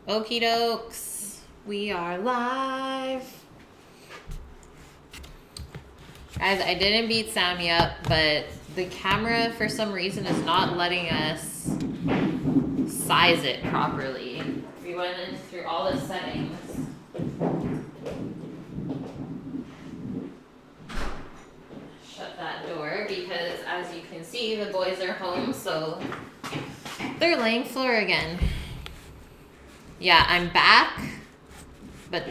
Okie dokes. We are live. Guys, I didn't beat Sammy up, but the camera for some reason is not letting us size it properly. We went in through all the settings. Shut that door because as you can see, the boys are home, so they're laying floor again. Yeah, I'm back, but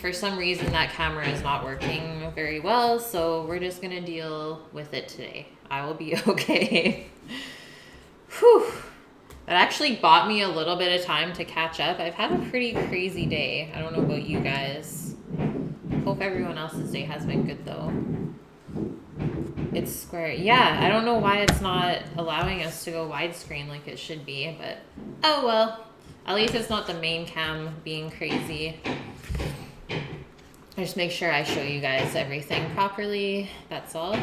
for some reason that camera is not working very well, so we're just gonna deal with it today. I will be okay. Whew. That actually bought me a little bit of time to catch up. I've had a pretty crazy day. I don't know about you guys. Hope everyone else's day has been good though. It's square. Yeah, I don't know why it's not allowing us to go widescreen like it should be, but oh well. At least it's not the main cam being crazy. I just make sure I show you guys everything properly. That's all.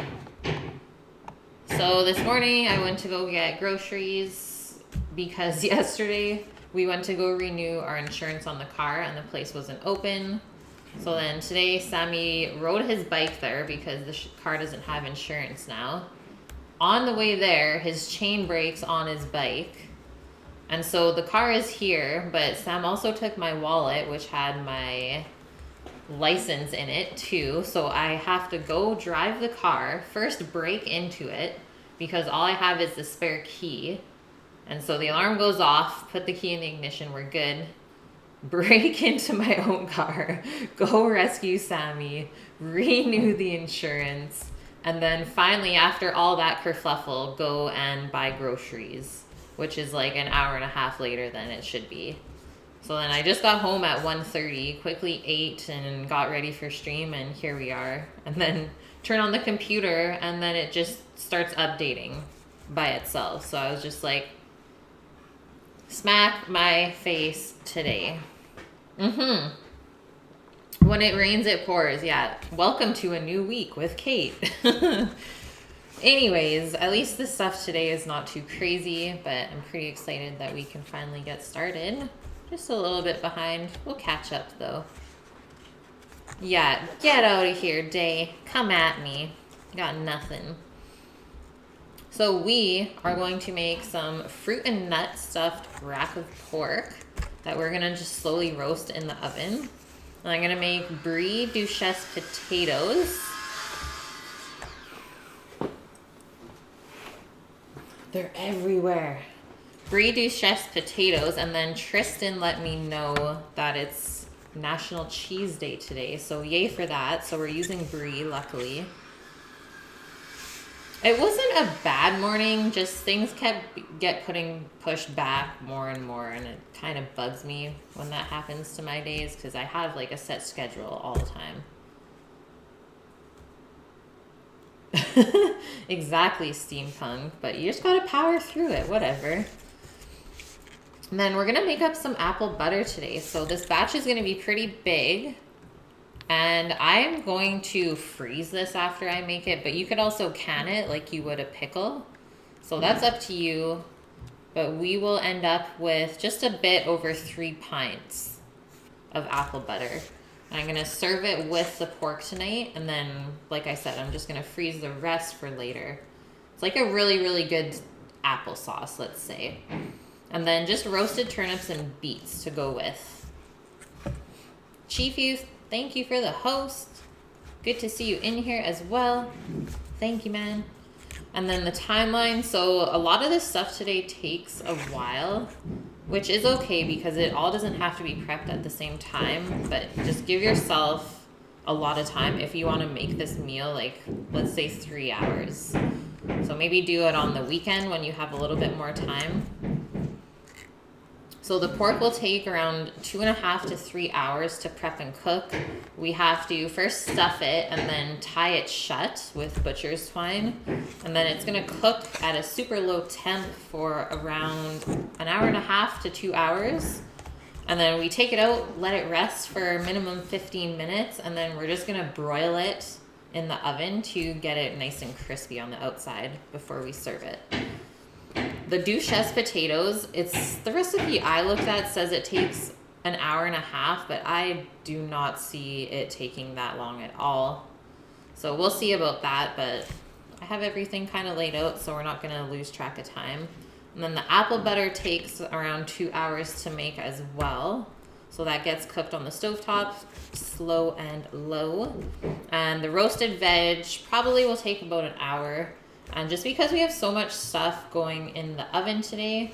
So this morning I went to go get groceries because yesterday we went to go renew our insurance on the car and the place wasn't open. So then today Sammy rode his bike there because the car doesn't have insurance now. On the way there, his chain breaks on his bike. And so the car is here, but Sam also took my wallet, which had my license in it too. So I have to go drive the car, first break into it, because all I have is the spare key. And so the alarm goes off, put the key in the ignition, we're good. Break into my own car, go rescue Sammy, renew the insurance, and then finally, after all that kerfluffle, go and buy groceries, which is like an hour and a half later than it should be. So then I just got home at 1:30, quickly ate and got ready for stream, and here we are. And then turn on the computer and then it just starts updating by itself. So I was just like, smack my face today. When it rains, it pours. Yeah, welcome to a new week with Kate. Anyways, at least the stuff today is not too crazy, but I'm pretty excited that we can finally get started. Just a little bit behind. We'll catch up though. Yeah, get out of here, Day. Come at me. Got nothing. So we are going to make some fruit and nut stuffed rack of pork that we're gonna just slowly roast in the oven. And I'm gonna make brie duchesse potatoes. They're everywhere. Brie duchesse potatoes, and then Tristan let me know that it's National Cheese Day today, so yay for that. So we're using brie, luckily. It wasn't a bad morning, just things get pushed back more and more, and it kind of bugs me when that happens to my days because I have like a set schedule all the time. Exactly, steampunk, but you just gotta power through it, whatever. And then we're gonna make up some apple butter today. So this batch is gonna be pretty big, and I'm going to freeze this after I make it, but you could also can it like you would a pickle. So that's up to you, but we will end up with just a bit over 3 pints of apple butter. I'm gonna serve it with the pork tonight, and then, like I said, I'm just gonna freeze the rest for later. It's like a really, really good applesauce, let's say. And then just roasted turnips and beets to go with. Chief, thank you for the host. Good to see you in here as well. Thank you, man. And then the timeline. So a lot of this stuff today takes a while, which is okay because it all doesn't have to be prepped at the same time, but just give yourself a lot of time if you want to make this meal, like let's say 3 hours. So maybe do it on the weekend when you have a little bit more time. So the pork will take around 2.5 to 3 hours to prep and cook. We have to first stuff it and then tie it shut with butcher's twine. And then it's gonna cook at a super low temp for around 1.5 to 2 hours. And then we take it out, let it rest for minimum 15 minutes, and then we're just gonna broil it in the oven to get it nice and crispy on the outside before we serve it. The duchesse potatoes, it's the recipe I looked at says it takes an hour and a half, but I do not see it taking that long at all. So we'll see about that, but I have everything kind of laid out, so we're not going to lose track of time. And then the apple butter takes around 2 hours to make as well. So that gets cooked on the stovetop, slow and low. And the roasted veg probably will take about an hour. And just because we have so much stuff going in the oven today,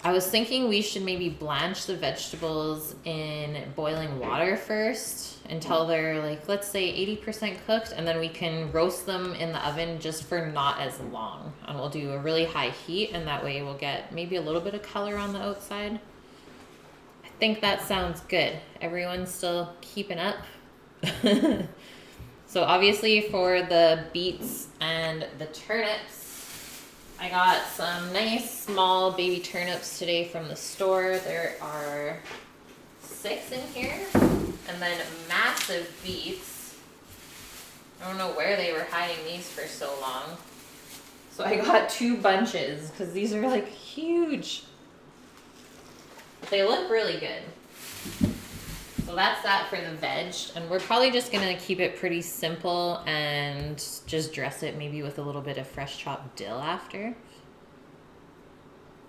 I was thinking we should maybe blanch the vegetables in boiling water first until they're like, let's say 80% cooked, and then we can roast them in the oven just for not as long. And we'll do a really high heat, and that way we'll get maybe a little bit of color on the outside. I think that sounds good. Everyone's still keeping up. So obviously for the beets and the turnips, I got some nice small baby turnips today from the store. There are 6 in here. And then massive beets. I don't know where they were hiding these for so long. So I got 2 bunches because these are like huge. But they look really good. So that's that for the veg. And we're probably just going to keep it pretty simple and just dress it maybe with a little bit of fresh chopped dill after.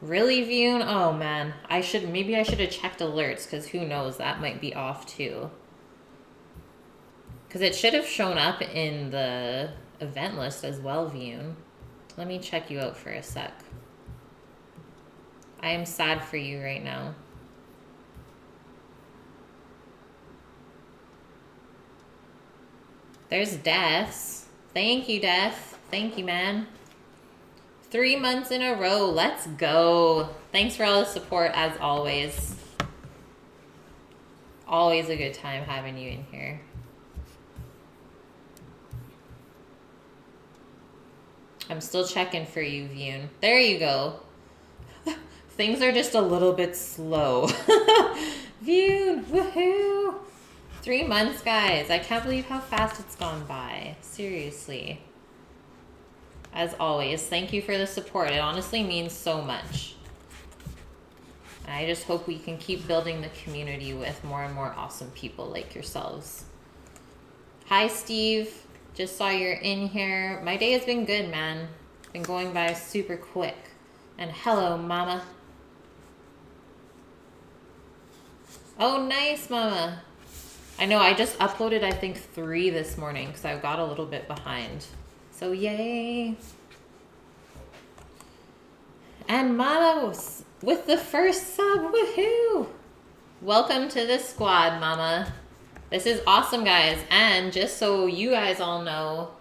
Really, Vune? Oh man, maybe I should have checked alerts, because who knows, that might be off too. Because it should have shown up in the event list as well, Vune. Let me check you out for a sec. I am sad for you right now. There's Death. Thank you, Death. Thank you, man. 3 months in a row. Let's go. Thanks for all the support, as always. Always a good time having you in here. I'm still checking for you, Vune. There you go. Things are just a little bit slow. Vune, woohoo! 3 months, guys. I can't believe how fast it's gone by. Seriously. As always, thank you for the support. It honestly means so much. I just hope we can keep building the community with more and more awesome people like yourselves. Hi, Steve. Just saw you're in here. My day has been good, man. Been going by super quick. And hello, Mama. Oh, nice, Mama. I know, I just uploaded, I think, 3 this morning because I got a little bit behind. So, yay. And Mama's with the first sub, woohoo! Welcome to the squad, Mama. This is awesome, guys. And just so you guys all know,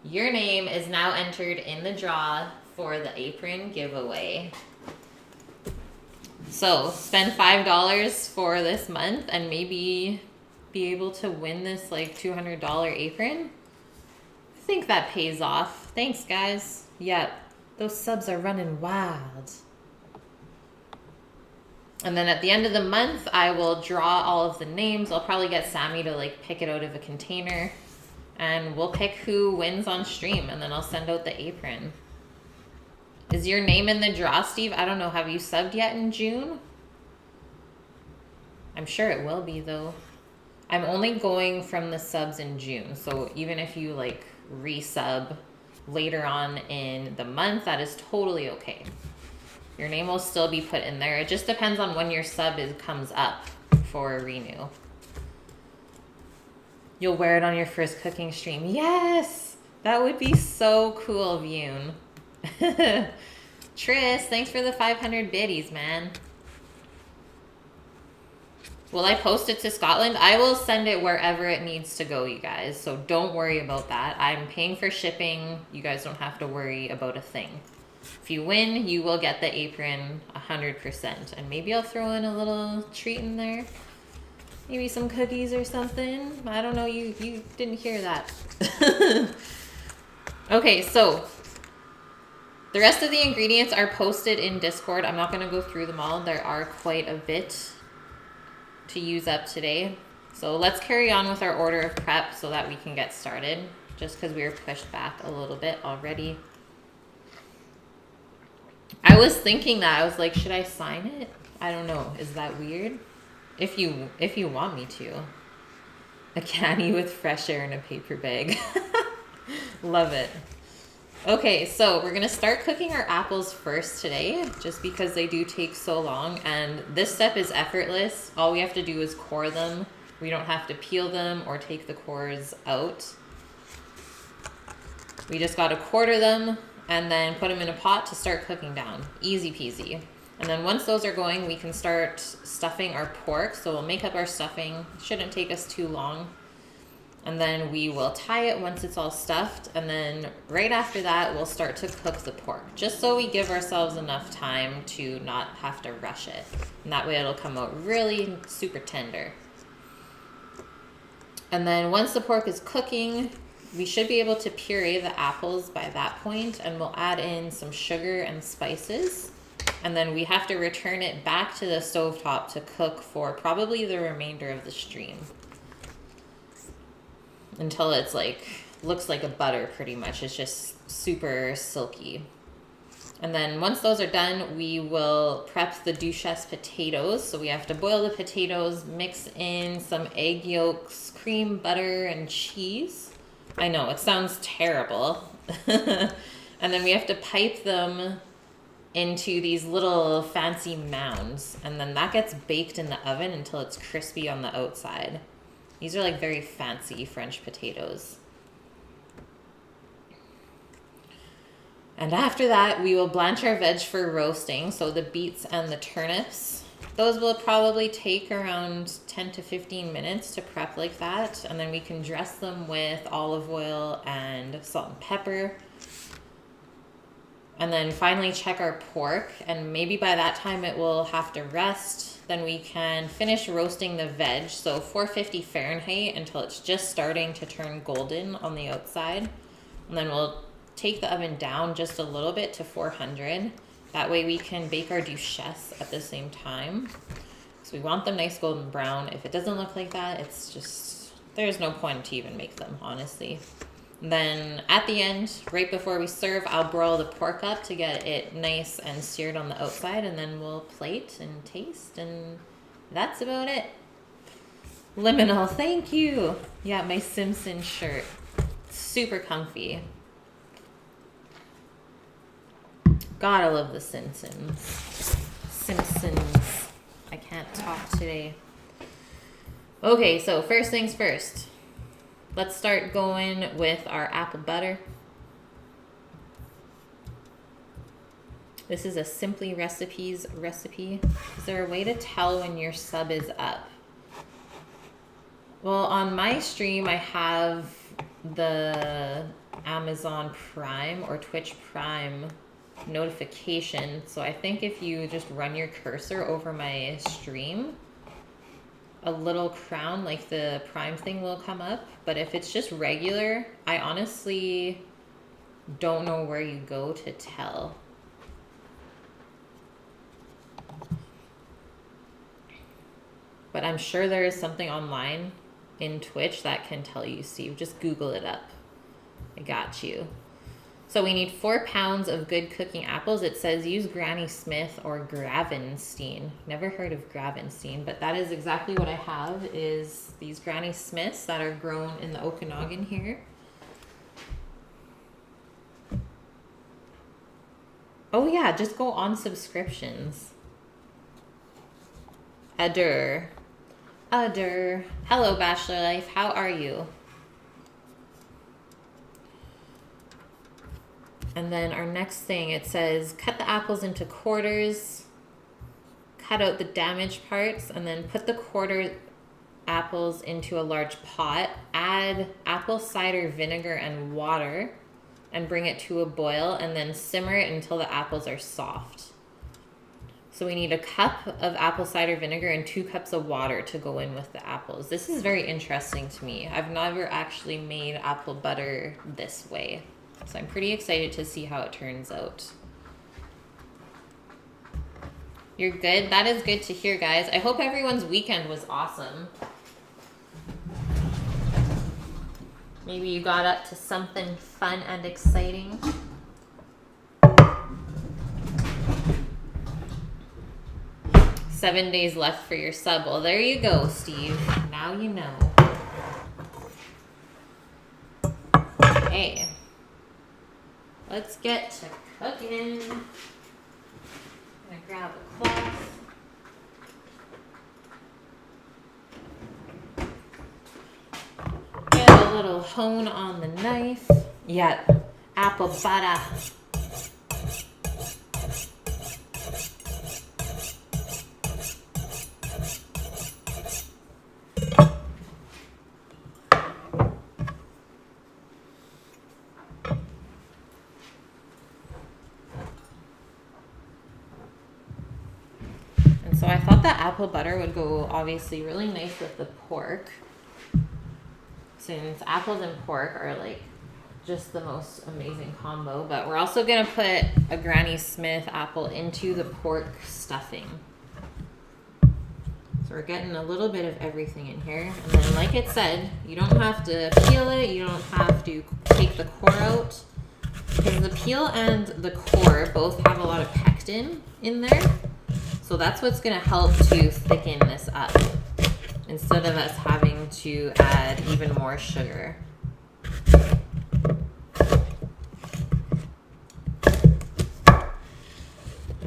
your name is now entered in the draw for the apron giveaway. So, spend $5 for this month and maybe be able to win this like $200 apron. I think that pays off. Thanks, guys. Yeah, those subs are running wild. And then at the end of the month, I will draw all of the names. I'll probably get Sammy to like pick it out of a container, and we'll pick who wins on stream, and then I'll send out the apron. Is your name in the draw, Steve? I don't know. Have you subbed yet in June? I'm sure it will be, though. I'm only going from the subs in June, so even if you like resub later on in the month, that is totally okay. Your name will still be put in there. It just depends on when your sub comes up for a renew. You'll wear it on your first cooking stream. Yes! That would be so cool, Vune. Tris, thanks for the 500 biddies, man. Will I post it to Scotland? I will send it wherever it needs to go, you guys. So don't worry about that. I'm paying for shipping. You guys don't have to worry about a thing. If you win, you will get the apron 100%. And maybe I'll throw in a little treat in there. Maybe some cookies or something. I don't know. You didn't hear that. Okay, so the rest of the ingredients are posted in Discord. I'm not going to go through them all. There are quite a bit to use up today. So let's carry on with our order of prep so that we can get started, just because we were pushed back a little bit already. was thinking that. I was like, should I sign it? I don't know. Is that weird? If you want me to. A canny with fresh air in a paper bag. Love it. Okay, so we're gonna start cooking our apples first today, just because they do take so long, and this step is effortless. All we have to do is core them. We don't have to peel them or take the cores out. We just gotta quarter them and then put them in a pot to start cooking down. Easy peasy. And then once those are going, we can start stuffing our pork. So we'll make up our stuffing. Shouldn't take us too long. And then we will tie it once it's all stuffed. And then right after that, we'll start to cook the pork, just so we give ourselves enough time to not have to rush it. And that way it'll come out really super tender. And then once the pork is cooking, we should be able to puree the apples by that point, and we'll add in some sugar and spices. And then we have to return it back to the stovetop to cook for probably the remainder of the stream. Until it's like, looks like a butter pretty much. It's just super silky. And then once those are done, we will prep the duchesse potatoes. So we have to boil the potatoes, mix in some egg yolks, cream, butter, and cheese. I know, it sounds terrible. And then we have to pipe them into these little fancy mounds. And then that gets baked in the oven until it's crispy on the outside. These are like very fancy French potatoes. And after that, we will blanch our veg for roasting. So the beets and the turnips. Those will probably take around 10 to 15 minutes to prep like that. And then we can dress them with olive oil and salt and pepper. And then finally check our pork. And maybe by that time it will have to rest. Then we can finish roasting the veg. So 450 Fahrenheit until it's just starting to turn golden on the outside. And then we'll take the oven down just a little bit to 400. That way we can bake our duchesse at the same time. So we want them nice golden brown. If it doesn't look like that, it's just, there's no point to even make them, honestly. And then at the end, right before we serve, I'll broil the pork up to get it nice and seared on the outside, and then we'll plate and taste, and that's about it. Liminal, thank you. Yeah, my Simpsons shirt. Super comfy. God, I love the Simpsons. Simpsons. I can't talk today. Okay, so first things first. Let's start going with our apple butter. This is a Simply Recipes recipe. Is there a way to tell when your sub is up? Well, on my stream, I have the Amazon Prime or Twitch Prime notification. So I think if you just run your cursor over my stream, a little crown like the Prime thing will come up. But if it's just regular, I honestly don't know where you go to tell. But I'm sure there is something online in Twitch that can tell you. Steve, just Google it up. I got you. So we need 4 pounds of good cooking apples. It says use Granny Smith or Gravenstein. Never heard of Gravenstein, but that is exactly what I have, is these Granny Smiths that are grown in the Okanagan here. Oh yeah, just go on subscriptions. Hello, Bachelor Life, how are you? And then our next thing, it says cut the apples into quarters, cut out the damaged parts, and then put the quarter apples into a large pot, add apple cider vinegar and water, and bring it to a boil, and then simmer it until the apples are soft. So we need a cup of apple cider vinegar and 2 cups of water to go in with the apples. This is very interesting to me. I've never actually made apple butter this way. So I'm pretty excited to see how it turns out. You're good? That is good to hear, guys. I hope everyone's weekend was awesome. Maybe you got up to something fun and exciting. 7 days left for your sub. Well, there you go, Steve. Now you know. Okay. Let's get to cooking. I'm gonna grab a cloth. Get a little hone on the knife. Yeah, apple butter. So I thought that apple butter would go obviously really nice with the pork, since apples and pork are like just the most amazing combo. But we're also gonna put a Granny Smith apple into the pork stuffing. So we're getting a little bit of everything in here. And then like it said, you don't have to peel it, you don't have to take the core out, because the peel and the core both have a lot of pectin in there. So that's what's going to help to thicken this up, instead of us having to add even more sugar.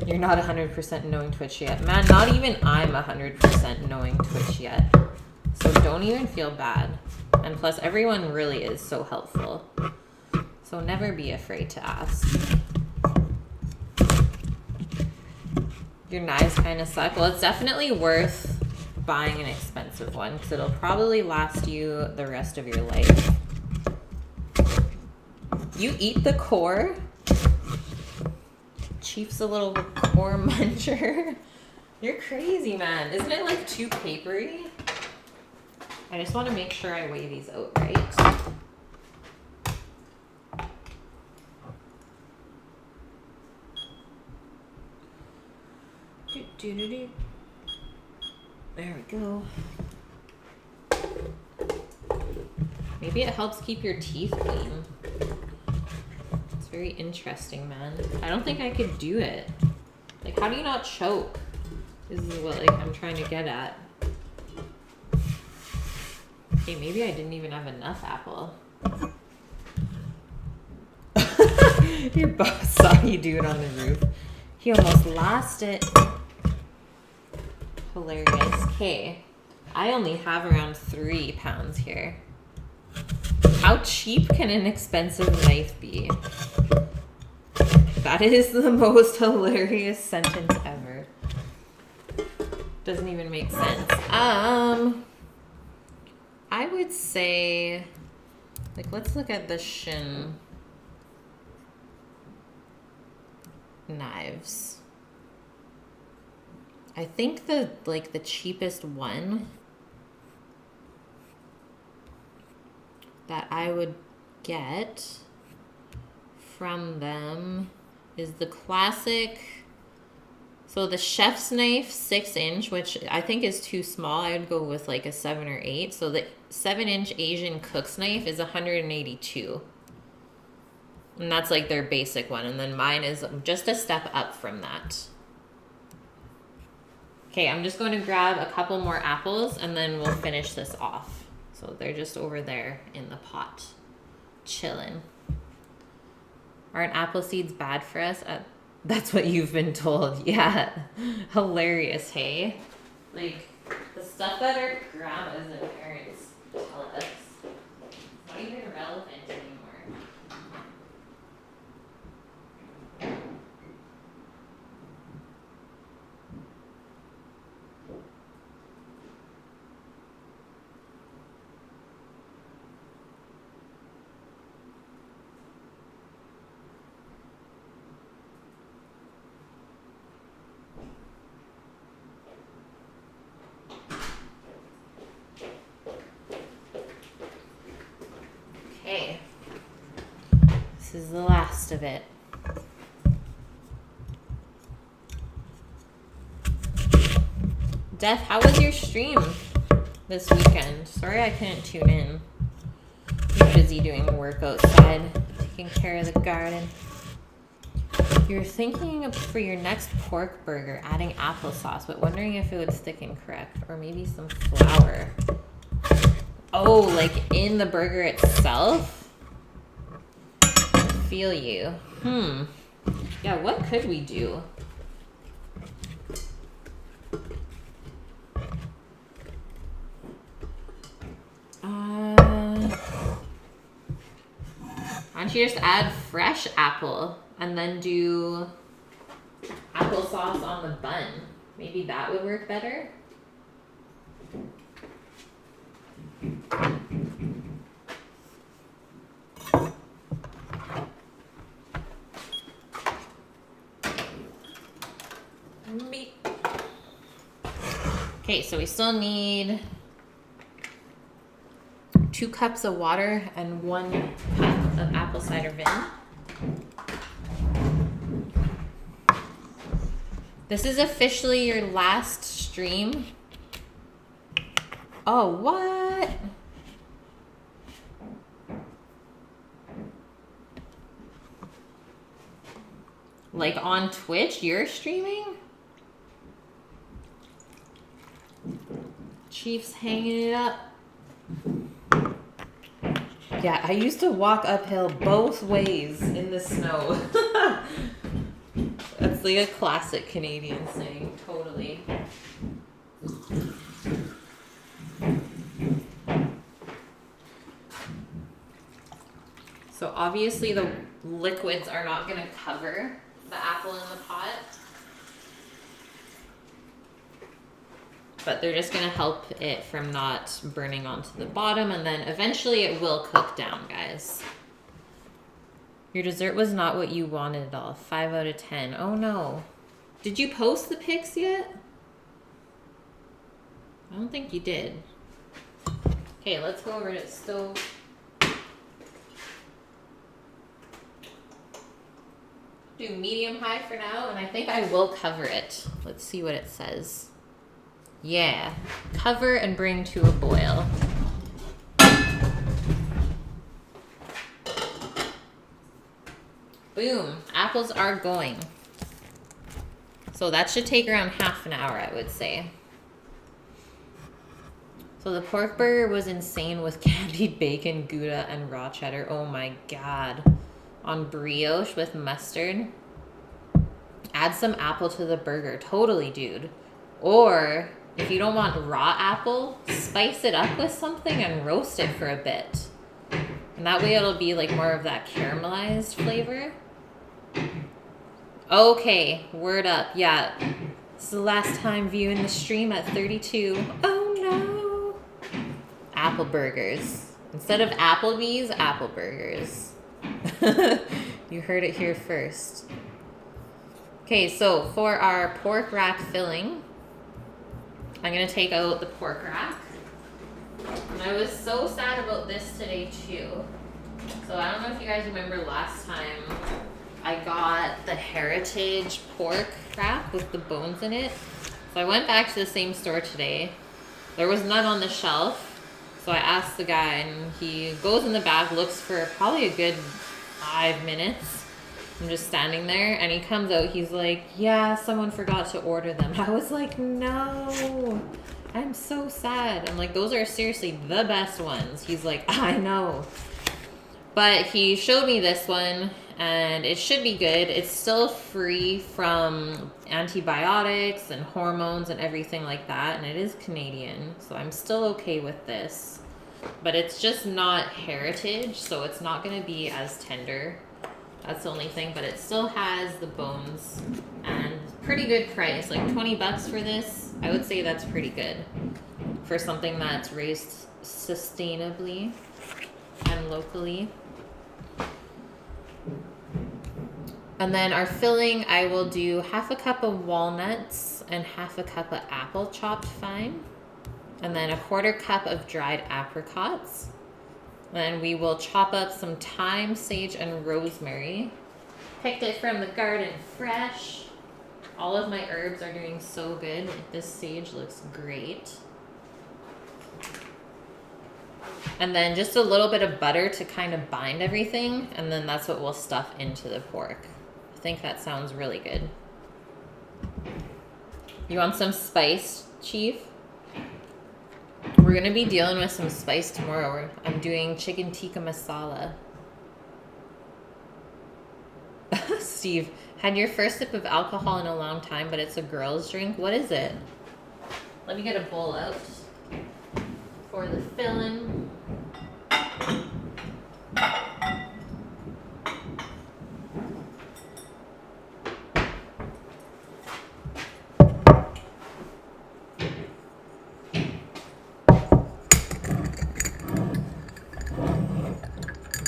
You're not 100% knowing Twitch yet. Man, not even I'm 100% knowing Twitch yet. So don't even feel bad. And plus, everyone really is so helpful. So never be afraid to ask. Your knives kind of suck. Well, it's definitely worth buying an expensive one, because it'll probably last you the rest of your life. You eat the core? Chief's a little core muncher. You're crazy, man. Isn't it like too papery? I just want to make sure I weigh these out right. There we go. Maybe it helps keep your teeth clean. It's very interesting, man. I don't think I could do it. Like, how do you not choke? This is what, like, I'm trying to get at. Okay, maybe I didn't even have enough apple. Your boss saw you do it on the roof. He almost lost it. Hilarious. Okay, I only have around 3 pounds here. How cheap can an expensive knife be? That is the most hilarious sentence ever. Doesn't even make sense. I would say, like, let's look at the Shin knives. I think the cheapest one that I would get from them is the classic. So the chef's knife 6-inch, which I think is too small. I would go with like a 7 or 8. So the 7-inch Asian cook's knife is $182. And that's like their basic one. And then mine is just a step up from that. Okay, I'm just going to grab a couple more apples and then we'll finish this off. So they're just over there in the pot, chilling. Aren't apple seeds bad for us? That's what you've been told. Yeah, hilarious, hey? Like, the stuff that our grandmas and parents tell us, it's not even relevant anymore. Okay, this is the last of it. Death, how was your stream this weekend? Sorry I couldn't tune in. I'm busy doing work outside, taking care of the garden. You're thinking of, for your next pork burger, adding applesauce, but wondering if it would stick and correct, or maybe some flour. Oh, like in the burger itself? I feel you. Yeah, what could we do? Why don't you just add fresh apple and then do applesauce on the bun? Maybe that would work better. Okay, so we still need 2 cups of water and 1 cup of apple cider vinegar. This is officially your last stream. Oh, what? Like on Twitch, you're streaming? Chief's hanging it up. Yeah, I used to walk uphill both ways in the snow. That's like a classic Canadian saying, totally. So obviously the liquids are not going to cover the apple in the pot, but they're just going to help it from not burning onto the bottom, and then eventually it will cook down, guys. Your dessert was not what you wanted at all. 5 out of 10. Oh no. Did you post the pics yet? I don't think you did. Okay, let's go over to the stove. Do medium high for now, and I think I will cover it. Let's see what it says. Yeah, cover and bring to a boil. Boom, apples are going. So that should take around half an hour, I would say. So the pork burger was insane with candied bacon, Gouda, and raw cheddar. Oh my God. On brioche with mustard. Add some apple to the burger. Totally, dude. Or if you don't want raw apple, spice it up with something and roast it for a bit. And that way it'll be like more of that caramelized flavor. Okay, word up. Yeah, this is the last time viewing the stream at 32. Oh no. Apple burgers. Instead of Applebee's, apple burgers. You heard it here first. Okay, so for our pork rack filling, I'm going to take out the pork rack. And I was so sad about this today too. So I don't know if you guys remember last time I got the Heritage pork rack with the bones in it. So I went back to the same store today. There was none on the shelf. So I asked the guy, and he goes in the back, looks for probably a good 5 minutes. I'm just standing there, and he comes out, he's like, yeah, someone forgot to order them. I was like, no, I'm so sad. I'm like, those are seriously the best ones. He's like, I know. But he showed me this one, and it should be good. It's still free from antibiotics and hormones and everything like that, and it is Canadian, so I'm still okay with this. But it's just not Heritage, so it's not going to be as tender. That's the only thing, but it still has the bones, and pretty good price, like 20 bucks for this. I would say that's pretty good for something that's raised sustainably and locally. And then our filling, I will do 1/2 cup of walnuts and 1/2 cup of apple chopped fine, and then 1/4 cup of dried apricots. Then we will chop up some thyme, sage, and rosemary. Picked it from the garden fresh. All of my herbs are doing so good. This sage looks great. And then just a little bit of butter to kind of bind everything. And then that's what we'll stuff into the pork. think that sounds really good. You want some spice, Chief? We're gonna be dealing with some spice tomorrow. I'm doing chicken tikka masala. Steve, had your first sip of alcohol in a long time, but it's a girl's drink. What is it? Let me get a bowl out for the filling.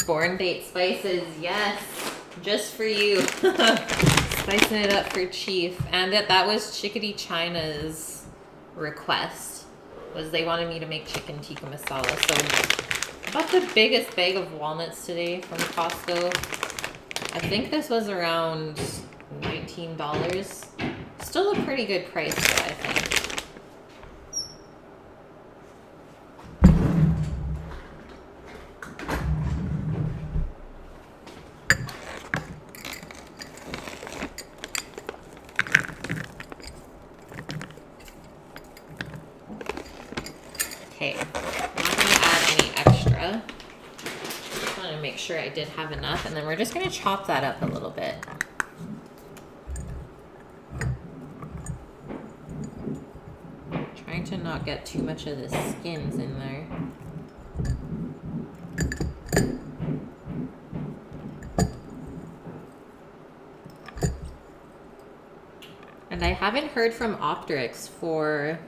Born date spices, yes, just for you. Spicing it up for Chief. And that was Chickadee China's request, was they wanted me to make chicken tikka masala. So I bought the biggest bag of walnuts today from Costco. I think this was around $19. Still a pretty good price though, I think. Okay, I'm not going to add any extra. Just want to make sure I did have enough, and then we're just going to chop that up a little bit. Trying to not get too much of the skins in there. And I haven't heard from Optrix for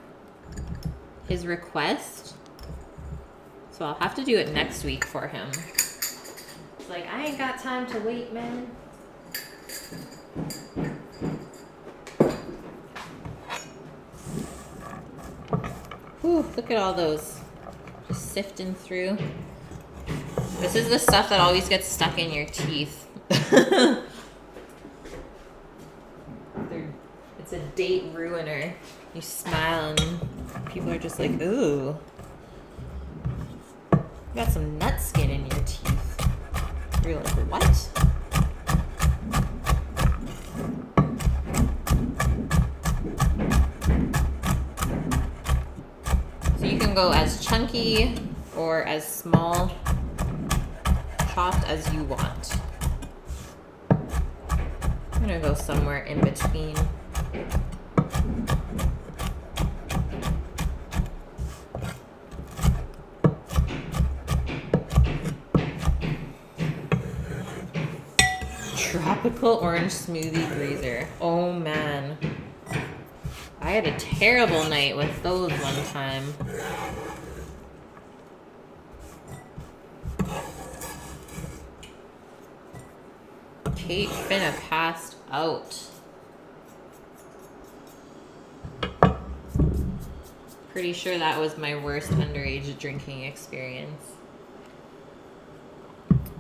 his request, so I'll have to do it next week for him. It's like, I ain't got time to wait, man. Whew, look at all those. Just sifting through. This is the stuff that always gets stuck in your teeth. It's a date ruiner. You smile and people are just like, ooh. You got some nut skin in your teeth. You're like, what? So you can go as chunky or as small chopped as you want. I'm gonna go somewhere in between. Tropical orange smoothie breezer. Oh man. I had a terrible night with those one time. Kate finna passed out. Pretty sure that was my worst underage drinking experience.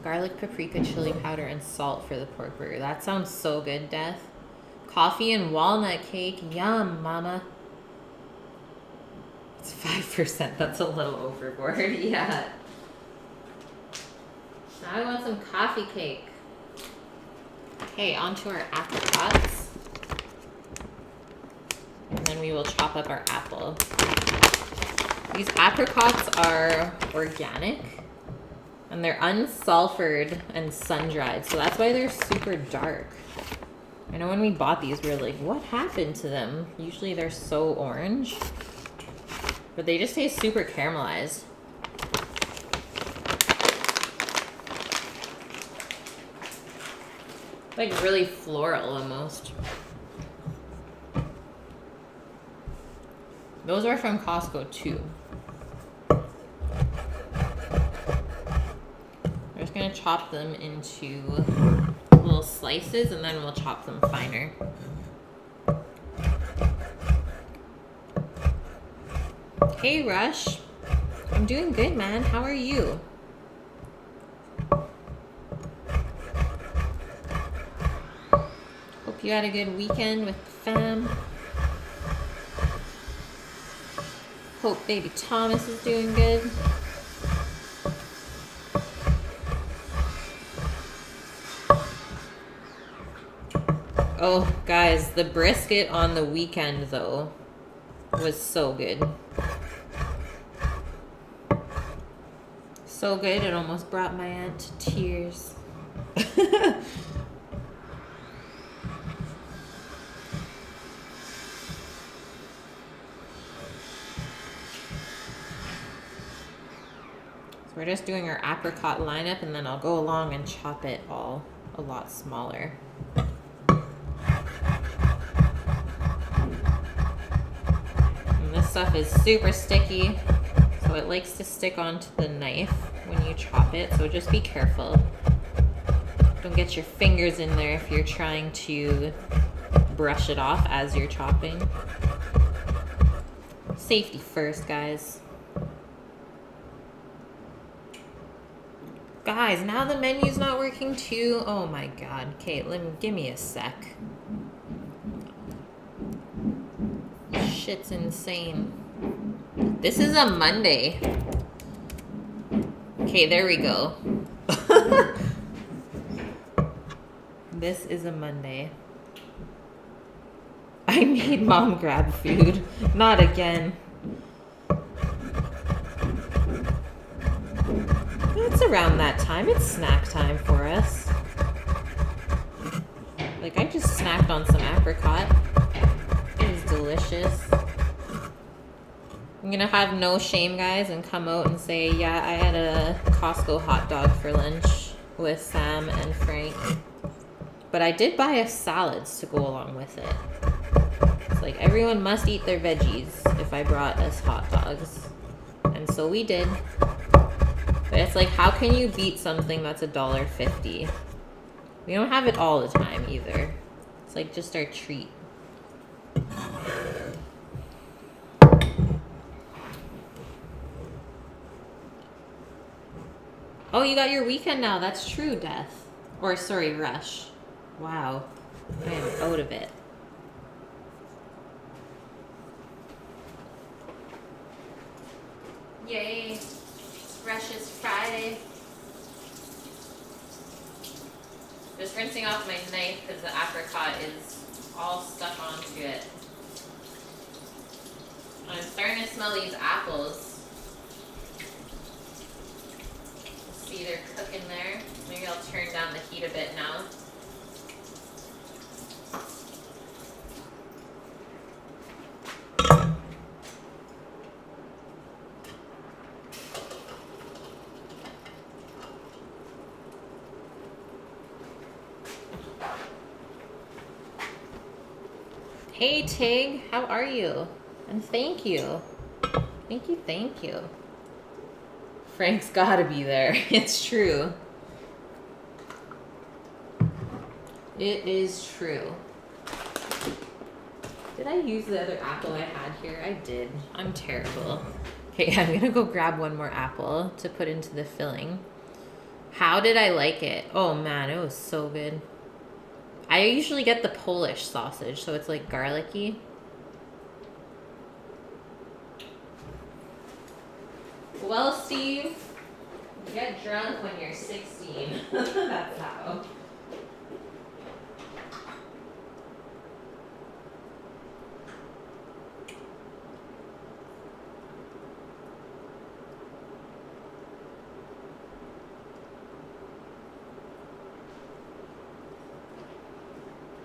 Garlic, paprika, chili powder, and salt for the pork burger. That sounds so good, Death. Coffee and walnut cake. Yum, mama. It's 5%. That's a little overboard. Yeah. Now I want some coffee cake. Okay, onto our apricots. And then we will chop up our apple. These apricots are organic. And they're unsulfured and sun-dried, so that's why they're super dark. I know when we bought these, we were like, what happened to them? Usually they're so orange. But they just taste super caramelized. Like really floral almost. Those are from Costco too. We're just gonna chop them into little slices and then we'll chop them finer. Hey Rush, I'm doing good, man. How are you? Hope you had a good weekend with the fam. Hope baby Thomas is doing good. Oh, guys, the brisket on the weekend, though, was so good. So good, it almost brought my aunt to tears. We're just doing our apricot lineup, and then I'll go along and chop it all a lot smaller. And this stuff is super sticky, so it likes to stick onto the knife when you chop it, so just be careful. Don't get your fingers in there if you're trying to brush it off as you're chopping. Safety first, guys. Guys, now the menu's not working too. Oh my god. Okay, give me a sec. Shit's insane. This is a Monday. Okay, there we go. This is a Monday. I made mom grab food. Not again. It's around that time. It's snack time for us. Like, I just snacked on some apricot. It was delicious. I'm gonna have no shame, guys, and come out and say, yeah, I had a Costco hot dog for lunch with Sam and Frank. But I did buy us salads to go along with it. It's like, everyone must eat their veggies if I brought us hot dogs. And so we did. But it's like, how can you beat something that's $1.50? We don't have it all the time either. It's like just our treat. Oh, you got your weekend now. That's true, Death. Or, sorry, Rush. Wow. I am out of it. Yay. Rush is Friday. Just rinsing off my knife because the apricot is all stuck onto it. I'm starting to smell these apples. See, they're cooking there. Maybe I'll turn down the heat a bit now. Hey Tig, how are you? And thank you. Thank you, thank you. Frank's gotta be there. It's true. It is true. Did I use the other apple I had here? I did. I'm terrible. Okay, I'm gonna go grab one more apple to put into the filling. How did I like it? Oh man, it was so good. I usually get the Polish sausage, so it's like garlicky. Well, Steve, you get drunk when you're 16. That's how.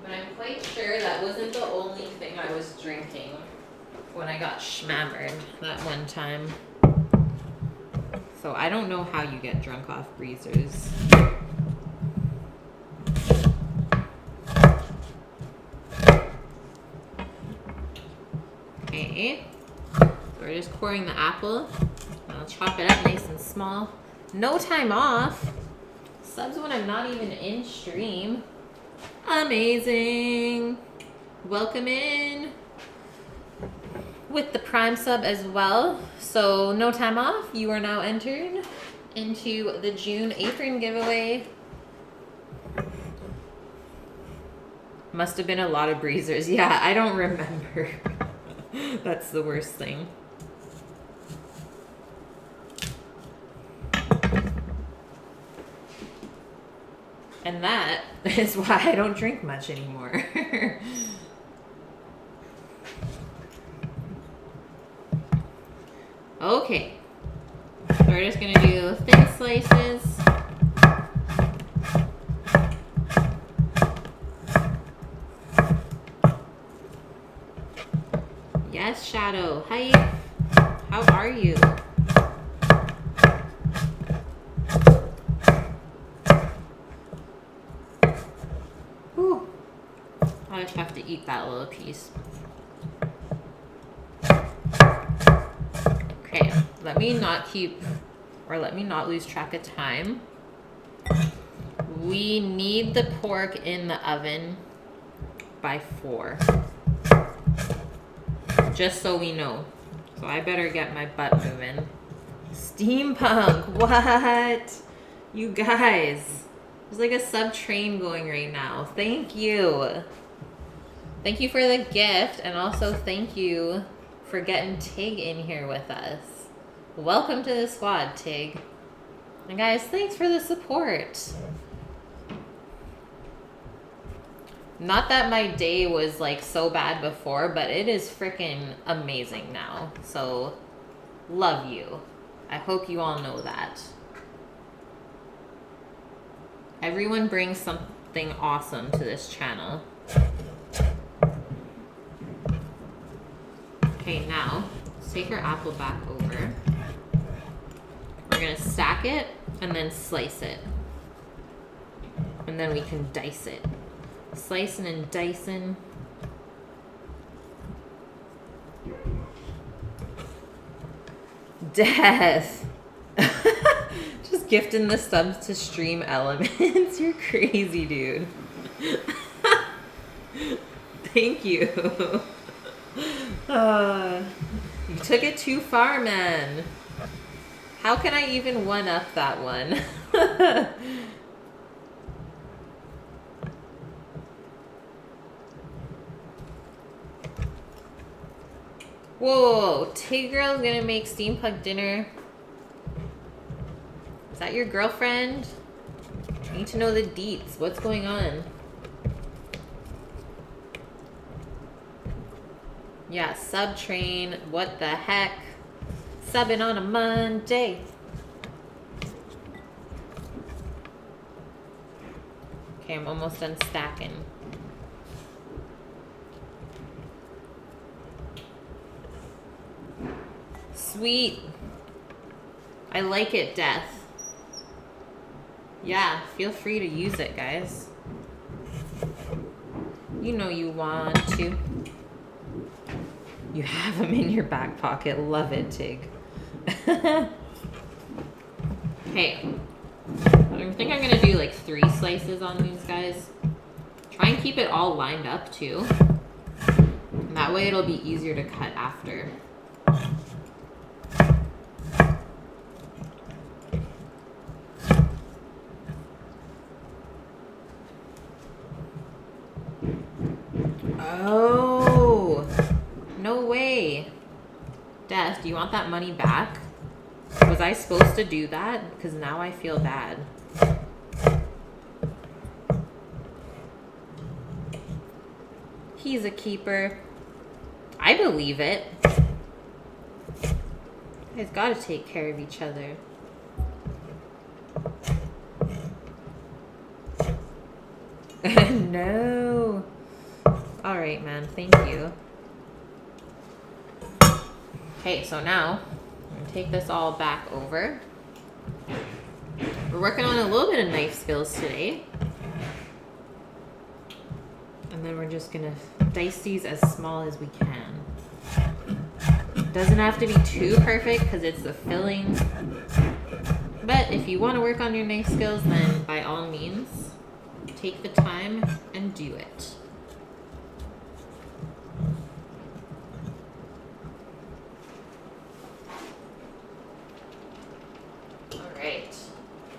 But I'm quite sure that wasn't the only thing I was drinking when I got schmammered that one time. So I don't know how you get drunk off breezers. Okay, so we're just pouring the apple. I'll chop it up nice and small. No time off. Subs when I'm not even in stream. Amazing. Welcome in with the Prime sub as well. So no time off. You are now entered into the June apron giveaway. Must have been a lot of breezers. Yeah, I don't remember. That's the worst thing. And that It's why I don't drink much anymore. Okay. So we're just gonna do thin slices. Yes, Shadow. Hi. How are you? Whew. I just have to eat that little piece. Okay, let me not lose track of time. We need the pork in the oven by 4. Just so we know. So I better get my butt moving. Steampunk, what? You guys. There's like a sub train going right now. Thank you. Thank you for the gift, and also thank you for getting Tig in here with us. Welcome to the squad, Tig. And guys, thanks for the support. Not that my day was like so bad before, but it is freaking amazing now. So, love you. I hope you all know that. Everyone brings something awesome to this channel. Okay, now, let's take our apple back over. We're gonna stack it and then slice it. And then we can dice it. Slicing and dicing. Death. Just gifting the subs to Stream Elements. You're crazy, dude. Thank you. You took it too far, man. How can I even one-up that one? Whoa, Tig Girl's gonna make steampunk dinner. Is that your girlfriend? I need to know the deets. What's going on? Yeah, sub train. What the heck? Subbing on a Monday. Okay, I'm almost done stacking. Sweet. I like it, Death. Yeah, feel free to use it, guys. You know you want to. You have them in your back pocket. Love it, Tig. Okay. I think I'm going to do like 3 slices on these guys. Try and keep it all lined up, too. And that way it'll be easier to cut after. Oh, no way. Death, do you want that money back? Was I supposed to do that? Because now I feel bad. He's a keeper. I believe it. You guys gotta take care of each other. No. All right, man. Thank you. Okay, so now I'm gonna take this all back over. We're working on a little bit of knife skills today. And then we're just gonna dice these as small as we can. Doesn't have to be too perfect because it's the filling. But if you want to work on your knife skills, then by all means, take the time and do it. Alright.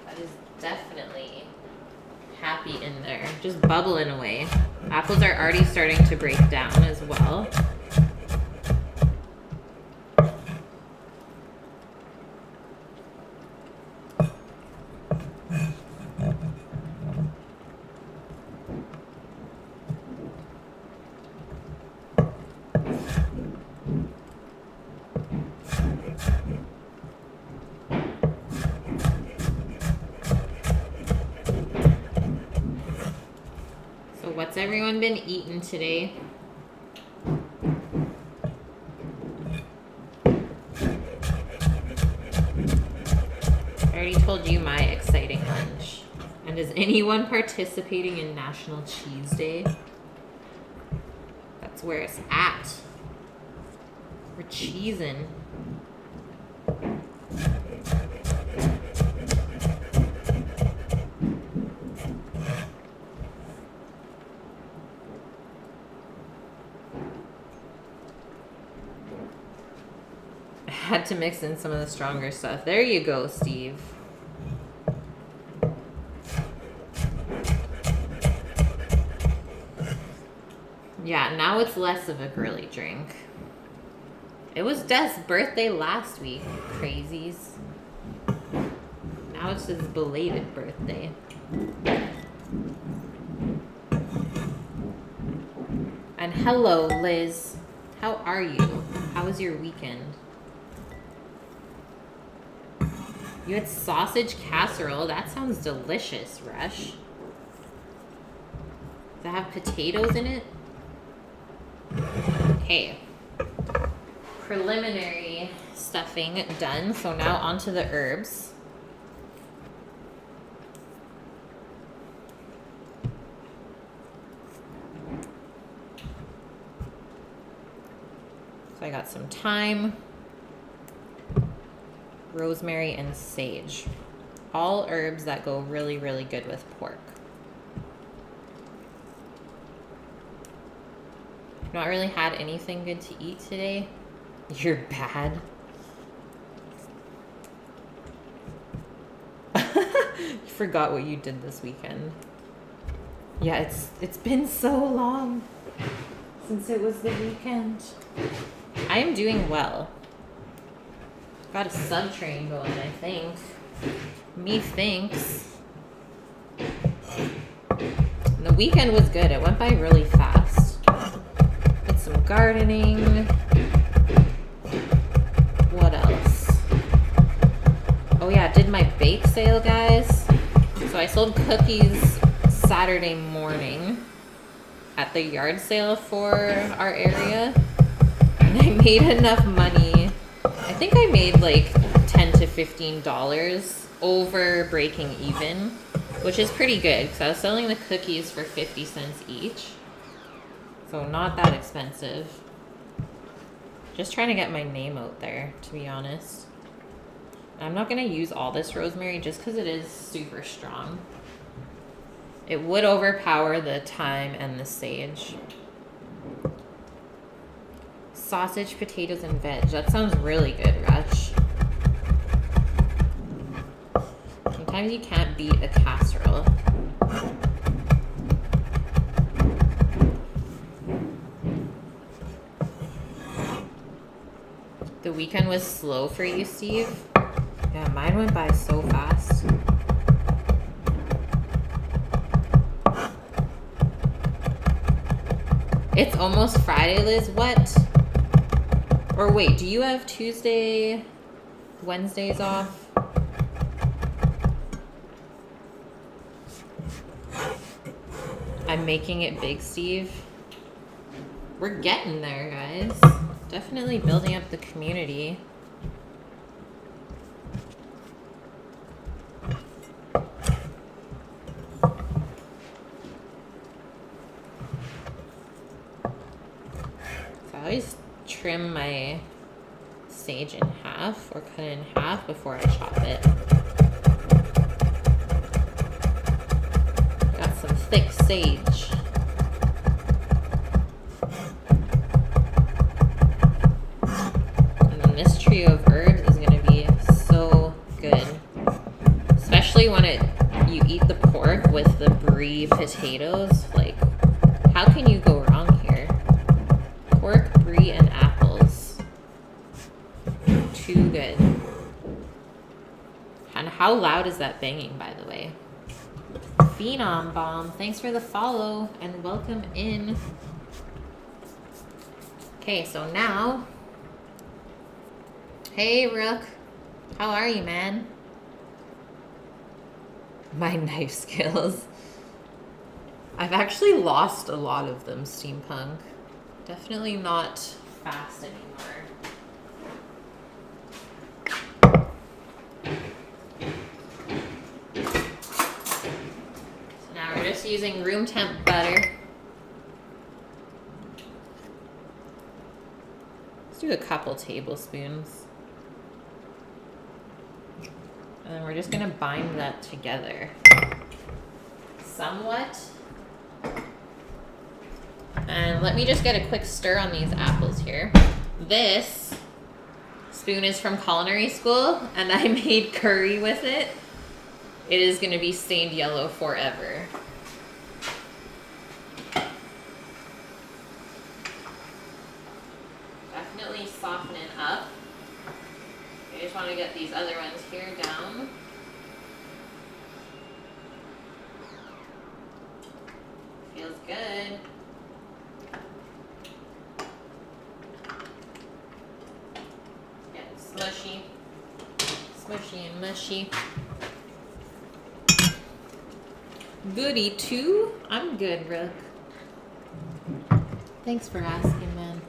That is definitely happy in there. Just bubbling away. Apples are already starting to break down as well. everyone been eating today? I already told you my exciting lunch. And is anyone participating in National Cheese Day? That's where it's at. We're cheesing. I had to mix in some of the stronger stuff. There you go, Steve. Yeah, now it's less of a girly drink. It was Des' birthday last week, crazies. Now it's his belated birthday. And hello, Liz. How are you? How was your weekend? You had sausage casserole. That sounds delicious, Rush. Does that have potatoes in it? Okay. Preliminary stuffing done. So now onto the herbs. So I got some thyme, rosemary, and sage. All herbs that go really, really good with pork. Not really had anything good to eat today. You're bad. You forgot what you did this weekend. Yeah, it's been so long since it was the weekend. I am doing well. Got a sub train going, I think. Me thinks. And the weekend was good. It went by really fast. Did some gardening. What else? Oh yeah, did my bake sale, guys. So I sold cookies Saturday morning at the yard sale for our area. And I made enough money. I think I made like $10 to $15 over breaking even, which is pretty good because I was selling the cookies for 50 cents each. So not that expensive. Just trying to get my name out there, to be honest. I'm not going to use all this rosemary just because it is super strong. It would overpower the thyme and the sage. Sausage, potatoes, and veg. That sounds really good, Rush. Sometimes you can't beat a casserole. The weekend was slow for you, Steve? Yeah, mine went by so fast. It's almost Friday, Liz. What? Or wait, do you have Tuesday, Wednesdays off? I'm making it big, Steve. We're getting there, guys. Definitely building up the community. So I always trim my sage in half or cut it in half before I chop it. Got some thick sage. And then this trio of herbs is going to be so good. Especially when you eat the pork with the brie potatoes. Like, how can you go wrong here? Pork, brie, and apples. Too good. And how loud is that banging, by the way? Phenom Bomb, thanks for the follow and welcome in. Okay, so now, hey Rook, how are you, man? My knife skills. I've actually lost a lot of them, steampunk. Definitely not fast anymore. So now we're just using room temp butter. Let's do a couple tablespoons. And then we're just gonna bind that together somewhat. And let me just get a quick stir on these apples here. This spoon is from culinary school, and I made curry with it. It is gonna be stained yellow forever. Definitely softening up. I just want to get these other ones here down. Feels good. Getting smushy. Smushy and mushy. Goody too? I'm good, Rook. Thanks for asking, man.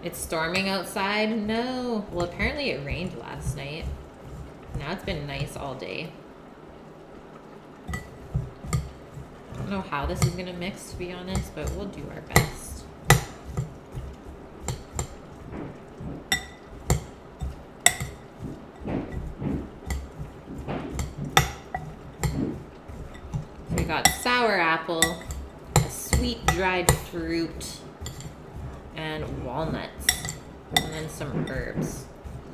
It's storming outside? No. Well, apparently it rained last night. Now it's been nice all day. I don't know how this is gonna mix, to be honest, but we'll do our best. So we got sour apple, a sweet dried fruit, and walnuts, and then some herbs.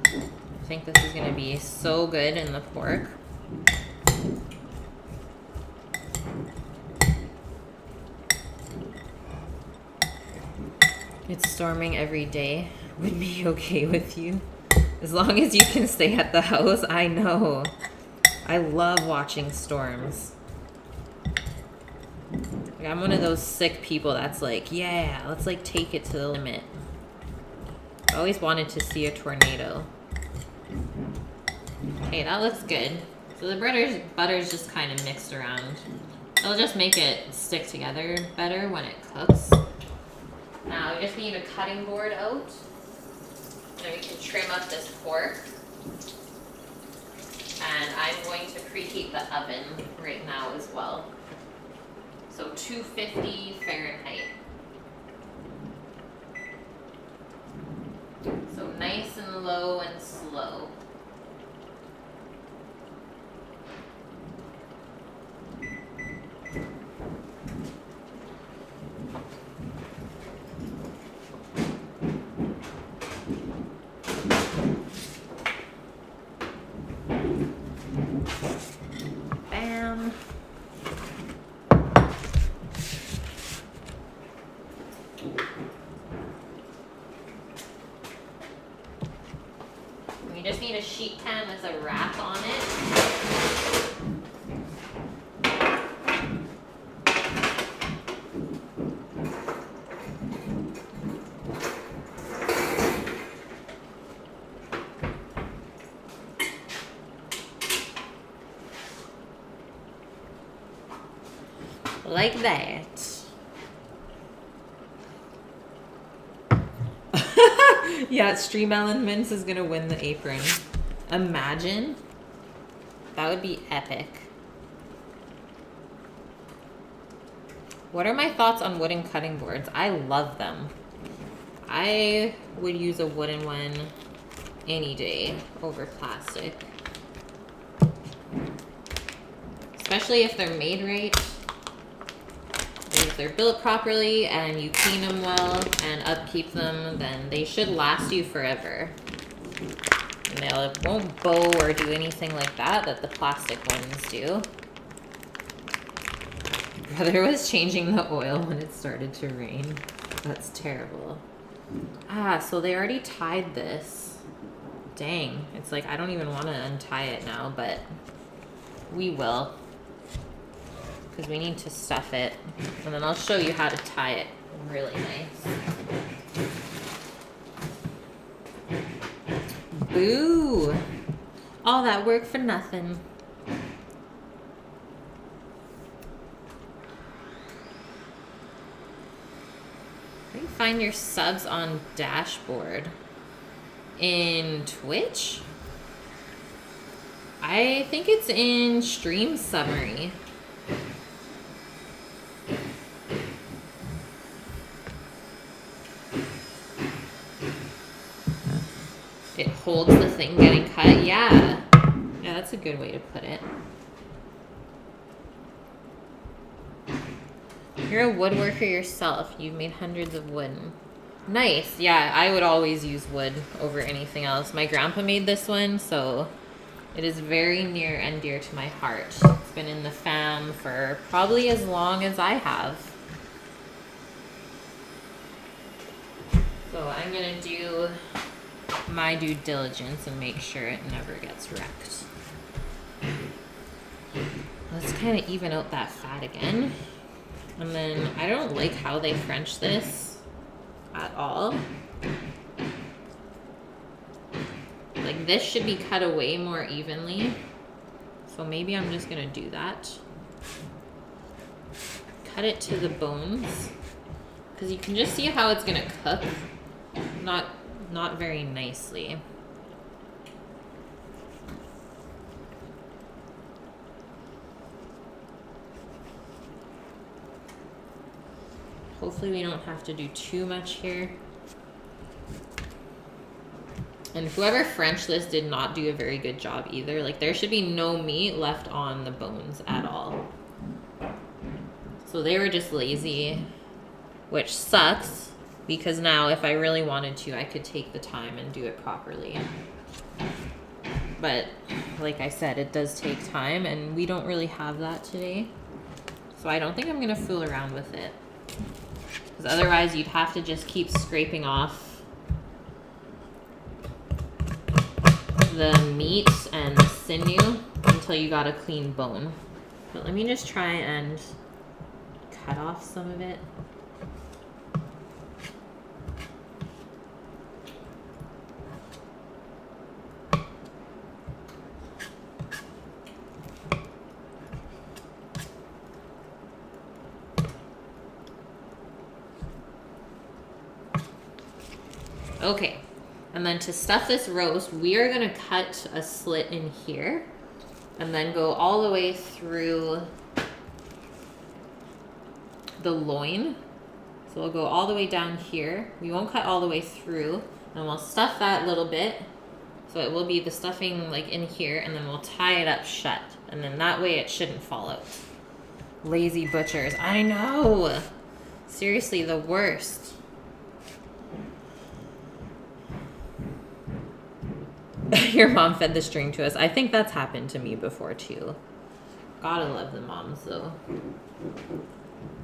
I think this is gonna be so good in the pork. It's storming every day. Would be okay with you. As long as you can stay at the house. I know. I love watching storms. Like, I'm one of those sick people that's like, yeah, let's like take it to the limit. I always wanted to see a tornado. Okay, that looks good. So the butter's just kind of mixed around. It'll just make it stick together better when it cooks. Now we just need a cutting board out. And then we can trim up this pork. And I'm going to preheat the oven right now as well. So 250 Fahrenheit. So nice and low and slow. Bam. We just need a sheet pan with a wrap on it. Like that. Yeah, Stream Ellen Mince is gonna win the apron. Imagine. That would be epic. What are my thoughts on wooden cutting boards? I love them. I would use a wooden one any day over plastic. Especially if they're made right. If they're built properly and you clean them well and upkeep them, then they should last you forever. And they won't bow or do anything like that the plastic ones do. Brother was changing the oil when it started to rain. That's terrible. Ah, so they already tied this. Dang. It's like I don't even want to untie it now, but we will. Because we need to stuff it. And then I'll show you how to tie it really nice. Boo! All that work for nothing. find your subs on dashboard? In Twitch? I think it's in stream summary. It holds the thing getting cut. Yeah. Yeah, that's a good way to put it. You're a woodworker yourself. You've made hundreds of wood. Nice. Yeah, I would always use wood over anything else. My grandpa made this one, so it is very near and dear to my heart. It's been in the fam for probably as long as I have. So I'm gonna do my due diligence and make sure it never gets wrecked. Let's kind of even out that fat again. And then I don't like how they French this at all. Like this should be cut away more evenly. So maybe I'm just gonna do that. Cut it to the bones. Because you can just see how it's gonna cook. Not very nicely. Hopefully we don't have to do too much here. And whoever Frenched this did not do a very good job either. Like there should be no meat left on the bones at all. So they were just lazy, which sucks because now if I really wanted to, I could take the time and do it properly. But like I said, it does take time and we don't really have that today. So I don't think I'm gonna fool around with it. Because otherwise you'd have to just keep scraping off the meat and the sinew until you got a clean bone. But let me just try and cut off some of it. Okay, and then to stuff this roast, we are gonna cut a slit in here and then go all the way through the loin. So we'll go all the way down here. We won't cut all the way through, and we'll stuff that little bit. So it will be the stuffing like in here, and then we'll tie it up shut. And then that way it shouldn't fall out. Lazy butchers, I know. Seriously, the worst. Your mom fed the string to us. I think that's happened to me before too. Gotta love the moms though.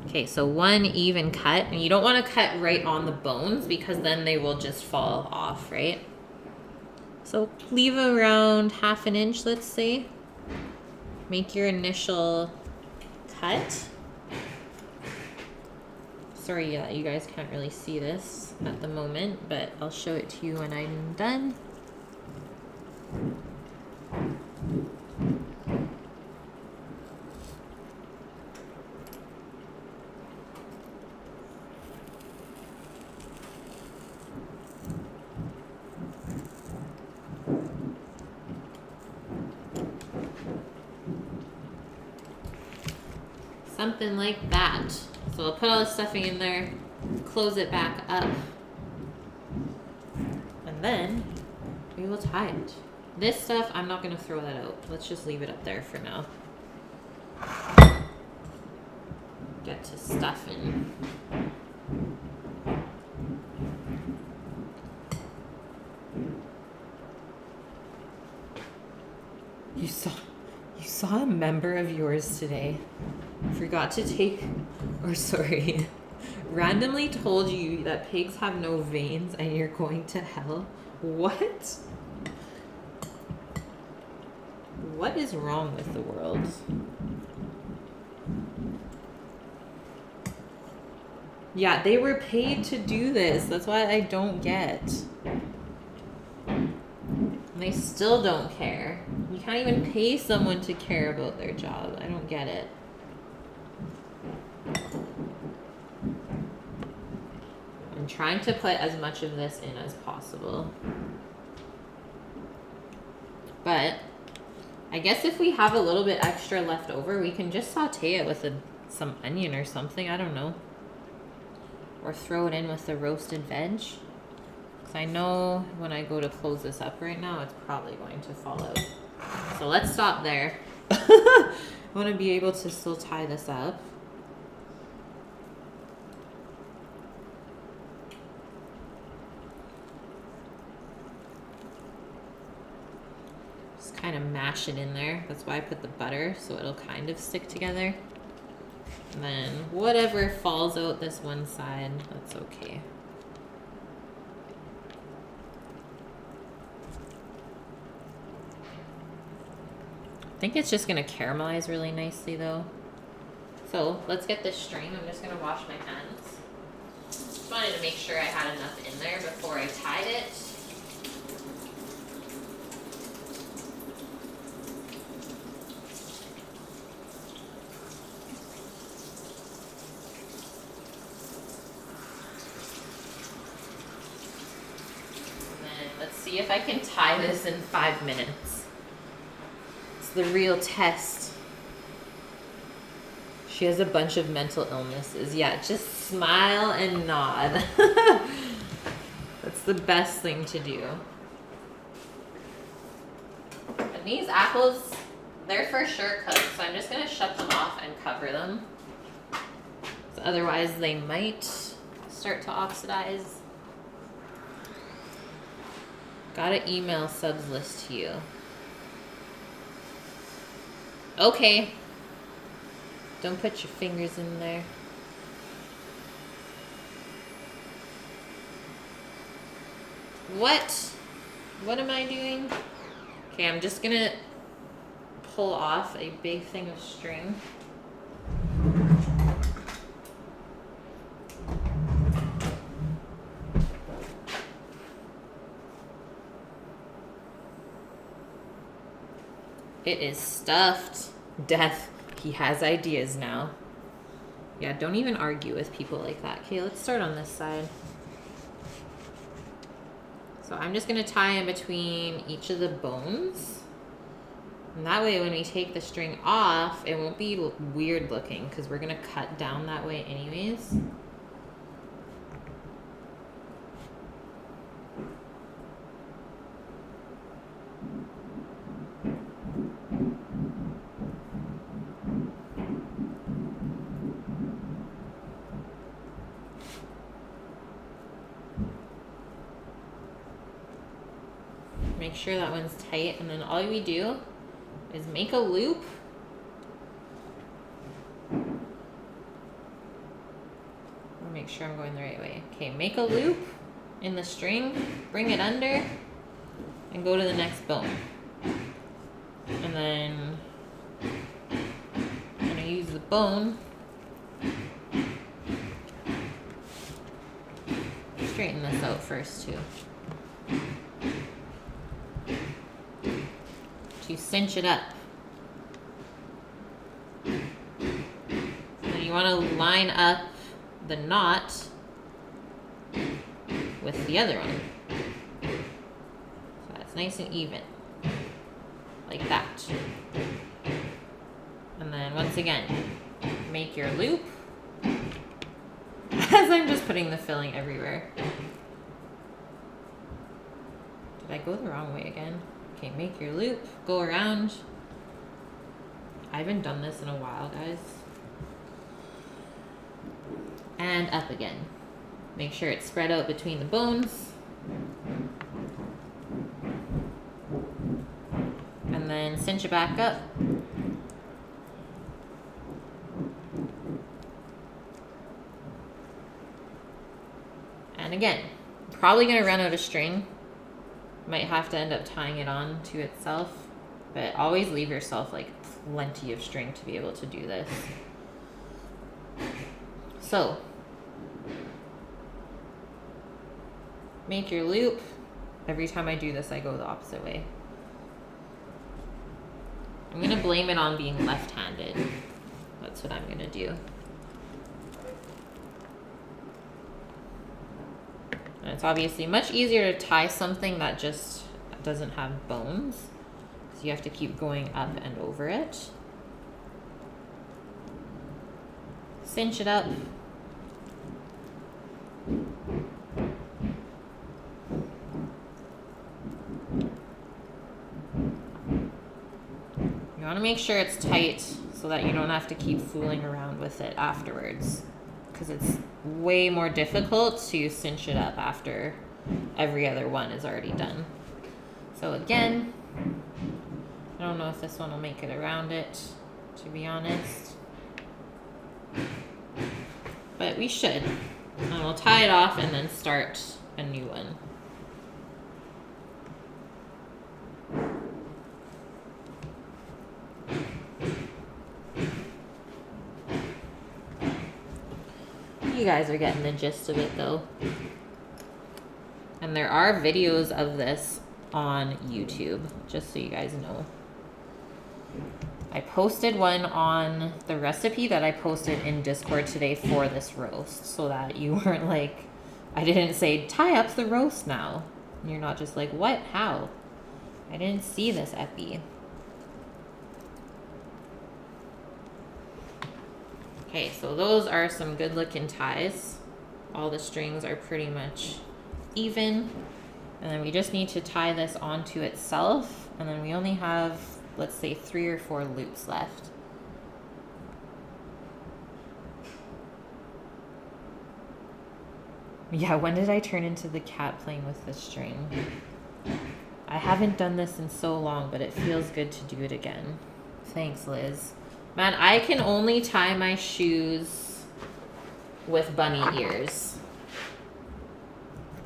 Okay, so one even cut. And you don't want to cut right on the bones because then they will just fall off, right? So leave around 1/2 inch, let's say. Make your initial cut. Sorry, you guys can't really see this at the moment, but I'll show it to you when I'm done. Something like that. So I'll put all the stuffing in there, close it back up, and then we will tie it. This stuff, I'm not gonna throw that out. Let's just leave it up there for now. Get to stuffing. You saw a member of yours today. Forgot to take, or sorry, randomly told you that pigs have no veins and you're going to hell. What? What is wrong with the world? Yeah, they were paid to do this. That's why I don't get. And they still don't care. You can't even pay someone to care about their job. I don't get it. I'm I'm trying to put as much of this in as possible. But I guess if we have a little bit extra left over, we can just saute it with some onion or something. I don't know. Or throw it in with the roasted veg. Because I know when I go to close this up right now, it's probably going to fall out. So let's stop there. I want to be able to still tie this up. Just kind of mash it in there. That's why I put the butter, so it'll kind of stick together. And then whatever falls out this one side, that's okay. I think it's just gonna caramelize really nicely though. So let's get this string. I'm just gonna wash my hands. Just wanted to make sure I had enough in there before I tied it. And then let's see if I can tie this in 5 minutes. The real test. She has a bunch of mental illnesses. Yeah, just smile and nod. That's the best thing to do. And these apples, they're for sure cooked, so I'm just gonna shut them off and cover them. So otherwise they might start to oxidize. Gotta email subs list to you. Okay. Don't put your fingers in there. What? What am I doing? Okay, I'm just gonna pull off a big thing of string. It is stuffed. Death. He has ideas now. Yeah, don't even argue with people like that. Okay, let's start on this side. So I'm just going to tie in between each of the bones. And that way when we take the string off, it won't be weird looking because we're going to cut down that way anyways. Make sure that one's tight, and then all we do is make a loop. I'll make sure I'm going the right way. Okay, make a loop in the string, bring it under, and go to the next bone. And then I'm gonna use the bone. Straighten this out first too. To cinch it up. Then you want to line up the knot with the other one. So that's nice and even. Like that. And then once again, make your loop. As I'm just putting the filling everywhere. Did I go the wrong way again? Okay, make your loop, go around. I haven't done this in a while, guys. And up again. Make sure it's spread out between the bones. And then cinch it back up. And again, probably gonna run out of string. Might have to end up tying it on to itself, but always leave yourself like plenty of string to be able to do this. So, make your loop. Every time I do this, I go the opposite way. I'm gonna blame it on being left-handed. That's what I'm gonna do. it's obviously much easier to tie something that just doesn't have bones. So you have to keep going up and over it. Cinch it up. You want to make sure it's tight so that you don't have to keep fooling around with it afterwards, because it's way more difficult to cinch it up after every other one is already done. So again, I don't know if this one will make it around it, to be honest, but we should. And we'll tie it off and then start a new one. You guys are getting the gist of it though. And there are videos of this on YouTube, just so you guys know. I posted one on the recipe that I posted in Discord today for this roast, so that you weren't like, I didn't say tie up the roast now. And you're not just like, what? How? I didn't see this, Epi. Okay, so those are some good looking ties. All the strings are pretty much even. And then we just need to tie this onto itself. And then we only have, let's say, 3 or 4 loops left. Yeah, when did I turn into the cat playing with the string? I haven't done this in so long, but it feels good to do it again. Thanks, Liz. Man, I can only tie my shoes with bunny ears.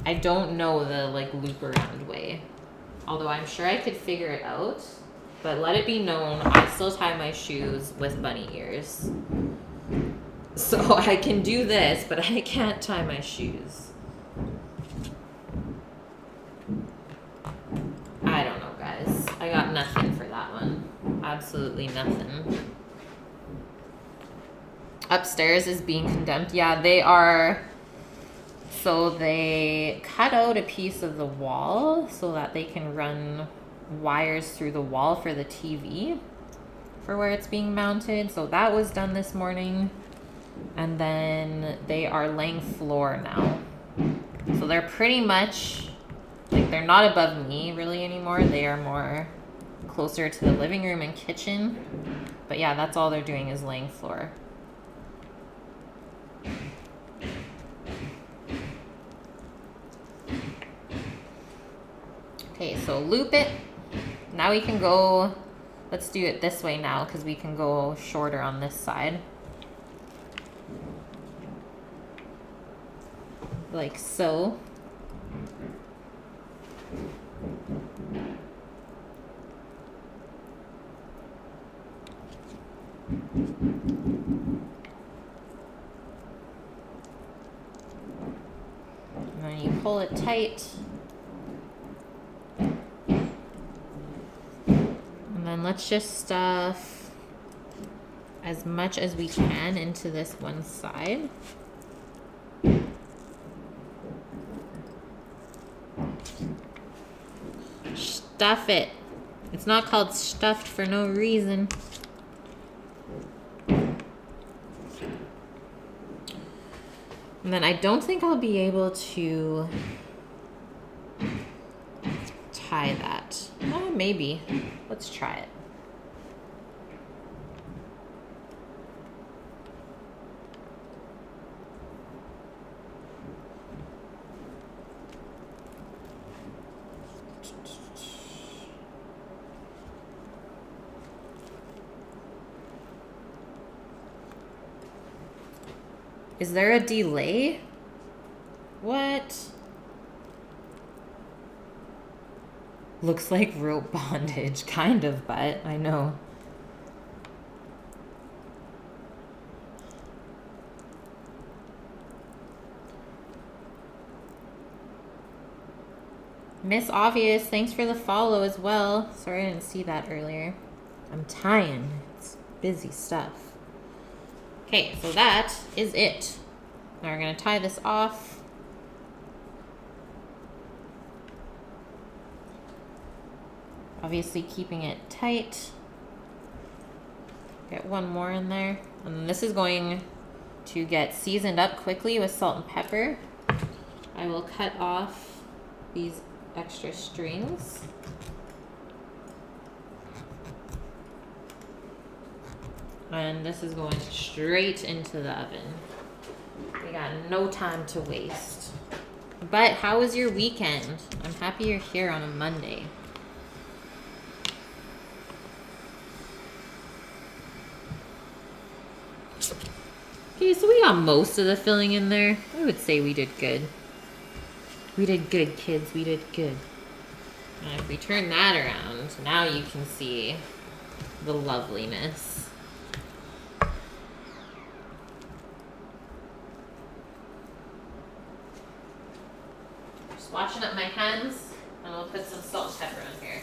I don't know the like loop around way. Although I'm sure I could figure it out. But let it be known, I still tie my shoes with bunny ears. So I can do this, but I can't tie my shoes. I don't know, guys. I got nothing for that one. Absolutely nothing. Upstairs is being condemned. Yeah, they are. So they cut out a piece of the wall so that they can run wires through the wall for the TV for where it's being mounted. So that was done this morning. And then they are laying floor now. So they're pretty much, like, they're not above me really anymore. They are more closer to the living room and kitchen. But yeah, that's all they're doing is laying floor. Okay, so loop it. Now we can go, let's do it this way now because we can go shorter on this side. Like so. And then you pull it tight. And then let's just stuff as much as we can into this one side. Stuff it. It's not called stuffed for no reason. And then I don't think I'll be able to tie that. Oh, maybe. Let's try it. Is there a delay? What? Looks like rope bondage, kind of, but I know. Miss Obvious, thanks for the follow as well. Sorry I didn't see that earlier. I'm tying. It's busy stuff. Okay, so that is it. Now we're going to tie this off. Obviously keeping it tight. Get one more in there. And then this is going to get seasoned up quickly with salt and pepper. I will cut off these extra strings. And this is going straight into the oven. We got no time to waste. But how was your weekend? I'm happy you're here on a Monday. Okay, so we got most of the filling in there. I would say we did good. We did good, kids. We did good. And if we turn that around, now you can see the loveliness. Just washing up my hands, and we'll put some salt and pepper on here.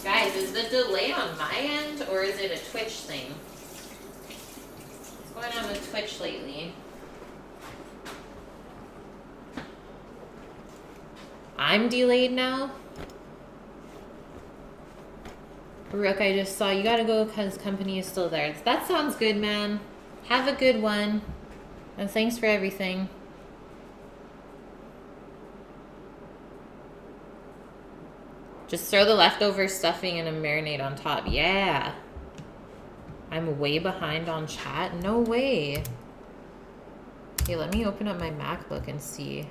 Guys, is the delay on my end, or is it a Twitch thing? What's going on with Twitch lately? I'm delayed now? Rook, I just saw you gotta go because company is still there. That sounds good, man. Have a good one. And thanks for everything. Just throw the leftover stuffing and a marinade on top. Yeah. I'm way behind on chat. No way. Okay, let me open up my MacBook and see.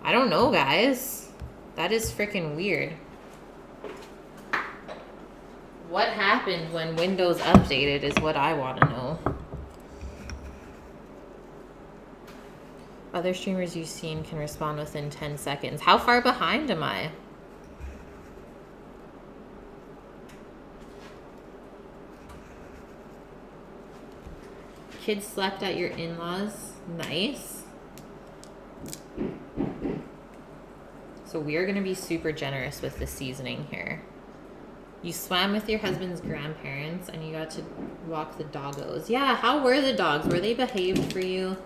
I don't know, guys. That is freaking weird. What happened when Windows updated is what I want to know. Other streamers you've seen can respond within 10 seconds. How far behind am I? Kids slept at your in-laws. Nice. So we are going to be super generous with the seasoning here. You swam with your husband's grandparents and you got to walk the doggos. Yeah, how were the dogs? Were they behaved for you?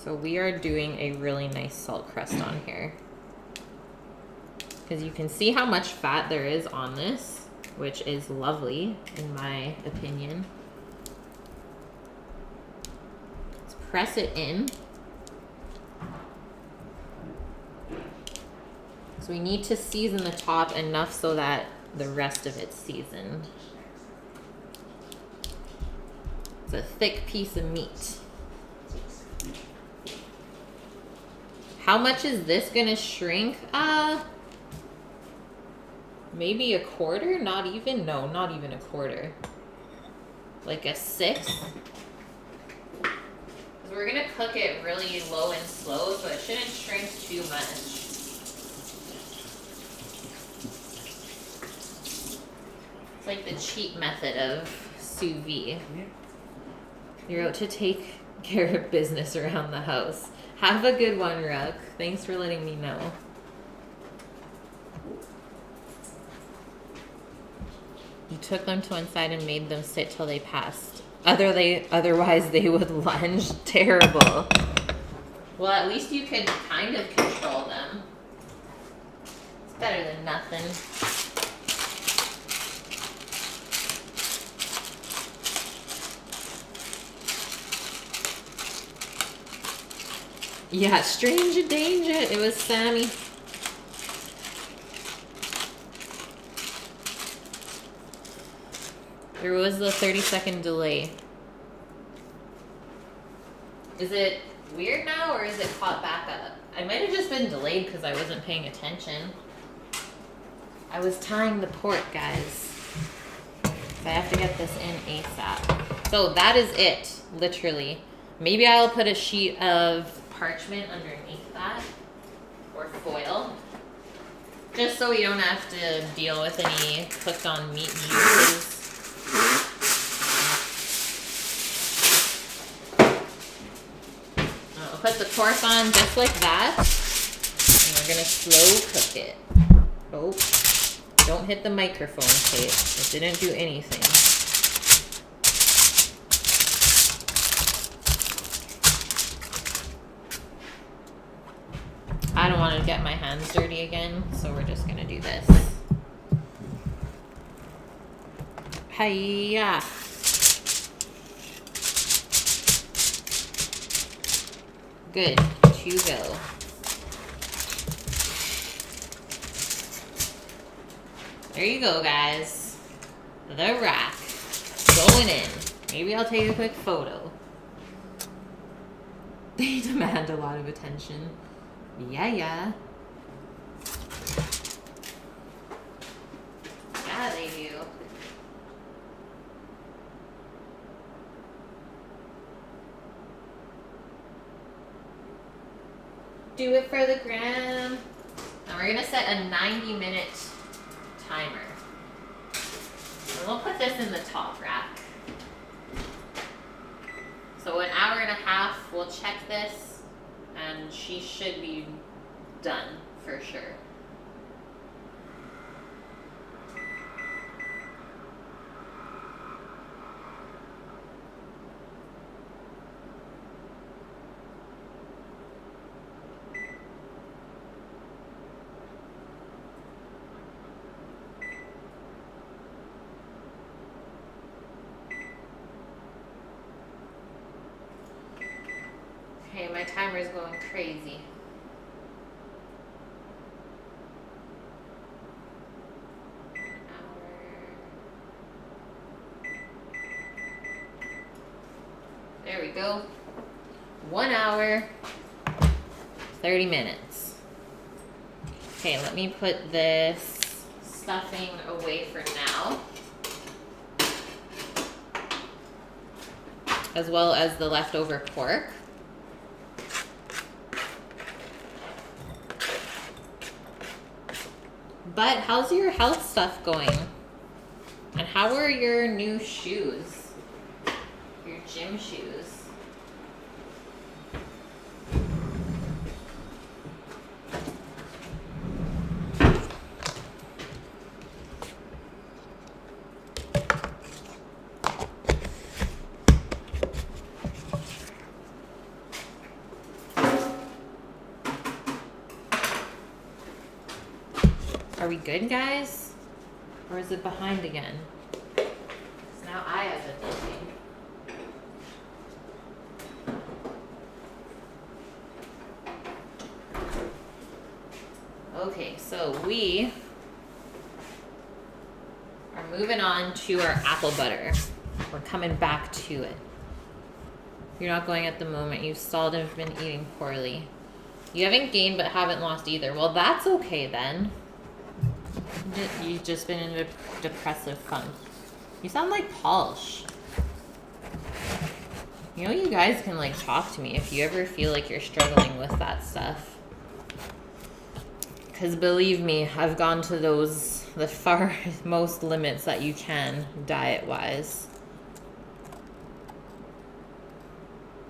So we are doing a really nice salt crust on here. Because you can see how much fat there is on this, which is lovely, in my opinion. Let's press it in. So we need to season the top enough so that the rest of it's seasoned. It's a thick piece of meat. How much is this gonna shrink? Maybe a quarter? Not even? No, not even a quarter. Like a sixth? Because we're gonna cook it really low and slow, so it shouldn't shrink too much. It's like the cheap method of sous vide. You're out to take care of business around the house. Have a good one, Rook. Thanks for letting me know. You took them to one side and made them sit till they passed. Otherwise they would lunge. Terrible. Well, at least you can kind of control them. It's better than nothing. Yeah, stranger danger. It was Sammy. There was the 30-second delay. Is it weird now or is it caught back up? I might have just been delayed because I wasn't paying attention. I was tying the pork, guys. So I have to get this in ASAP. So that is it, literally. Maybe I'll put a sheet of parchment underneath that, or foil, just so we don't have to deal with any cooked on meat juices. put the cork on just like that. And we're gonna slow cook it. Oh, don't hit the microphone, Kate. It didn't do anything. I don't want to get my hands dirty again, so we're just gonna do this. Hiya. Good to go. There you go, guys. The rack going in. Maybe I'll take a quick photo. They demand a lot of attention. Yeah. Yeah, they do. Do it for the gram. And we're gonna set a 90-minute timer. And we'll put this in the top rack. So an hour and a half, we'll check this, and she should be done for sure. Okay, my timer's going crazy. There we go. 1 hour, 30 minutes. Okay, let me put this stuffing away for now, as well as the leftover pork. But how's your health stuff going? And how are your new shoes? Your gym shoes? Are we good, guys? Or is it behind again? Because now I have the thinking. Okay, so we are moving on to our apple butter. We're coming back to it. You're not going at the moment. You've stalled and have been eating poorly. You haven't gained but haven't lost either. Well, that's okay then. You've just been in a depressive funk. You sound like Polish. You know, you guys can like talk to me if you ever feel like you're struggling with that stuff. Because believe me, I've gone to the far most limits that you can diet-wise.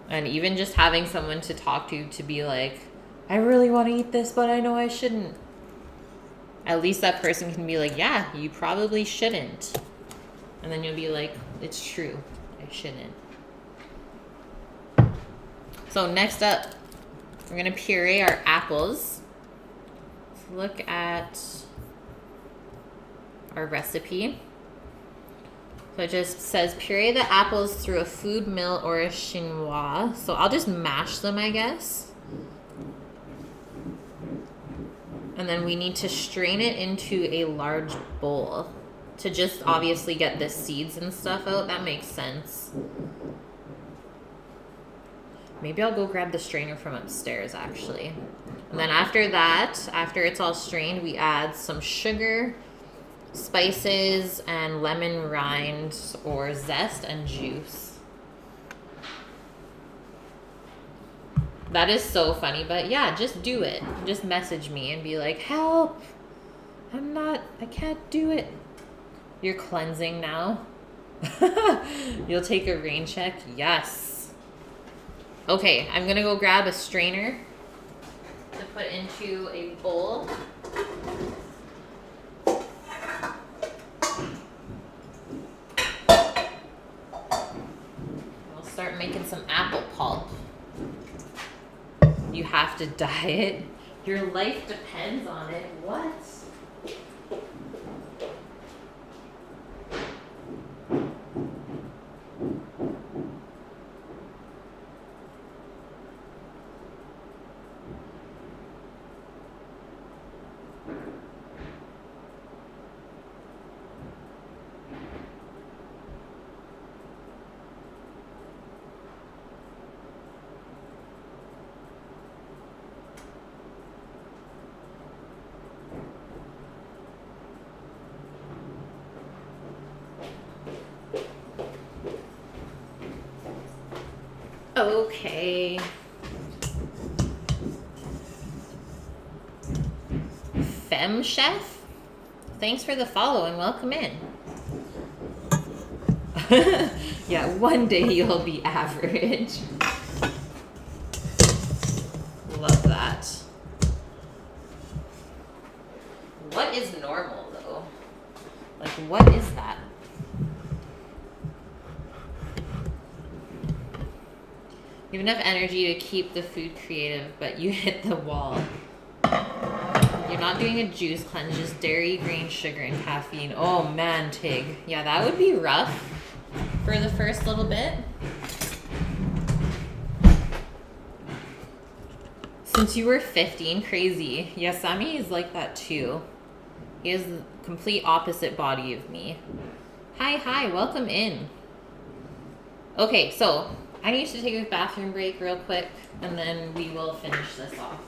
And even just having someone to talk to be like, I really want to eat this, but I know I shouldn't. At least that person can be like, yeah, you probably shouldn't. And then you'll be like, it's true, I shouldn't. So next up, we're gonna puree our apples. Let's look at our recipe. So it just says puree the apples through a food mill or a chinois. So I'll just mash them, I guess. And then we need to strain it into a large bowl to just obviously get the seeds and stuff out. That makes sense. Maybe I'll go grab the strainer from upstairs, actually. And then after that, after it's all strained, we add some sugar, spices, and lemon rind or zest and juice. That is so funny, but yeah, just do it. Just message me and be like, help! I can't do it. You're cleansing now? You'll take a rain check? Yes. Okay, I'm gonna go grab a strainer to put into a bowl. We'll start making some apple pulp. You have to dye it. Your life depends on it. What? Okay. Femme Chef? Thanks for the follow and welcome in. Yeah, one day you'll be average. Love that. What is normal though? Like, what is that? You have enough energy to keep the food creative, but you hit the wall. You're not doing a juice cleanse, just dairy, grain, sugar, and caffeine. Oh man, Tig. Yeah, that would be rough for the first little bit. Since you were 15, crazy. Yeah, Sammy is like that too. He has the complete opposite body of me. Hi, welcome in. Okay, so I need to take a bathroom break real quick, and then we will finish this off.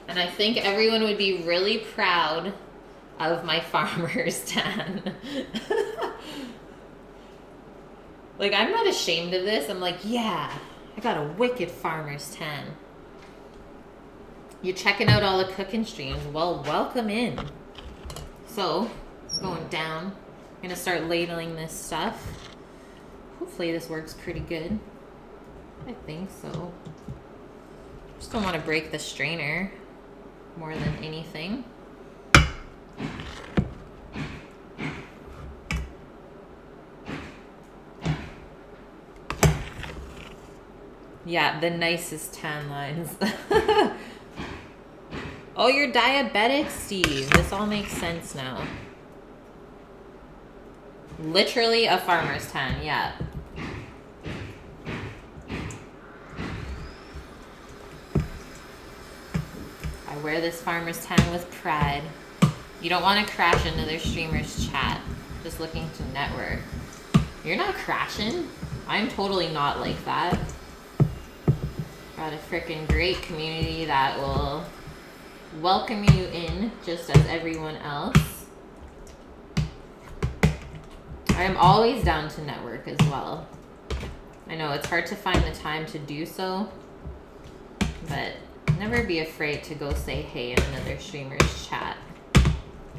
And I think everyone would be really proud of my farmer's tan. Like, I'm not ashamed of this. I'm like, yeah, I got a wicked farmer's tan. You're checking out all the cooking streams. Well, welcome in. So, going down. I'm gonna start ladling this stuff. Hopefully this works pretty good. I think so. Just don't want to break the strainer more than anything. Yeah, the nicest tan lines. Oh, you're diabetic, Steve. This all makes sense now. Literally a farmer's tan, yeah. I wear this farmer's tan with pride. You don't want to crash into their streamers' chat. Just looking to network. You're not crashing. I'm totally not like that. Got a freaking great community that will welcome you in just as everyone else. I am always down to network as well. I know it's hard to find the time to do so, but never be afraid to go say hey in another streamer's chat.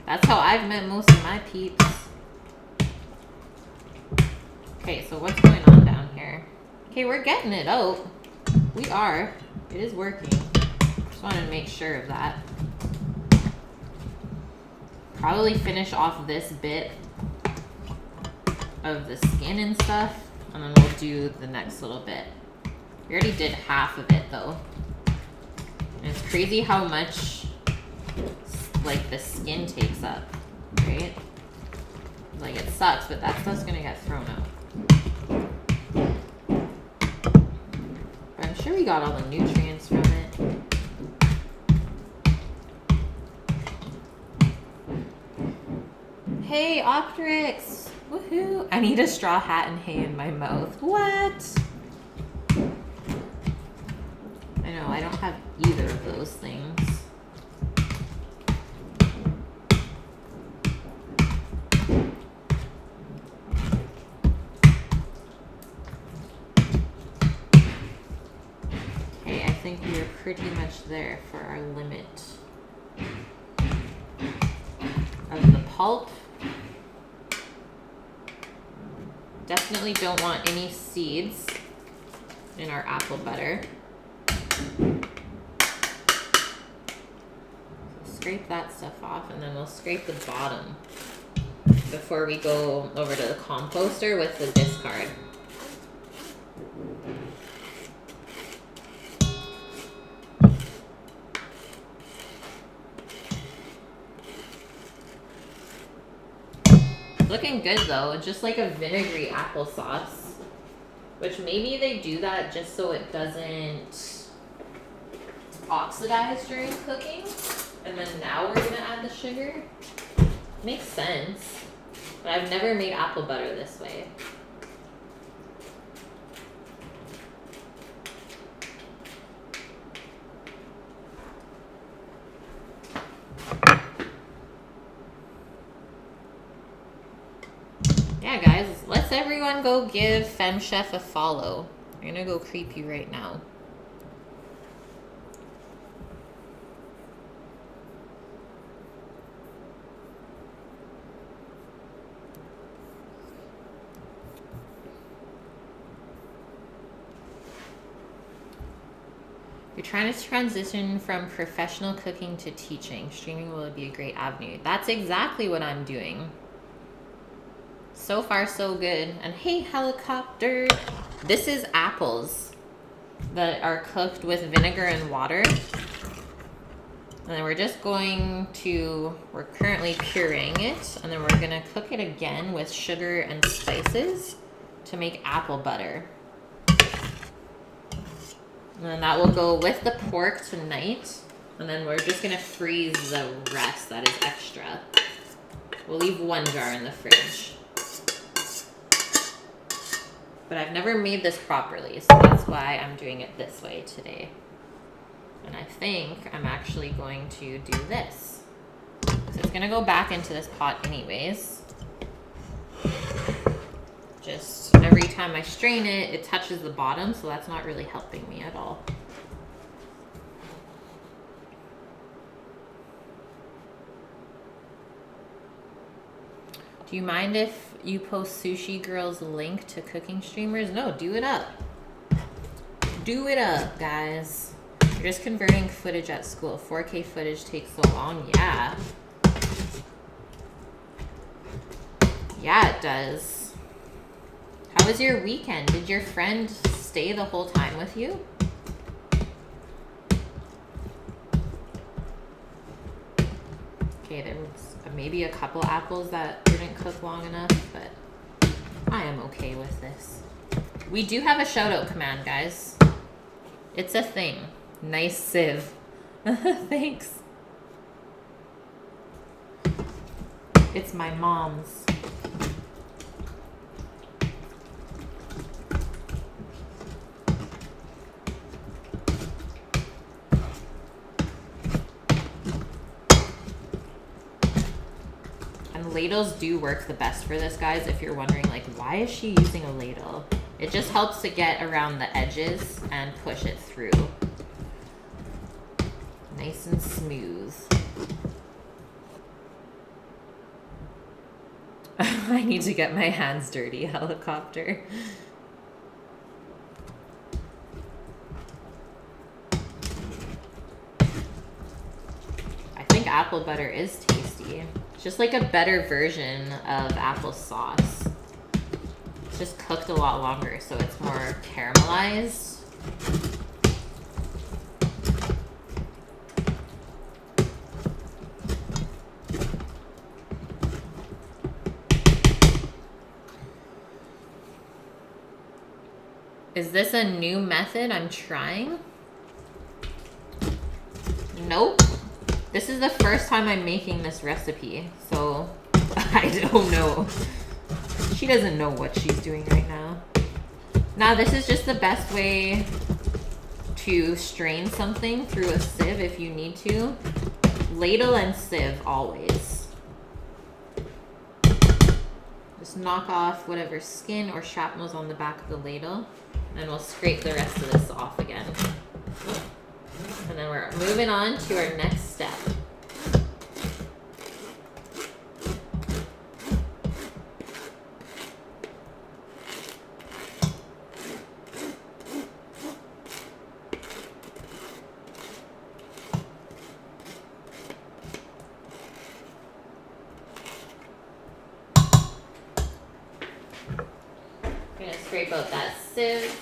That's how I've met most of my peeps. Okay, so what's going on down here? Okay, we're getting it out. We are. It is working. Just wanted to make sure of that. Probably finish off this bit of the skin and stuff, and then we'll do the next little bit. We already did half of it though. And it's crazy how much like the skin takes up, right? Like it sucks, but that stuff's gonna get thrown out. But I'm sure we got all the nutrients from it. Hey, Optrix! Woohoo! I need a straw hat and hay in my mouth. What? I know, I don't have either of those things. Okay, I think we are pretty much there for our limit of the pulp. Definitely don't want any seeds in our apple butter. Scrape that stuff off, and then we'll scrape the bottom before we go over to the composter with the discard. Looking good though, just like a vinegary applesauce, which maybe they do that just so it doesn't oxidize during cooking. And then now we're gonna add the sugar. Makes sense, but I've never made apple butter this way. Yeah, guys, let's everyone go give FemChef a follow. I'm gonna go creepy right now. You're trying to transition from professional cooking to teaching. Streaming will be a great avenue. That's exactly what I'm doing. So far, so good. And hey, helicopter. This is apples that are cooked with vinegar and water. And then we're just going to, we're currently pureeing it. And then we're going to cook it again with sugar and spices to make apple butter. And then that will go with the pork tonight. And then we're just going to freeze the rest that is extra. We'll leave one jar in the fridge. But I've never made this properly, so that's why I'm doing it this way today. And I think I'm actually going to do this. So it's going to go back into this pot anyways. Just every time I strain it, it touches the bottom, so that's not really helping me at all. Do you mind if you post Sushi Girl's link to cooking streamers? No, do it up. Do it up, guys. You're just converting footage at school. 4K footage takes so long. Yeah. Yeah, it does. How was your weekend? Did your friend stay the whole time with you? Okay, there was maybe a couple apples that didn't cook long enough, but I am okay with this. We do have a shout out command, guys. It's a thing. Nice sieve. Thanks. It's my mom's. Ladles do work the best for this, guys. If you're wondering, like, why is she using a ladle? It just helps to get around the edges and push it through. Nice and smooth. I need to get my hands dirty, helicopter. I think apple butter is tasty. Just like a better version of applesauce. just cooked a lot longer, so it's more caramelized. Is this a new method I'm trying? Nope. This is the first time I'm making this recipe, so I don't know. She doesn't know what she's doing right now. Now, this is just the best way to strain something through a sieve if you need to. Ladle and sieve always. Just knock off whatever skin or shrapnel's on the back of the ladle, and we'll scrape the rest of this off again. And then we're moving on to our next step. I'm gonna scrape out that sieve.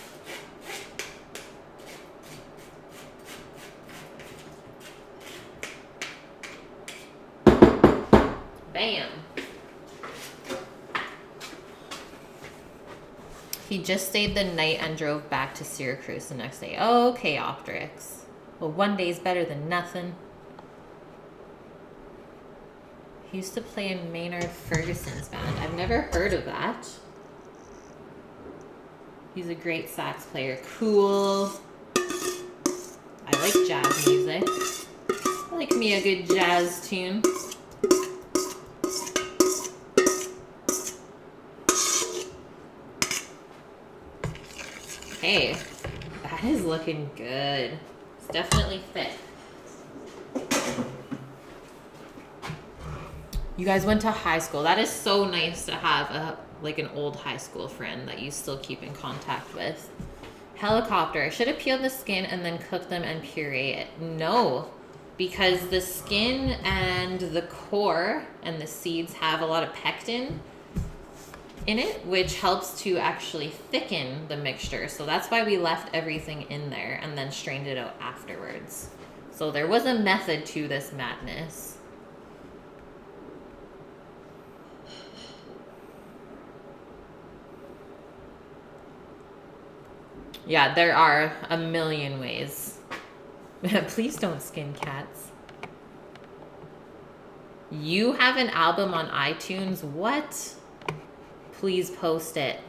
Bam. He just stayed the night and drove back to Syracuse the next day. Okay, Optrix. Well, one day's better than nothing. He used to play in Maynard Ferguson's band. I've never heard of that. He's a great sax player. Cool. I like jazz music. I like me a good jazz tune. Hey, that is looking good. It's definitely thick. You guys went to high school. That is so nice to have an old high school friend that you still keep in contact with. Helicopter. I should have peeled the skin and then cooked them and puree it. No, because the skin and the core and the seeds have a lot of pectin in it, which helps to actually thicken the mixture. So that's why we left everything in there and then strained it out afterwards. So there was a method to this madness. Yeah, there are a million ways. Please don't skin cats. You have an album on iTunes? What? Please post it.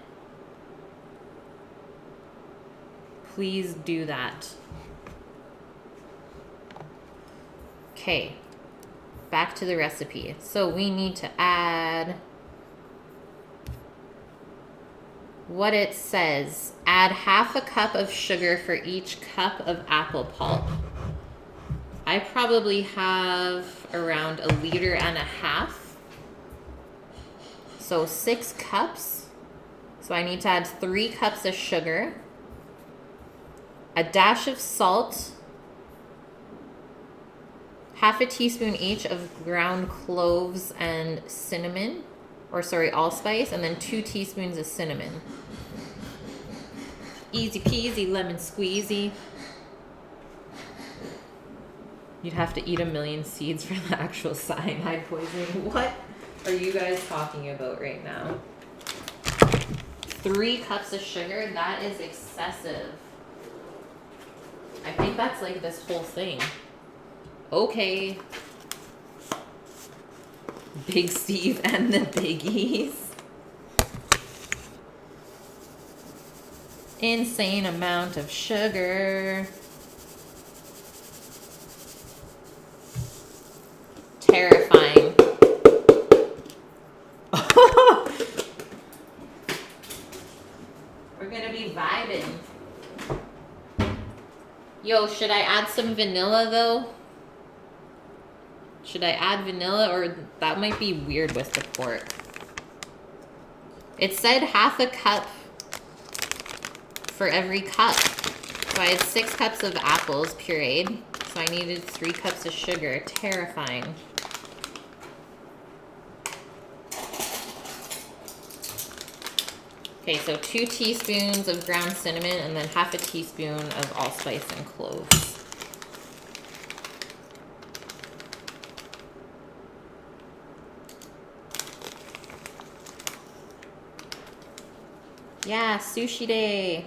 Please do that. Okay, back to the recipe. So we need to add what it says. Add half a cup of sugar for each cup of apple pulp. I probably have around 1.5 liters. So 6 cups. So I need to add 3 cups of sugar, a dash of salt, half a teaspoon each of ground cloves and cinnamon, allspice, and then 2 teaspoons of cinnamon. Easy peasy, lemon squeezy. You'd have to eat 1,000,000 seeds for the actual cyanide poisoning. What are you guys talking about right now? 3 cups of sugar? That is excessive. I think that's like this whole thing. Okay. Big Steve and the Biggies. Insane amount of sugar. Terrifying. We're gonna be vibing. Yo, should I add some vanilla though? Should I add vanilla, or that might be weird with the pork? It said half a cup for every cup. So I had 6 cups of apples pureed. So I needed 3 cups of sugar. Terrifying. Okay, so 2 teaspoons of ground cinnamon and then half a teaspoon of allspice and cloves. Yeah, sushi day.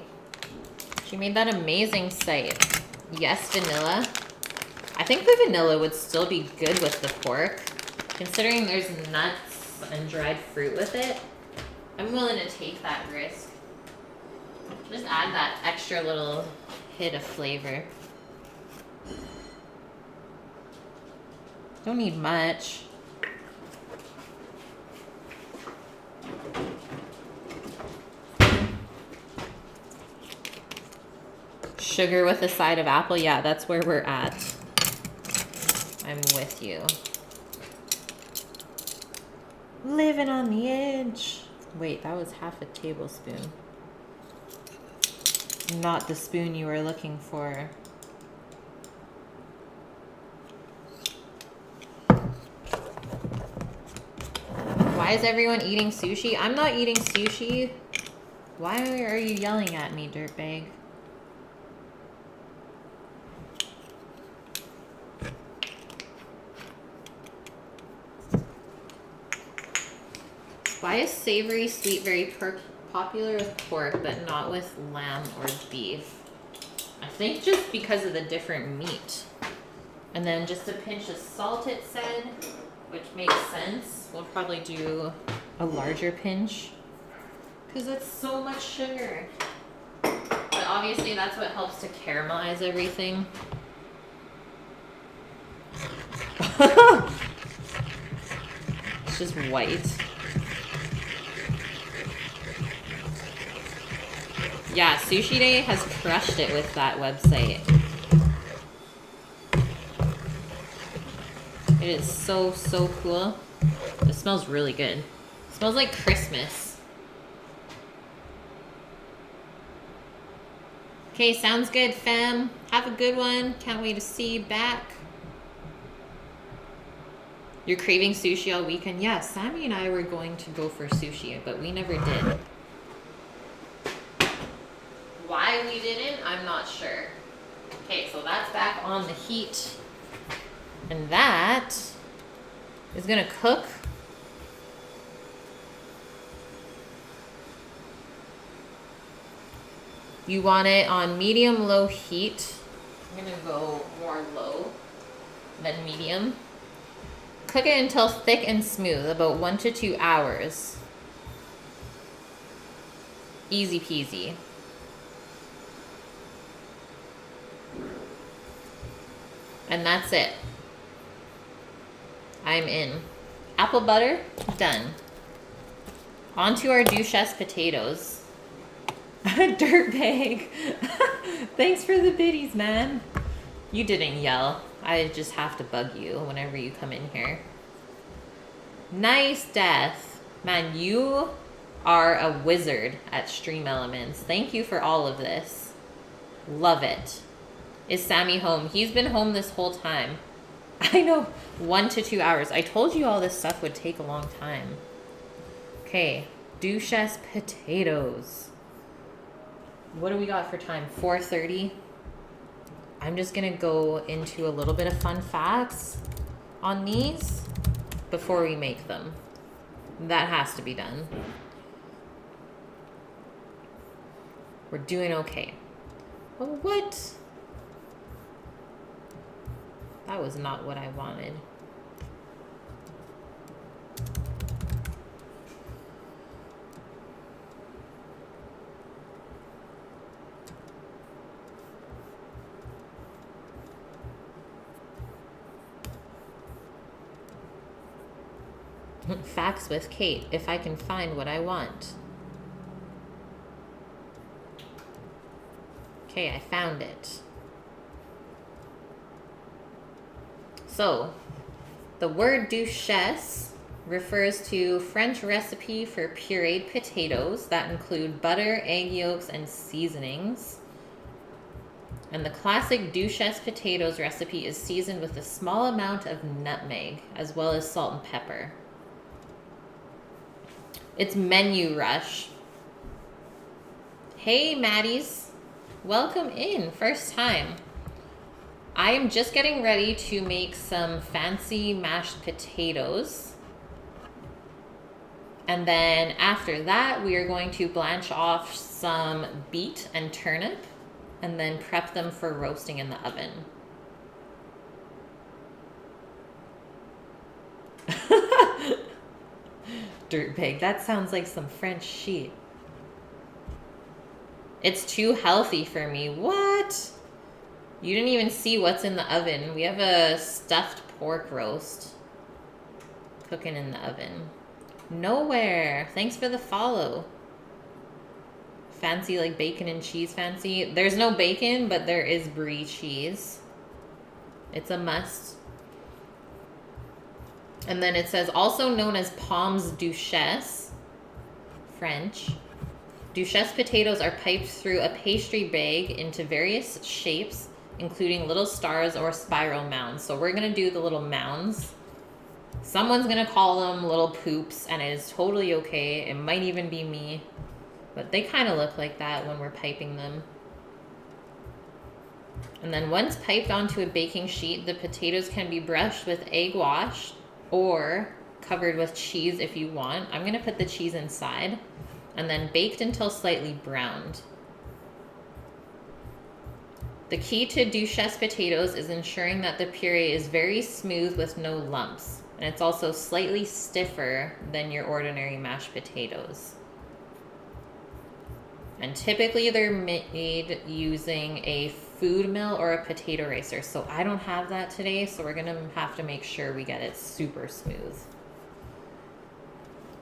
She made that amazing site. Yes, vanilla. I think the vanilla would still be good with the pork. Considering there's nuts and dried fruit with it, I'm willing to take that risk. Just add that extra little hit of flavor. Don't need much. Sugar with a side of apple. Yeah, that's where we're at. I'm with you. Living on the edge. Wait, that was half a tablespoon. Not the spoon you were looking for. Why is everyone eating sushi? I'm not eating sushi. Why are you yelling at me, dirtbag? Why is savory sweet very popular with pork but not with lamb or beef? I think just because of the different meat. And then just a pinch of salt, it said, which makes sense. We'll probably do a larger pinch because it's so much sugar. But obviously that's what helps to caramelize everything. It's just white. Yeah, Sushi Day has crushed it with that website. It is so, so cool. It smells really good. It smells like Christmas. Okay, sounds good, fam. Have a good one. Can't wait to see you back. You're craving sushi all weekend? Yeah, Sammy and I were going to go for sushi, but we never did. Why we didn't, I'm not sure. Okay, so that's back on the heat. And that is gonna cook. You want it on medium-low heat. I'm gonna go more low than medium. Cook it until thick and smooth, about 1 to 2 hours. Easy peasy. And that's it. I'm in. Apple butter, done. On to our duchesse potatoes. Dirtbag. Thanks for the biddies, man. You didn't yell. I just have to bug you whenever you come in here. Nice, Death. Man, you are a wizard at Stream Elements. Thank you for all of this. Love it. Is Sammy home? He's been home this whole time. I know, 1 to 2 hours. I told you all this stuff would take a long time. Okay, duchesse potatoes. What do we got for time? 4:30. I'm just gonna go into a little bit of fun facts on these before we make them. That has to be done. We're doing okay. Oh, what? That was not what I wanted. Facts with Kate, if I can find what I want. Okay, I found it. So, the word duchesse refers to French recipe for pureed potatoes that include butter, egg yolks, and seasonings. And the classic duchesse potatoes recipe is seasoned with a small amount of nutmeg, as well as salt and pepper. It's Menu Rush. Hey, Maddies. Welcome in. First time. I am just getting ready to make some fancy mashed potatoes. And then after that, we are going to blanch off some beet and turnip and then prep them for roasting in the oven. Dirtbag, that sounds like some French shit. It's too healthy for me. What? You didn't even see what's in the oven. We have a stuffed pork roast cooking in the oven. Nowhere. Thanks for the follow. Fancy like bacon and cheese fancy. There's no bacon, but there is brie cheese. It's a must. And then it says also known as pommes duchesse, French. Duchesse potatoes are piped through a pastry bag into various shapes, including little stars or spiral mounds. So we're gonna do the little mounds. Someone's gonna call them little poops, and it is totally okay. It might even be me, but they kind of look like that when we're piping them. And then once piped onto a baking sheet, the potatoes can be brushed with egg wash or covered with cheese if you want. I'm gonna put the cheese inside, and then baked until slightly browned. The key to duchesse potatoes is ensuring that the puree is very smooth with no lumps, and it's also slightly stiffer than your ordinary mashed potatoes. And typically they're made using a food mill or a potato racer. So I don't have that today, so we're gonna have to make sure we get it super smooth.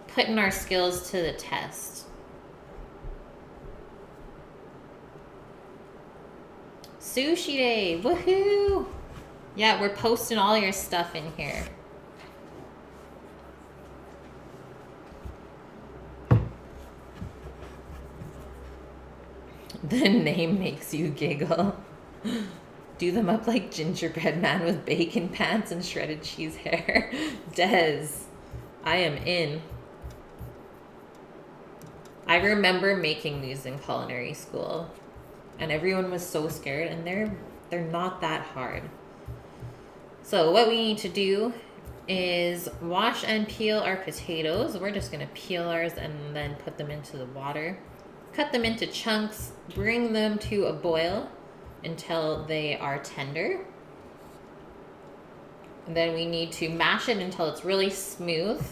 Putting our skills to the test. Sushi day, woohoo! Yeah, we're posting all your stuff in here. The name makes you giggle. Do them up like gingerbread man with bacon pants and shredded cheese hair. Des, I am in. I remember making these in culinary school, and everyone was so scared, and they're not that hard. So what we need to do is wash and peel our potatoes. We're just gonna peel ours and then put them into the water. Cut them into chunks, bring them to a boil until they are tender. And then we need to mash it until it's really smooth.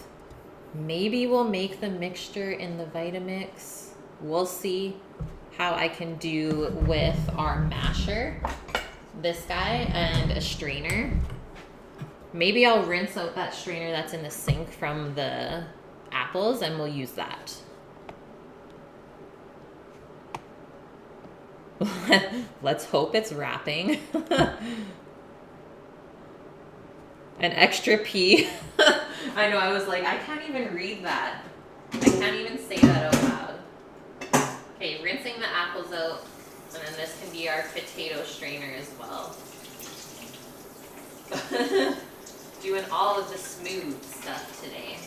Maybe we'll make the mixture in the Vitamix. We'll see how I can do with our masher, this guy, and a strainer. Maybe I'll rinse out that strainer that's in the sink from the apples, and we'll use that. Let's hope it's wrapping. An extra P. I know, I was like, I can't even read that. I can't even say that out loud. Okay, rinsing the apples out, and then this can be our potato strainer as well. Doing all of the smooth stuff today.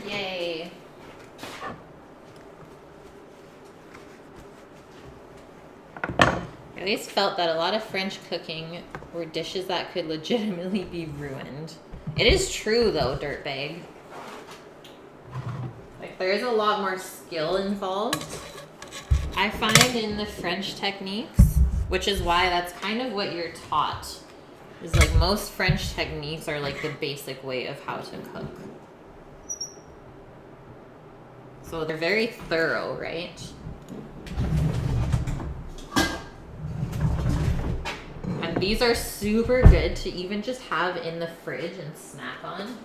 Yay. I always felt that a lot of French cooking were dishes that could legitimately be ruined. It is true though, dirtbag. Like, there's a lot more skill involved, I find, in the French techniques, which is why that's kind of what you're taught. Is like most French techniques are like the basic way of how to cook. So they're very thorough, right? And these are super good to even just have in the fridge and snack on.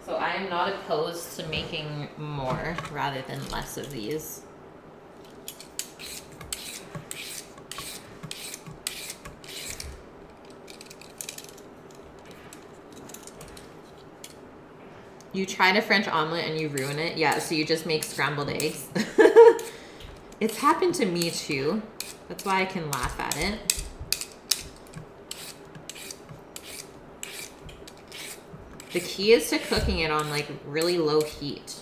So I am not opposed to making more rather than less of these. You tried a French omelet and you ruin it? Yeah, so you just make scrambled eggs. It's happened to me too. That's why I can laugh at it. The key is to cooking it on like really low heat.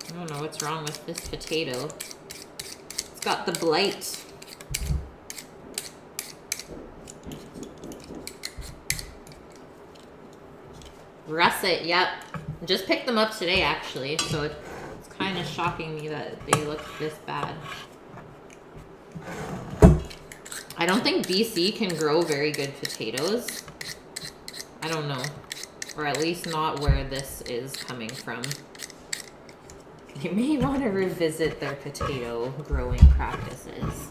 I don't know what's wrong with this potato. It's got the blight. Russet, yep. Just picked them up today actually, so it's kind of shocking me that they look this bad. I don't think BC can grow very good potatoes. I don't know. Or at least not where this is coming from. You may want to revisit their potato growing practices.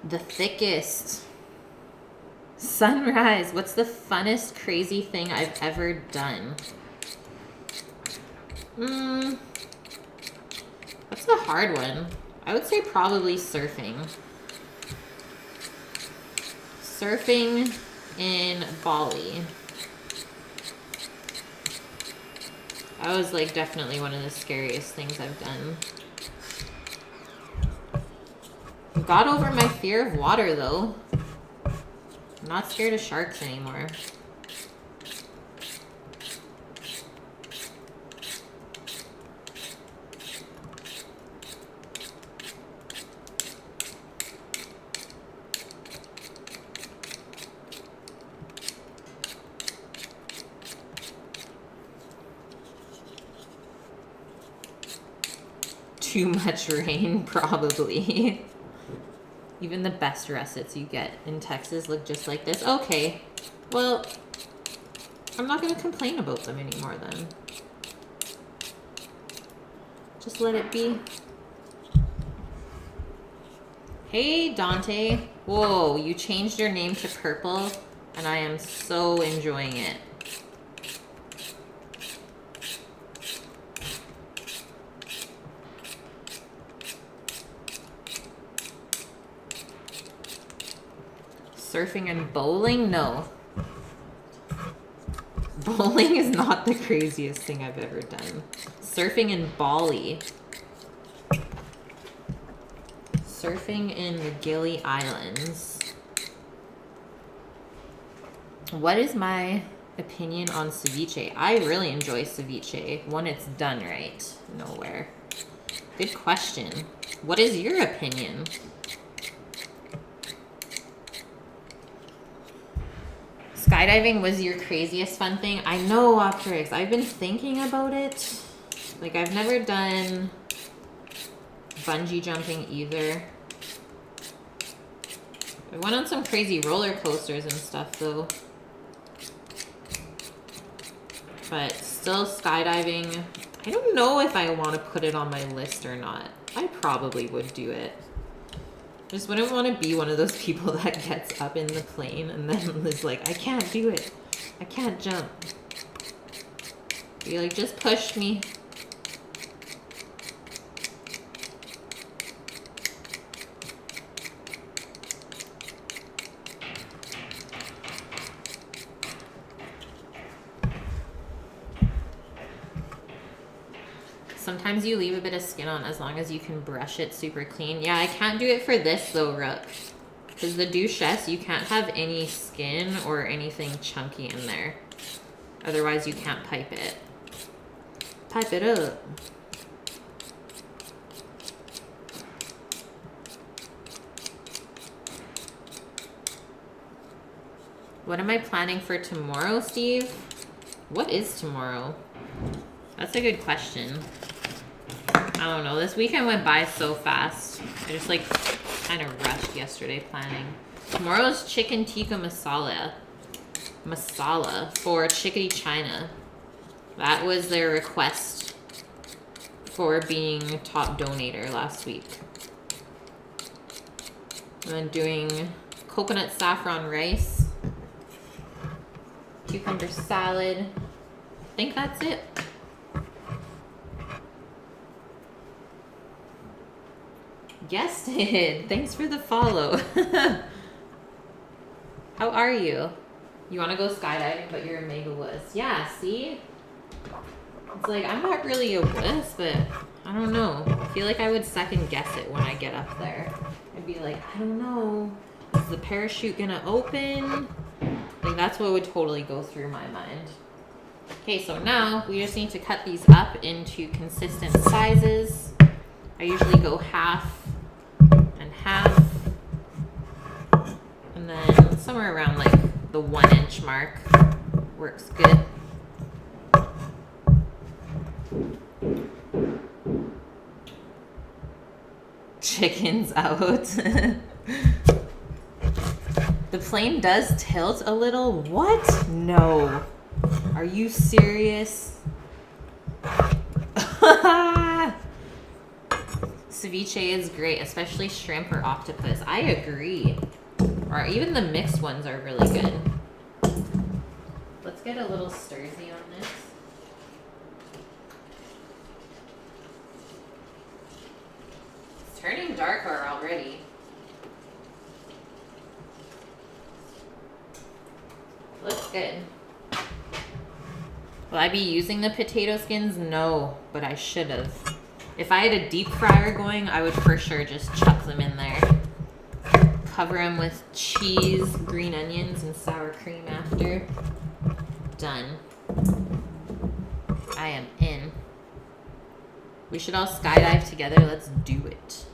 The thickest. Sunrise. What's the funnest crazy thing I've ever done? That's a hard one. I would say probably surfing. Surfing in Bali. That was like definitely one of the scariest things I've done. Got over my fear of water though. I'm not scared of sharks anymore. Too much rain, probably. Even the best russets you get in Texas look just like this. Okay, well, I'm not going to complain about them anymore then. Just let it be. Hey, Dante. Whoa, you changed your name to Purple, and I am so enjoying it. Surfing and bowling? No. Bowling is not the craziest thing I've ever done. Surfing in Bali. Surfing in the Gili Islands. What is my opinion on ceviche? I really enjoy ceviche when it's done right. Nowhere. Good question. What is your opinion? Skydiving was your craziest fun thing? I know, Optrix. I've been thinking about it. Like, I've never done bungee jumping either. I went on some crazy roller coasters and stuff, though. But still, skydiving, I don't know if I want to put it on my list or not. I probably would do it. Just wouldn't want to be one of those people that gets up in the plane and then is like, I can't do it. I can't jump. Be like, just push me. Sometimes you leave a bit of skin on as long as you can brush it super clean. Yeah, I can't do it for this though, Rook. Because the Duchesse, you can't have any skin or anything chunky in there. Otherwise, you can't pipe it. Pipe it up. What am I planning for tomorrow, Steve? What is tomorrow? That's a good question. I don't know. This weekend went by so fast. I just like kind of rushed yesterday planning. Tomorrow's chicken tikka masala for Chickadee China. That was their request for being top donator last week. And then doing coconut saffron rice, cucumber salad. I think that's it. Guessed it. Thanks for the follow. How are you? You want to go skydiving, but you're a mega wuss. Yeah, see? It's like, I'm not really a wuss, but I don't know. I feel like I would second guess it when I get up there. I'd be like, I don't know. Is the parachute gonna open? Like, that's what would totally go through my mind. Okay, so now we just need to cut these up into consistent sizes. I usually go half and half. And then somewhere around like the 1 inch mark works good. Chickens out. The plane does tilt a little. What? No. Are you serious? Ceviche is great, especially shrimp or octopus. I agree. Or even the mixed ones are really good. Let's get a little Sturzy on this. It's turning darker already. Looks good. Will I be using the potato skins? No, but I should have. If I had a deep fryer going, I would for sure just chuck them in there. Cover them with cheese, green onions, and sour cream after. Done. I am in. We should all skydive together. Let's do it.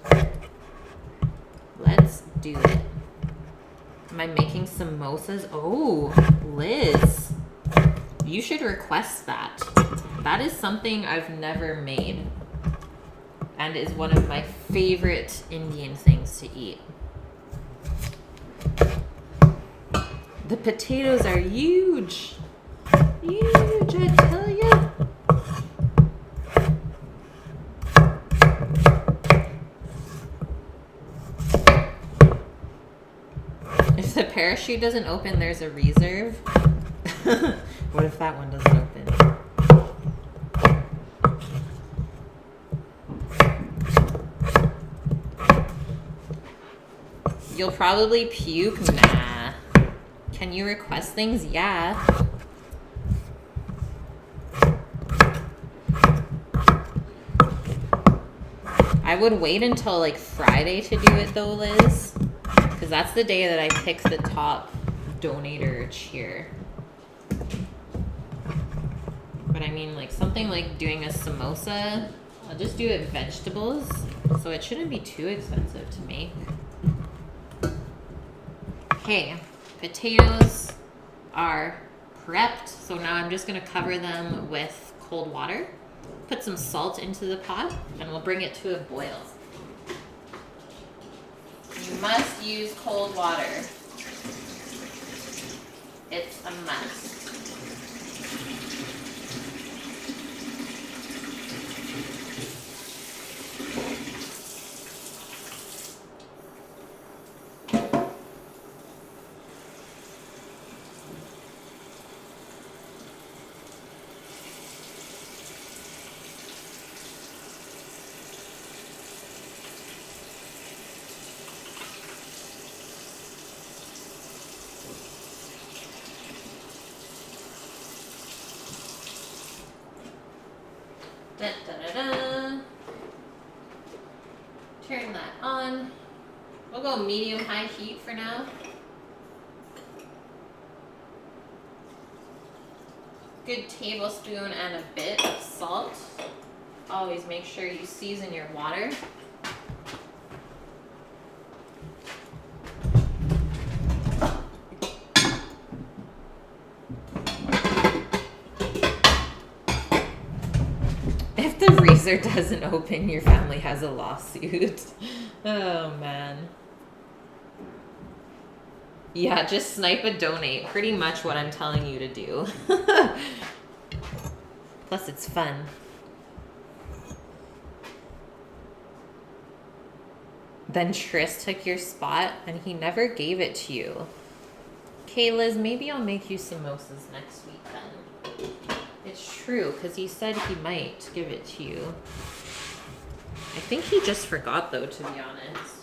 Let's do it. Am I making samosas? Oh, Liz. You should request that. That is something I've never made. And is one of my favorite Indian things to eat. The potatoes are huge. Huge, I tell you. If the parachute doesn't open, there's a reserve. What if that one doesn't open? You'll probably puke? Nah. Can you request things? Yeah. I would wait until like Friday to do it though, Liz. Because that's the day that I pick the top donator cheer. But I mean, like something like doing a samosa, I'll just do it vegetables. So it shouldn't be too expensive to make. Okay, potatoes are prepped. So now I'm just gonna cover them with cold water. Put some salt into the pot and we'll bring it to a boil. You must use cold water. It's a must. Da, da, da, da. Turn that on. We'll go medium-high heat for now. Good tablespoon and a bit of salt. Always make sure you season your water. If the freezer doesn't open, your family has a lawsuit. Oh man. Yeah, just snipe a donate. Pretty much what I'm telling you to do. Plus, it's fun. Then Tris took your spot and he never gave it to you. Okay, Liz, maybe I'll make you samosas next week then. It's true, because he said he might give it to you. I think he just forgot, though, to be honest.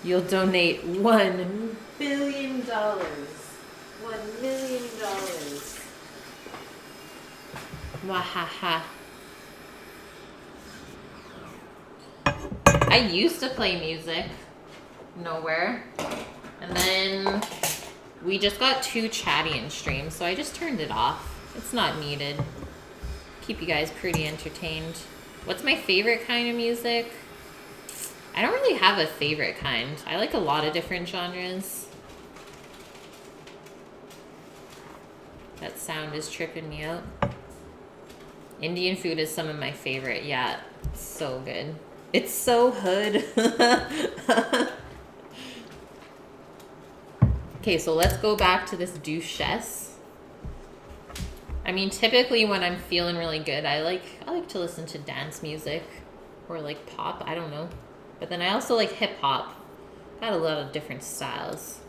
You'll donate $1 billion. $1 million. Wahaha. I used to play music. Nowhere. And then we just got too chatty in stream, so I just turned it off. It's not needed. Keep you guys pretty entertained. What's my favorite kind of music? I don't really have a favorite kind. I like a lot of different genres. That sound is tripping me out. Indian food is some of my favorite. Yeah, it's so good. It's so hood. Okay, so let's go back to this duchesse. I mean, typically when I'm feeling really good, I like to listen to dance music or like pop, I don't know. But then I also like hip hop. Got a lot of different styles.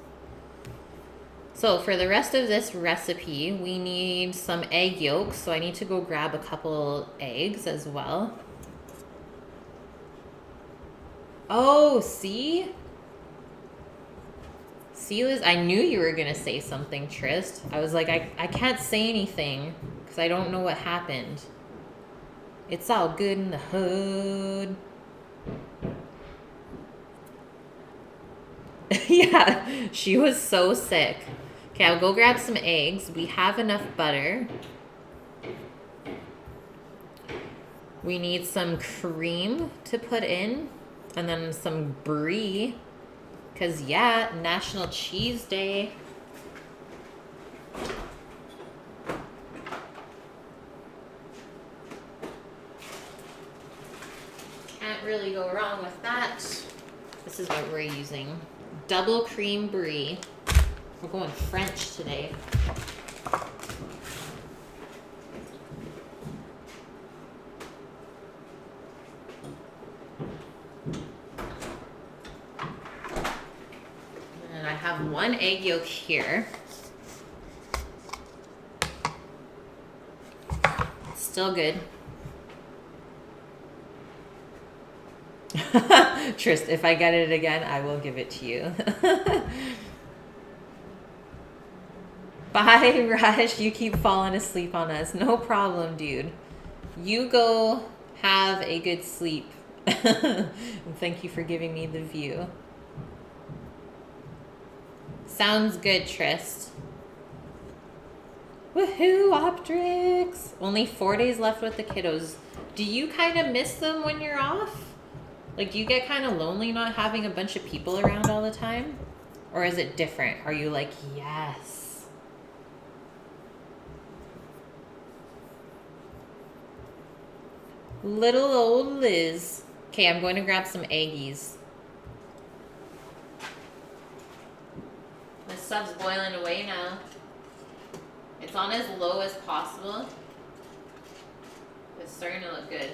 So for the rest of this recipe, we need some egg yolks. So I need to go grab a couple eggs as well. Oh, see? See, Liz, I knew you were going to say something, Trist. I was like, I can't say anything because I don't know what happened. It's all good in the hood. Yeah, she was so sick. Okay, I'll go grab some eggs. We have enough butter. We need some cream to put in. And then some brie. Because, yeah, National Cheese Day. Can't really go wrong with that. This is what we're using. Double cream brie. We're going French today. And I have one egg yolk here. It's still good. Trist, if I get it again, I will give it to you. Bye, Raj. You keep falling asleep on us. No problem, dude. You go have a good sleep. And thank you for giving me the view. Sounds good, Trist. Woohoo, Optrix! Only 4 days left with the kiddos. Do you kind of miss them when you're off? Like, do you get kind of lonely not having a bunch of people around all the time? Or is it different? Are you like, yes? Little old Liz. Okay, I'm going to grab some eggies. The stuff's boiling away now. It's on as low as possible. It's starting to look good.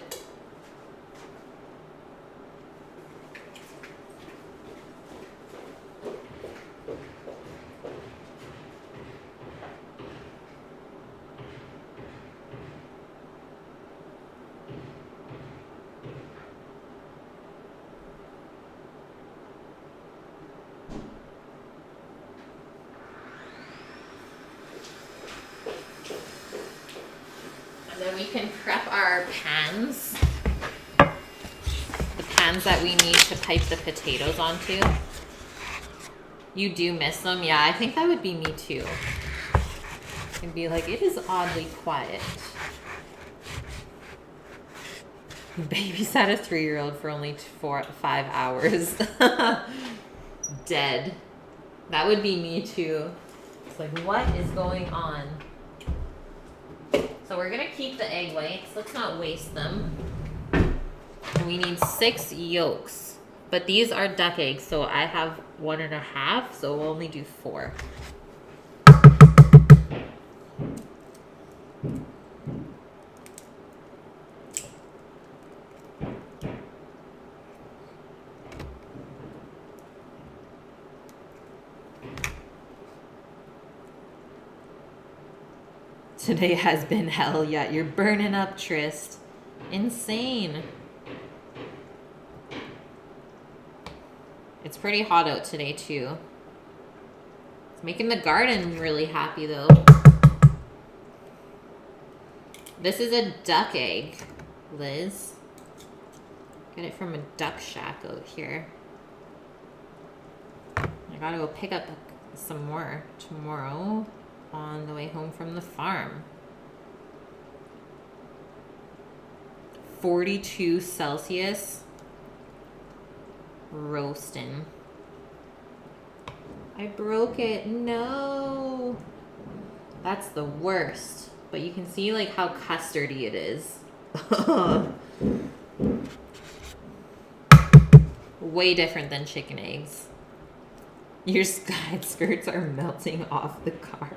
Then we can prep our pans. The pans that we need to pipe the potatoes onto. You do miss them? Yeah, I think that would be me too. It'd be like, it is oddly quiet. Babysat a 3-year-old for only 5 hours. Dead. That would be me too. It's like, what is going on? So we're gonna keep the egg whites. Let's not waste them. we need 6 yolks. But these are duck eggs, so I have 1.5, so we'll only do 4. Today has been hell, yeah. You're burning up, Trist. Insane. It's pretty hot out today, too. It's making the garden really happy, though. This is a duck egg, Liz. Get it from a duck shack out here. I gotta go pick up some more tomorrow on the way home from the farm. 42 Celsius. Roasting. I broke it. No. That's the worst. But you can see like how custardy it is. Way different than chicken eggs. Your side skirts are melting off the car.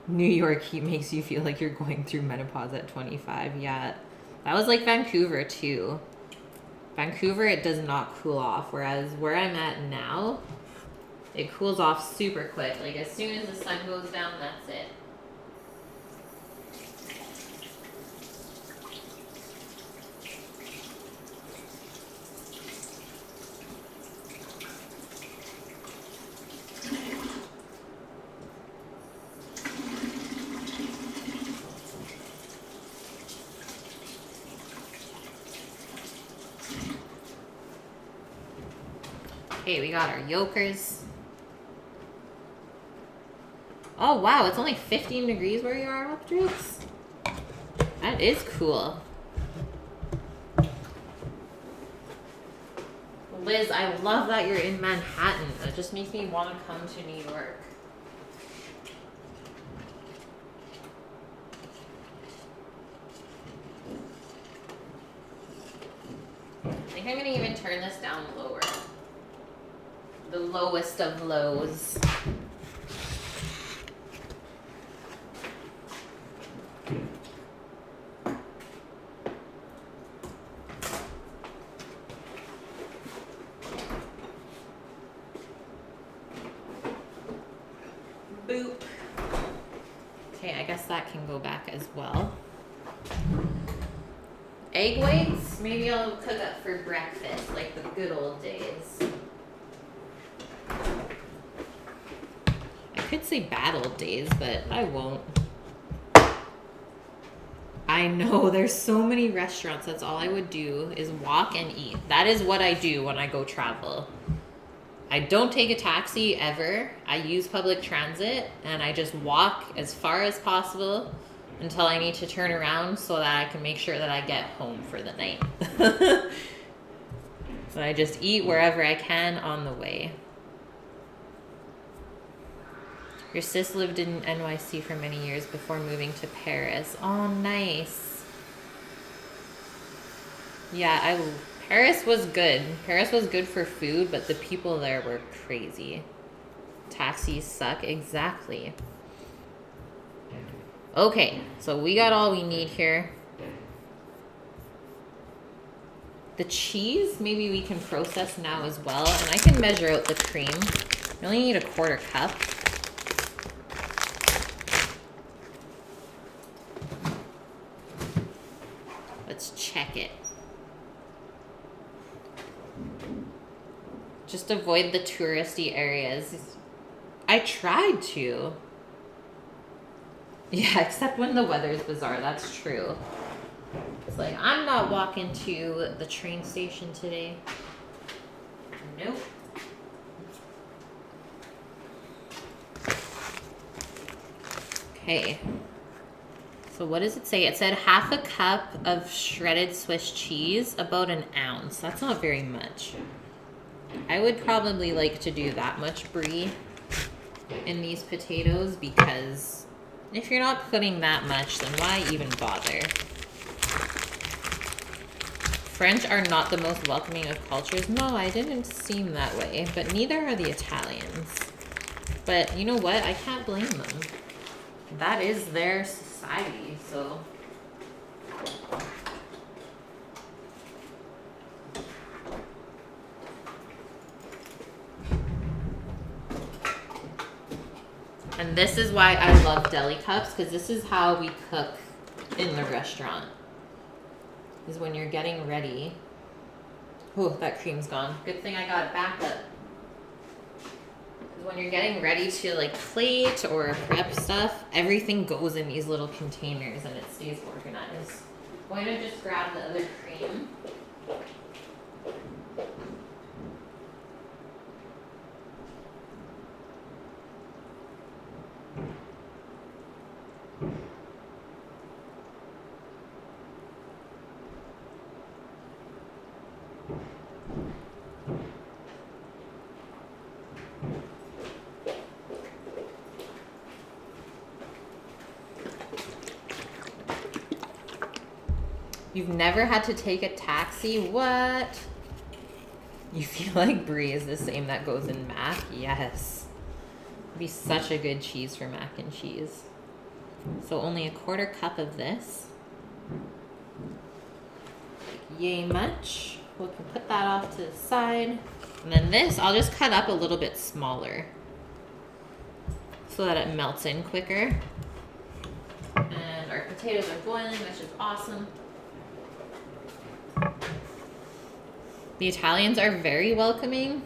New York heat makes you feel like you're going through menopause at 25. Yeah, that was like Vancouver too. Vancouver, it does not cool off. Whereas where I'm at now, it cools off super quick. Like as soon as the sun goes down, that's it. Okay, we got our yolkers. Oh wow, it's only 15 degrees where you are, Updrix. That is cool. Liz, I love that you're in Manhattan. It just makes me want to come to New York. I think I'm gonna even turn this down lower. The lowest of lows. Boop. Okay, I guess that can go back as well. Egg whites, maybe I'll cook up for breakfast like the good old days. I could say bad old days, but I won't. I know, there's so many restaurants. That's all I would do is walk and eat. That is what I do when I go travel. I don't take a taxi ever. I use public transit and I just walk as far as possible until I need to turn around so that I can make sure that I get home for the night. So I just eat wherever I can on the way. Your sis lived in NYC for many years before moving to Paris. Oh, nice. Yeah, Paris was good. Paris was good for food, but the people there were crazy. Taxis suck. Exactly. Okay, so we got all we need here. The cheese, maybe we can process now as well. And I can measure out the cream. You only need 1/4 cup. Let's check it. Just avoid the touristy areas. I tried to. Yeah, except when the weather's bizarre. That's true. It's like, I'm not walking to the train station today. Nope. Okay. So what does it say? It said 1/2 cup of shredded Swiss cheese, about 1 ounce. That's not very much. I would probably like to do that much brie. in these potatoes, because if you're not putting that much, then why even bother? French are not the most welcoming of cultures. No, I didn't seem that way, but neither are the Italians. But you know what? I can't blame them. That is their society, so. And this is why I love deli cups, because this is how we cook in the restaurant. Is when you're getting ready. Oh, that cream's gone. Good thing I got it back up. Because when you're getting ready to like plate or prep stuff, everything goes in these little containers and it stays organized. I'm going to just grab the other cream. You've never had to take a taxi? What? You feel like brie is the same that goes in mac? Yes. It'd be such a good cheese for mac and cheese. So only a 1/4 cup of this. Yay much. We can put that off to the side. And then this, I'll just cut up a little bit smaller so that it melts in quicker. And our potatoes are boiling, which is awesome. The Italians are very welcoming.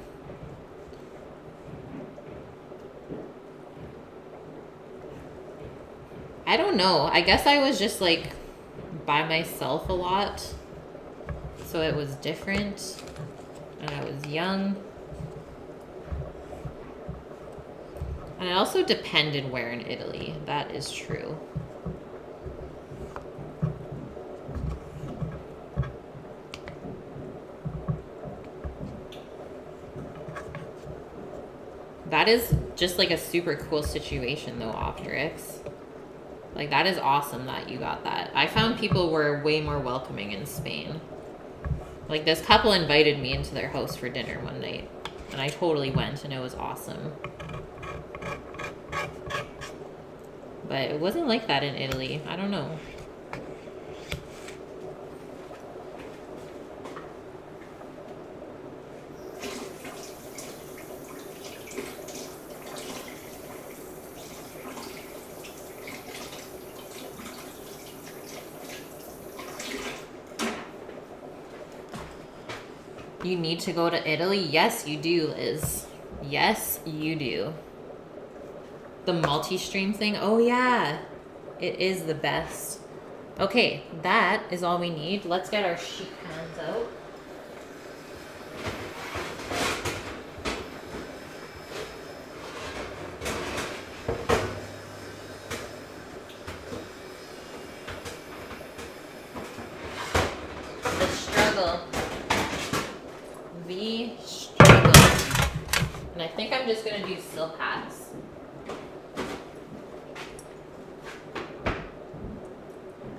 I don't know. I guess I was just like by myself a lot. So it was different. And I was young. And it also depended where in Italy. That is true. That is just like a super cool situation though, Optrix. Like that is awesome that you got that. I found people were way more welcoming in Spain. Like this couple invited me into their house for dinner one night and I totally went and it was awesome. But it wasn't like that in Italy. I don't know. You need to go to Italy? Yes, you do, Liz. Yes, you do. The multi-stream thing? Oh, yeah. It is the best. Okay, that is all we need. Let's get our sheet pans out. The struggle. The struggle. And I think I'm just going to do silpats.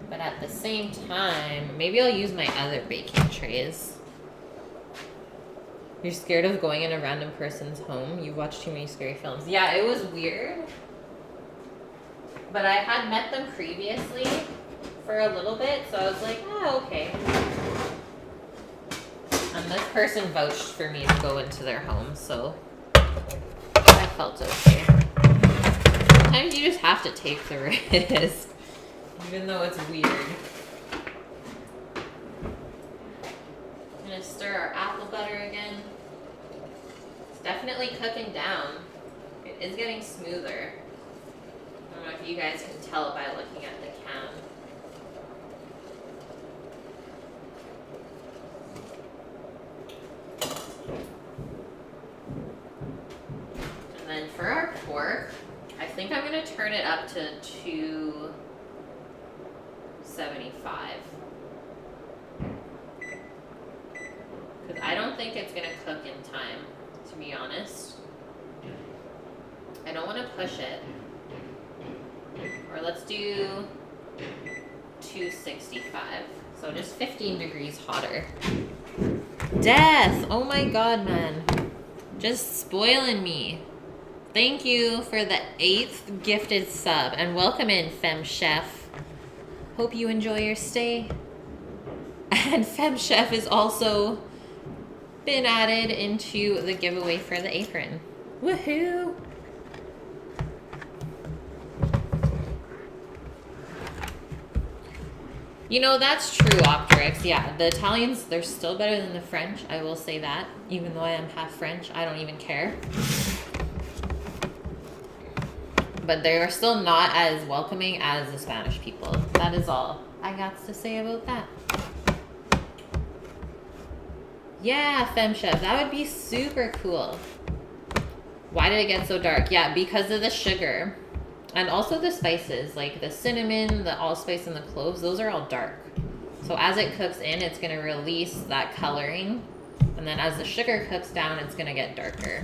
But at the same time, maybe I'll use my other baking trays. You're scared of going in a random person's home? You watch too many scary films. Yeah, it was weird. But I had met them previously for a little bit, so I was like, oh, okay. And this person vouched for me to go into their home, so I felt okay. Sometimes you just have to take the risk, even though it's weird. I'm gonna stir our apple butter again. It's definitely cooking down. It is getting smoother. I don't know if you guys can tell by looking at the can. And then for our pork, I think I'm going to turn it up to 275. Because I don't think it's going to cook in time, to be honest. I don't want to push it. Or let's do 265. So just 15 degrees hotter. Death! Oh my god, man. Just spoiling me. Thank you for the 8th gifted sub. And welcome in, Femme Chef. Hope you enjoy your stay. And Femme Chef is also been added into the giveaway for the apron. Woohoo! You know, that's true, Optrix. Yeah, the Italians, they're still better than the French. I will say that. Even though I am half French, I don't even care. But they are still not as welcoming as the Spanish people. That is all I got to say about that. Yeah, Femme Chef, that would be super cool. Why did it get so dark? Yeah, because of the sugar. And also the spices, like the cinnamon, the allspice, and the cloves, those are all dark. So as it cooks in, it's gonna release that coloring. And then as the sugar cooks down, it's gonna get darker.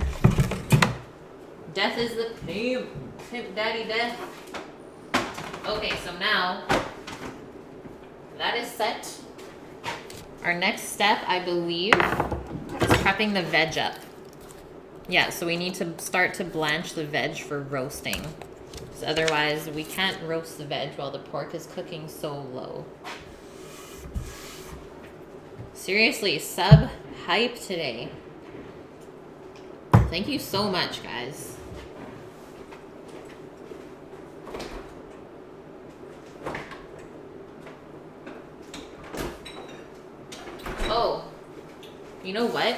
Death is the pimp. Pimp Daddy Death. Okay, so now that is set. Our next step, I believe, is prepping the veg up. Yeah, so we need to start to blanch the veg for roasting. So otherwise, we can't roast the veg while the pork is cooking so low. Seriously, sub hype today. Thank you so much, guys. Oh, you know what?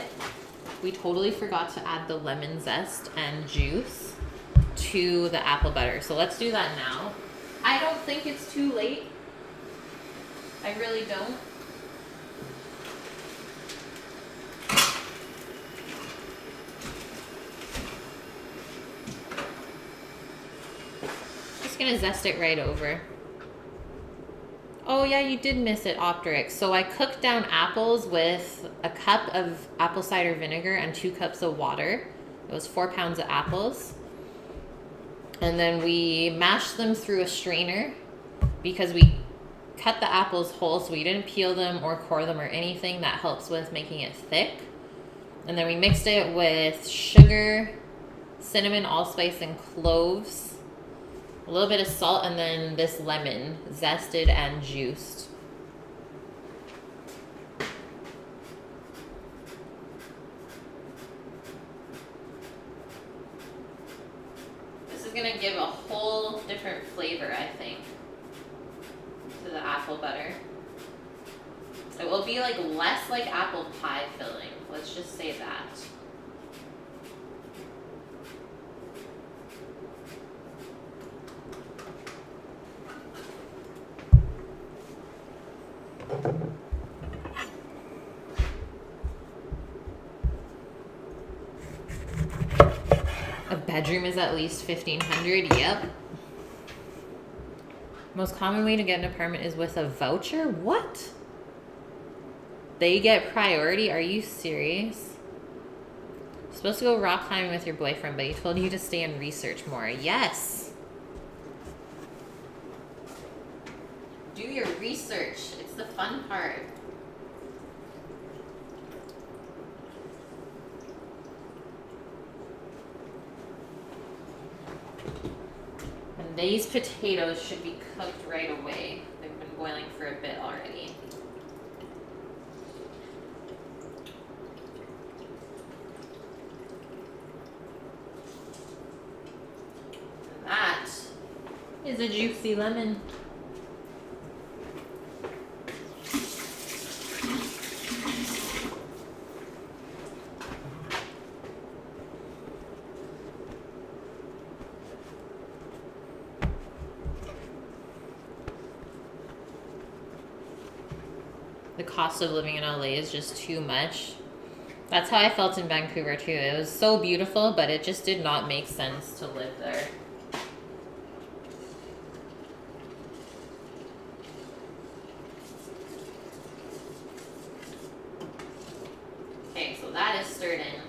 We totally forgot to add the lemon zest and juice to the apple butter. So let's do that now. I don't think it's too late. I really don't. Just gonna zest it right over. Oh yeah, you did miss it, Optrix. So I cooked down apples with a cup of apple cider vinegar and 2 cups of water. It was 4 pounds of apples. And then we mashed them through a strainer because we cut the apples whole, so we didn't peel them or core them or anything. That helps with making it thick. And then we mixed it with sugar, cinnamon, allspice, and cloves. A little bit of salt, and then this lemon, zested and juiced. This is gonna give a whole different flavor, I think, to the apple butter. It will be like less like apple pie filling. Let's just say that. A bedroom is at least $1,500. Yep. Most common way to get an apartment is with a voucher? What? They get priority? Are you serious? You're supposed to go rock climbing with your boyfriend, but he told you to stay and research more. Yes. Do your research. It's the fun part. And these potatoes should be cooked right away. They've been boiling for a bit already. And that is a juicy lemon. The cost of living in LA is just too much. That's how I felt in Vancouver too. It was so beautiful, but it just did not make sense to live there. Okay, so that is stirred in.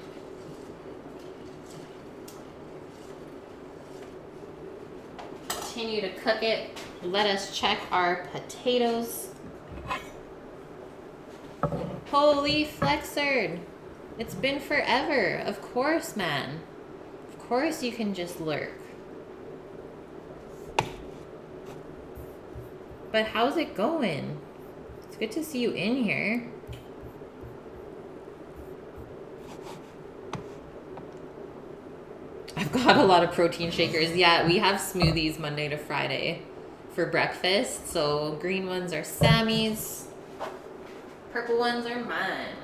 continue to cook it, let us check our potatoes. Holy flexard! It's been forever. Of course, man. Of course you can just lurk. But how's it going? It's good to see you in here. I've got a lot of protein shakers. Yeah, we have smoothies Monday to Friday for breakfast. So green ones are Sammy's. Purple ones are mine.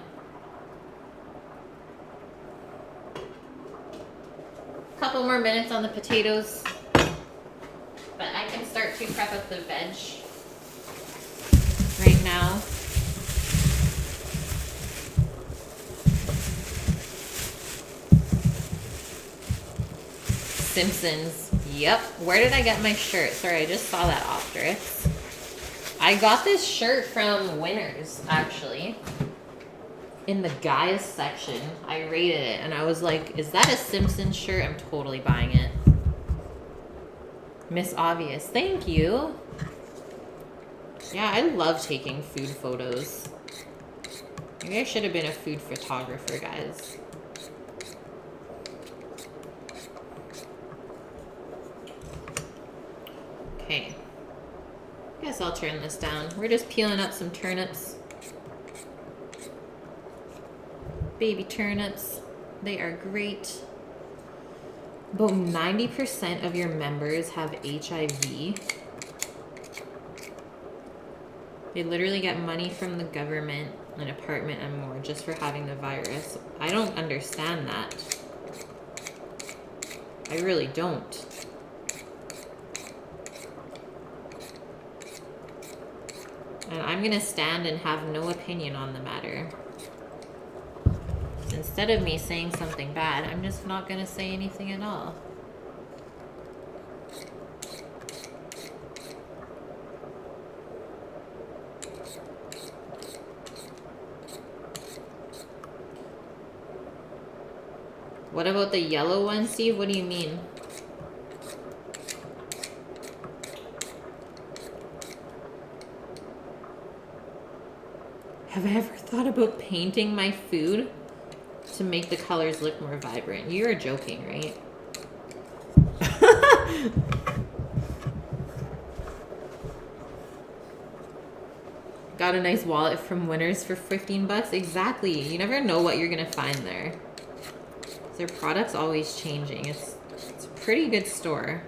Couple more minutes on the potatoes. But I can start to prep up the veg right now. Simpsons. Yep. Where did I get my shirt? Sorry, I just saw that asterisk. I got this shirt from Winners, actually. In the guys section. I rated it and I was like, is that a Simpsons shirt? I'm totally buying it. Miss Obvious. Thank you. Yeah, I love taking food photos. Maybe I should have been a food photographer, guys. Okay. Guess I'll turn this down. We're just peeling up some turnips. Baby turnips. They are great. About 90% of your members have HIV. They literally get money from the government, an apartment and more just for having the virus. I don't understand that. I really don't. And I'm gonna stand and have no opinion on the matter. Instead of me saying something bad, I'm just not gonna say anything at all. What about the yellow one, Steve? What do you mean? Have I ever thought about painting my food to make the colors look more vibrant? You're joking, right? Got a nice wallet from Winners for 15 bucks. Exactly. You never know what you're gonna find there. Their product's always changing. It's a pretty good store.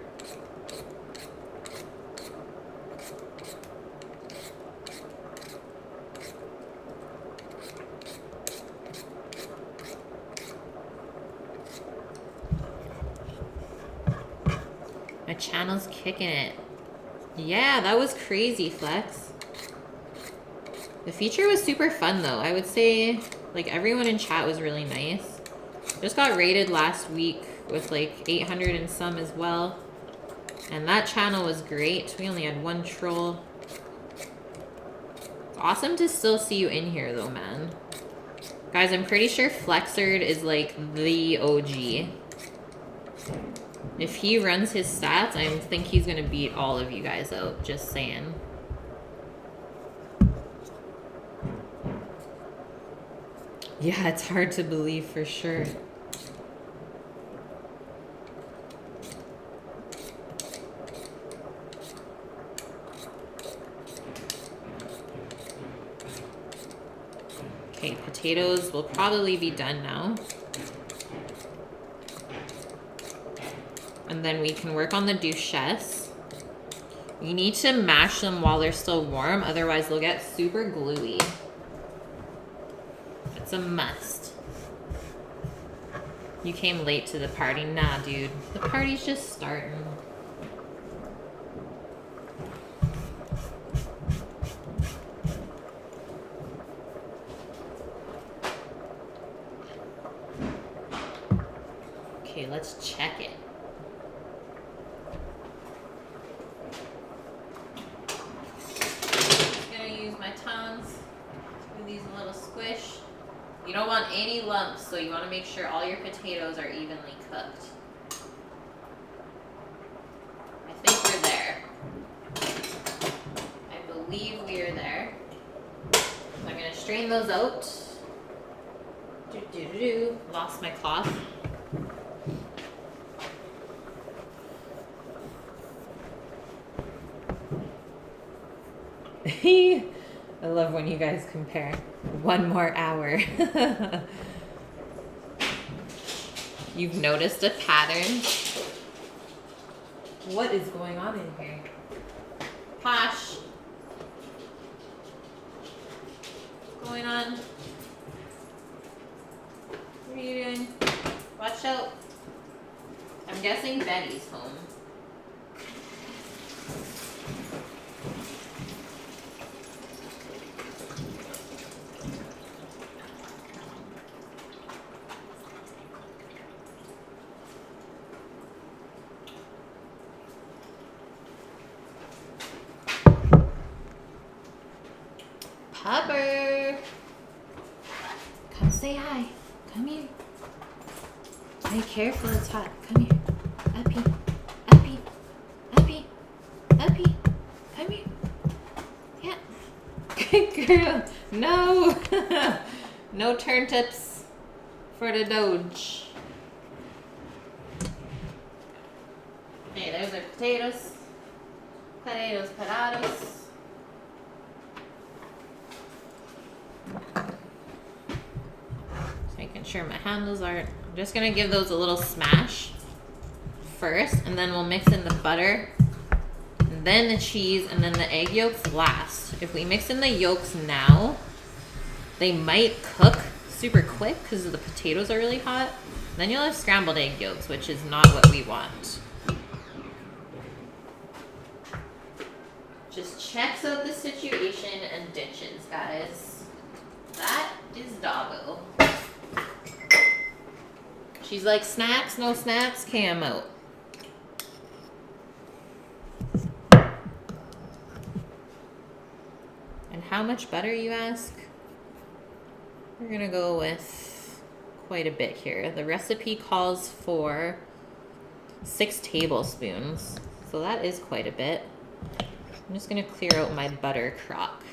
My channel's kicking it. Yeah, that was crazy, Flex. The feature was super fun, though. I would say, like, everyone in chat was really nice. Just got rated last week with, like, 800 and some as well. And that channel was great. We only had one troll. It's awesome to still see you in here, though, man. Guys, I'm pretty sure Flexard is, like, the OG. If he runs his stats, I think he's gonna beat all of you guys out. Just saying. Yeah, it's hard to believe for sure. Okay, potatoes will probably be done now. And then we can work on the duchesse. You need to mash them while they're still warm, otherwise they'll get super gluey. It's a must. You came late to the party. Nah, dude. The party's just starting. Okay, let's check it. You don't want any lumps, so you want to make sure all your potatoes are evenly cooked. I think we're there. strain those out. Lost my cloth. I love when you guys compare. 1 more hour. You've noticed a pattern? What is going on in here? Posh. What's going on? What are you doing? Watch out. I'm guessing Betty's home. Pupper, come say hi. Come here. Be careful, it's hot. Come here. Uppy, uppy, uppy, uppy. Come here. Yeah. Good girl. No. No turnips for the Doge. Hey, there's our potatoes. Potatoes, potatoes. Making sure my handles are. I'm just gonna give those a little smash first, and then we'll mix in the butter, and then the cheese, and then the egg yolks last. If we mix in the yolks now, they might cook super quick because the potatoes are really hot. Then you'll have scrambled egg yolks, which is not what we want. Just checks out the situation and ditches, guys. That is Doggo. She's like, snacks, no snacks, okay, I'm out. And how much butter, you ask? We're gonna go with quite a bit here. The recipe calls for 6 tablespoons, so that is quite a bit. I'm just gonna clear out my butter crock.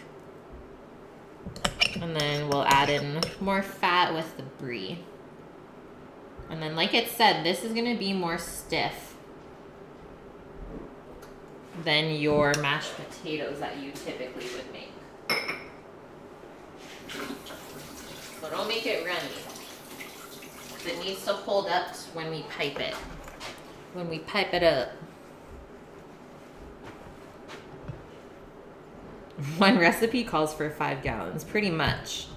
And then we'll add in more fat with the brie. And then, like it said, this is gonna be more stiff than your mashed potatoes that you typically would make. So don't make it runny. It needs to hold up when we pipe it. When we pipe it up. One recipe calls for 5 gallons, pretty much.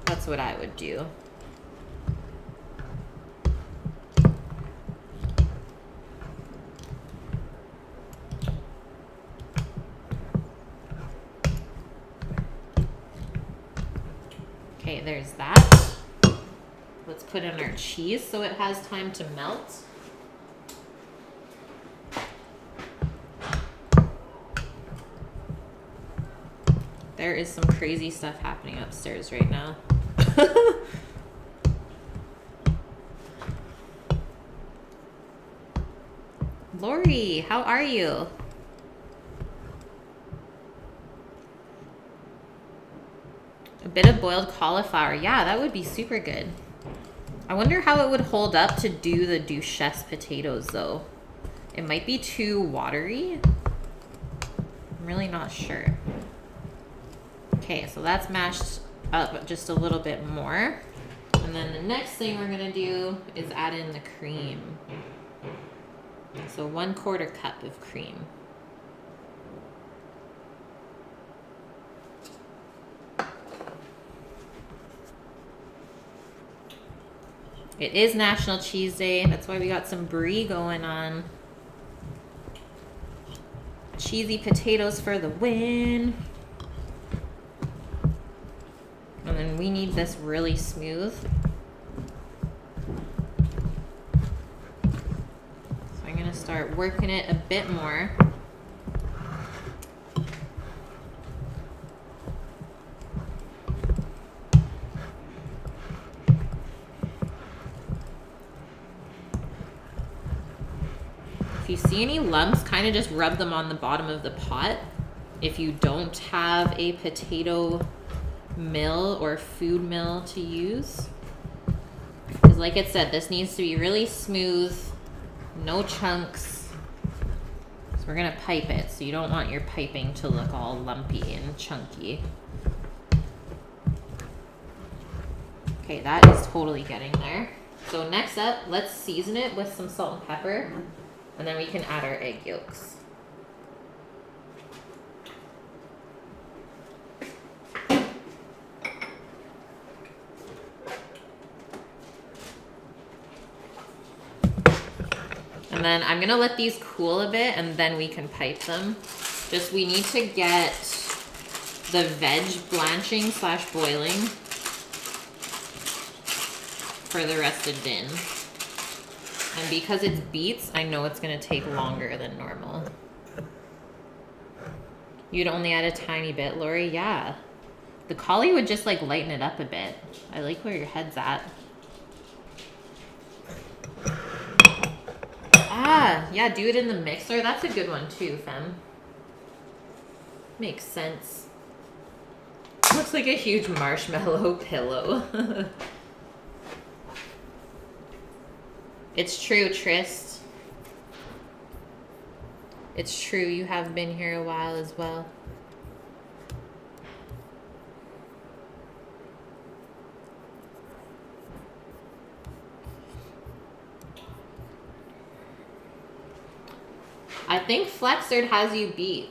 That's what I would do. Okay, there's that. Let's put in our cheese so it has time to melt. There is some crazy stuff happening upstairs right now. Lori, how are you? A bit of boiled cauliflower. Yeah, that would be super good. I wonder how it would hold up to do the duchesse potatoes, though. It might be too watery. I'm really not sure. Okay, so that's mashed up just a little bit more. And then the next thing we're gonna do is add in the cream. So 1/4 cup of cream. It is National Cheese Day. That's why we got some brie going on. Cheesy potatoes for the win. And then we need this really smooth. So I'm gonna start working it a bit more. If you see any lumps, kind of just rub them on the bottom of the pot. If you don't have a potato mill or food mill to use. Because like it said, this needs to be really smooth, no chunks. So we're gonna pipe it, so you don't want your piping to look all lumpy and chunky. Okay, that is totally getting there. So next up, let's season it with some salt and pepper, and then we can add our egg yolks. And then I'm gonna let these cool a bit and then we can pipe them. Just we need to get the veg blanching / boiling for the rest of din. And because it's beets, I know it's gonna take longer than normal. You'd only add a tiny bit, Lori? Yeah. The cauli would just like lighten it up a bit. I like where your head's at. Ah, yeah, do it in the mixer. That's a good one too, femme. Makes sense. Looks like a huge marshmallow pillow. It's true, Trist. It's true, you have been here a while as well. I think Flexard has you beat.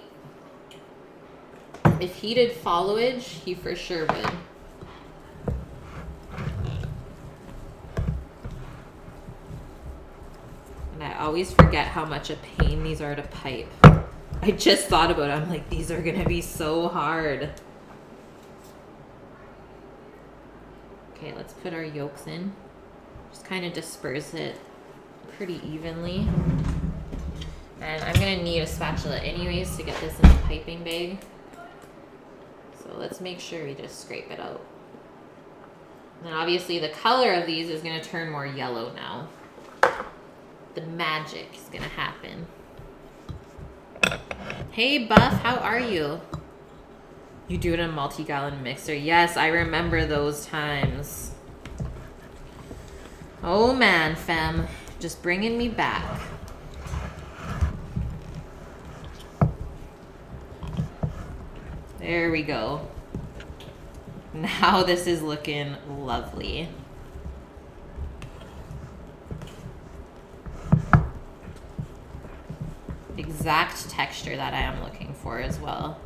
If he did followage, he for sure would. And I always forget how much a pain these are to pipe. I just thought about it. I'm like, these are gonna be so hard. Okay, let's put our yolks in. Just kind of disperse it pretty evenly. And I'm gonna need a spatula anyways to get this in the piping bag. So let's make sure we just scrape it out. And obviously the color of these is gonna turn more yellow now. The magic is gonna happen. Hey Buff, how are you? You do it in a multi-gallon mixer. Yes, I remember those times. Oh man, femme, just bringing me back. There we go. Now this is looking lovely. Exact texture that I am looking for as well.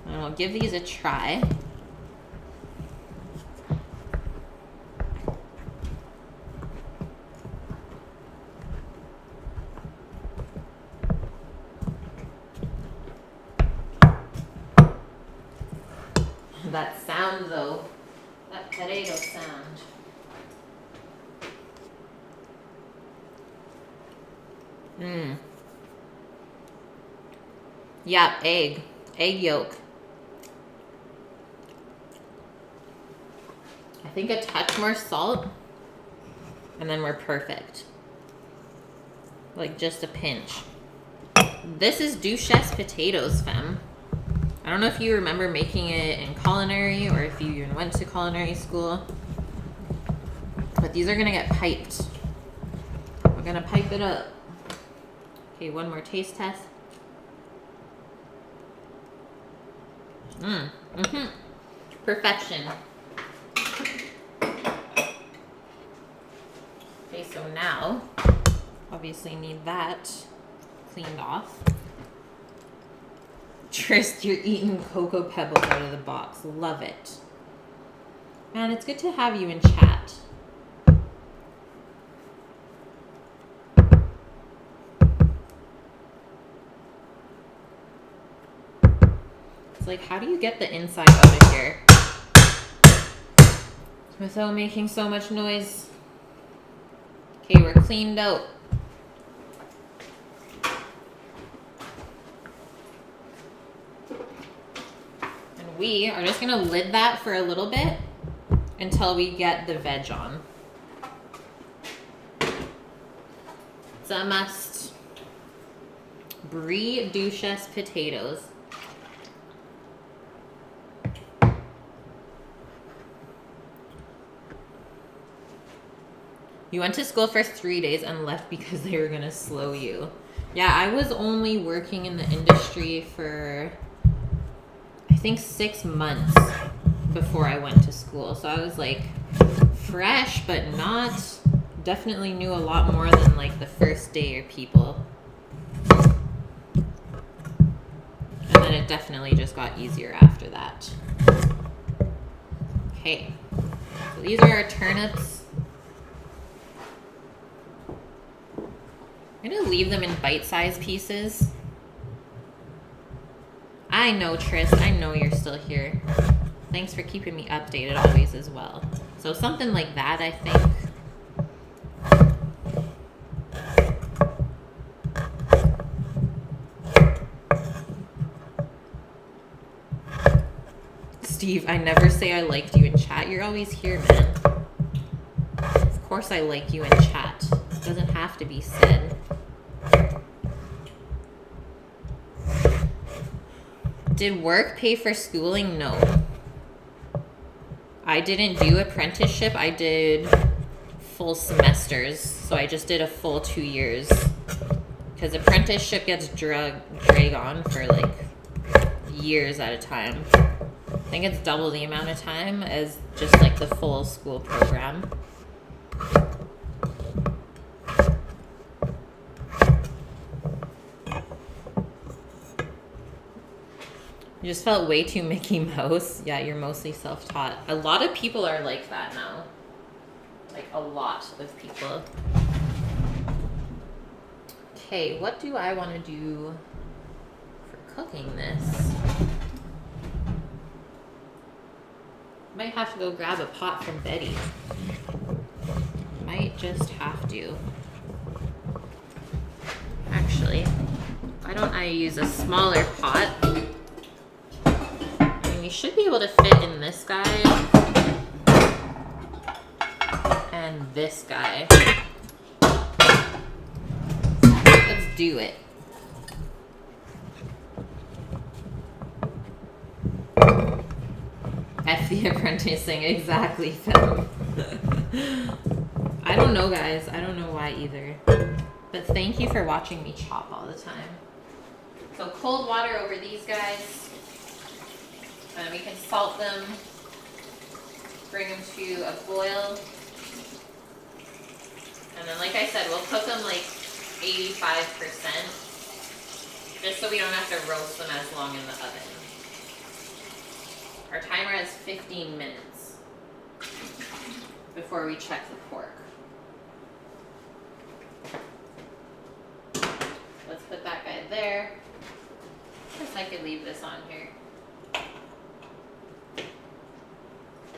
And we'll give these a try. That sound though, that potato sound. Yeah, egg yolk. I think a touch more salt and then we're perfect. Like just a pinch. This is duchesse potatoes, femme. I don't know if you remember making it in culinary or if you even went to culinary school, but these are gonna get piped. We're gonna pipe it up. Okay, one more taste test. Perfection. Okay, so now, obviously need that cleaned off. Trist, you're eating Cocoa Pebbles out of the box. Love it. Man, it's good to have you in chat. It's like, how do you get the inside out of here without making so much noise? Okay, we're cleaned out. We are just gonna lid that for a little bit until we get the veg on. It's a must. Brie duchesse potatoes. You went to school for 3 days and left because they were gonna slow you. Yeah, I was only working in the industry for, I think, 6 months before I went to school. So I was like fresh, but not, definitely knew a lot more than like the first day of people. And then it definitely just got easier after that. Okay, so these are our turnips. I'm gonna leave them in bite-sized pieces. I know, Tris, I know you're still here. Thanks for keeping me updated always as well. So something like that, I think. Steve, I never say I liked you in chat. You're always here, man. Of course I like you in chat. It doesn't have to be said. Did work pay for schooling? No. I didn't do apprenticeship. I did full semesters. So I just did a full 2 years. Because apprenticeship gets drag on for like years at a time. I think it's double the amount of time as just like the full school program. You just felt way too Mickey Mouse. Yeah, you're mostly self-taught. A lot of people are like that now. Like a lot of people. Okay, what do I want to do for cooking this? Might have to go grab a pot from Betty. Might just have to. Actually, why don't I use a smaller pot? We should be able to fit in this guy and this guy. Let's do it. F the apprenticing, exactly, Phil. I don't know, guys. I don't know why either. But thank you for watching me chop all the time. So cold water over these guys. And we can salt them, bring them to a boil. And then, like I said, we'll cook them like 85%, just so we don't have to roast them as long in the oven. Our timer is 15 minutes before we check the pork. Let's put that guy there. I guess I could leave this on here.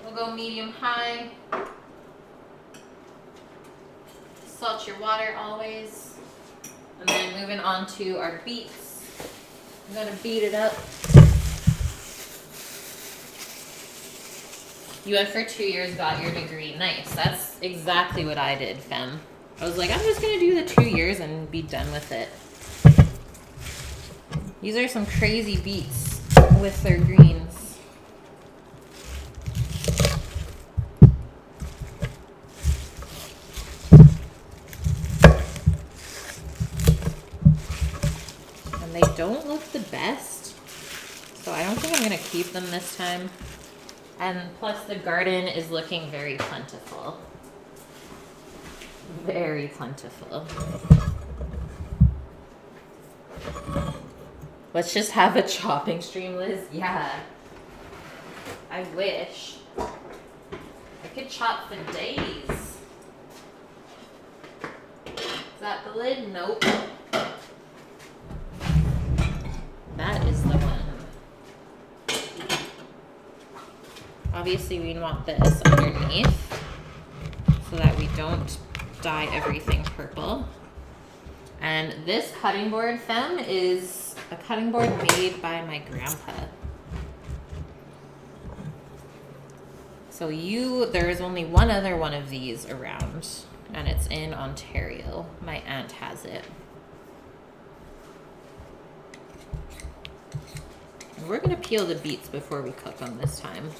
We'll go medium-high. Salt your water always. And then moving on to our beets. I'm gonna beat it up. You went for 2 years, got your degree. Nice. That's exactly what I did, femme. I was like, I'm just gonna do the 2 years and be done with it. These are some crazy beets with their greens. They don't look the best, so I don't think I'm gonna keep them this time. And plus the garden is looking very plentiful. Very plentiful. Let's just have a chopping stream, Liz. Yeah. I wish. I could chop for days. Is that the lid? Nope. That is the one. Obviously, we want this underneath so that we don't dye everything purple. And this cutting board, femme, is a cutting board made by my grandpa. So there is only one other one of these around, and it's in Ontario. My aunt has it. And we're gonna peel the beets before we cook them this time.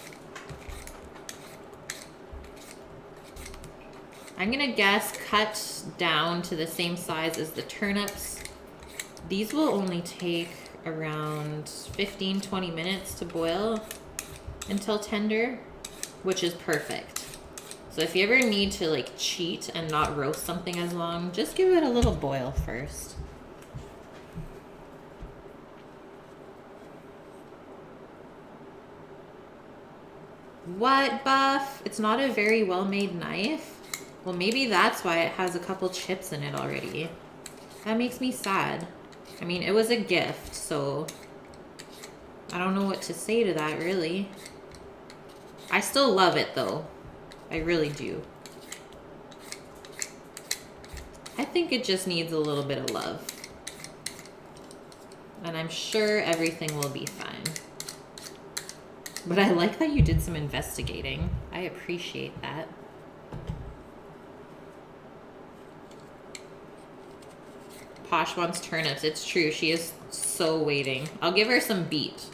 I'm gonna guess cut down to the same size as the turnips. These will only take around 15-20 minutes to boil until tender, which is perfect. So if you ever need to like cheat and not roast something as long, just give it a little boil first. What, Buff? It's not a very well-made knife? Well, maybe that's why it has a couple chips in it already. That makes me sad. I mean, it was a gift, so I don't know what to say to that, really. I still love it, though. I really do. I think it just needs a little bit of love. And I'm sure everything will be fine. But I like that you did some investigating. I appreciate that. Posh wants turnips. It's true. She is so waiting. I'll give her some beet.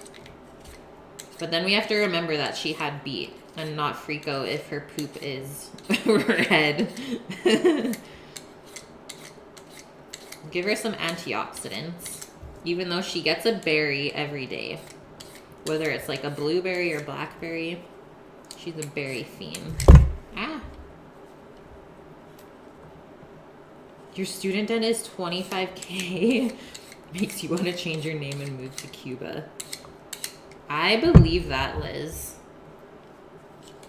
But then we have to remember that she had beet and not freak out if her poop is red. Give her some antioxidants. Even though she gets a berry every day. Whether it's like a blueberry or blackberry. She's a berry fiend. Ah. Your student debt is $25K. Makes you want to change your name and move to Cuba. I believe that, Liz.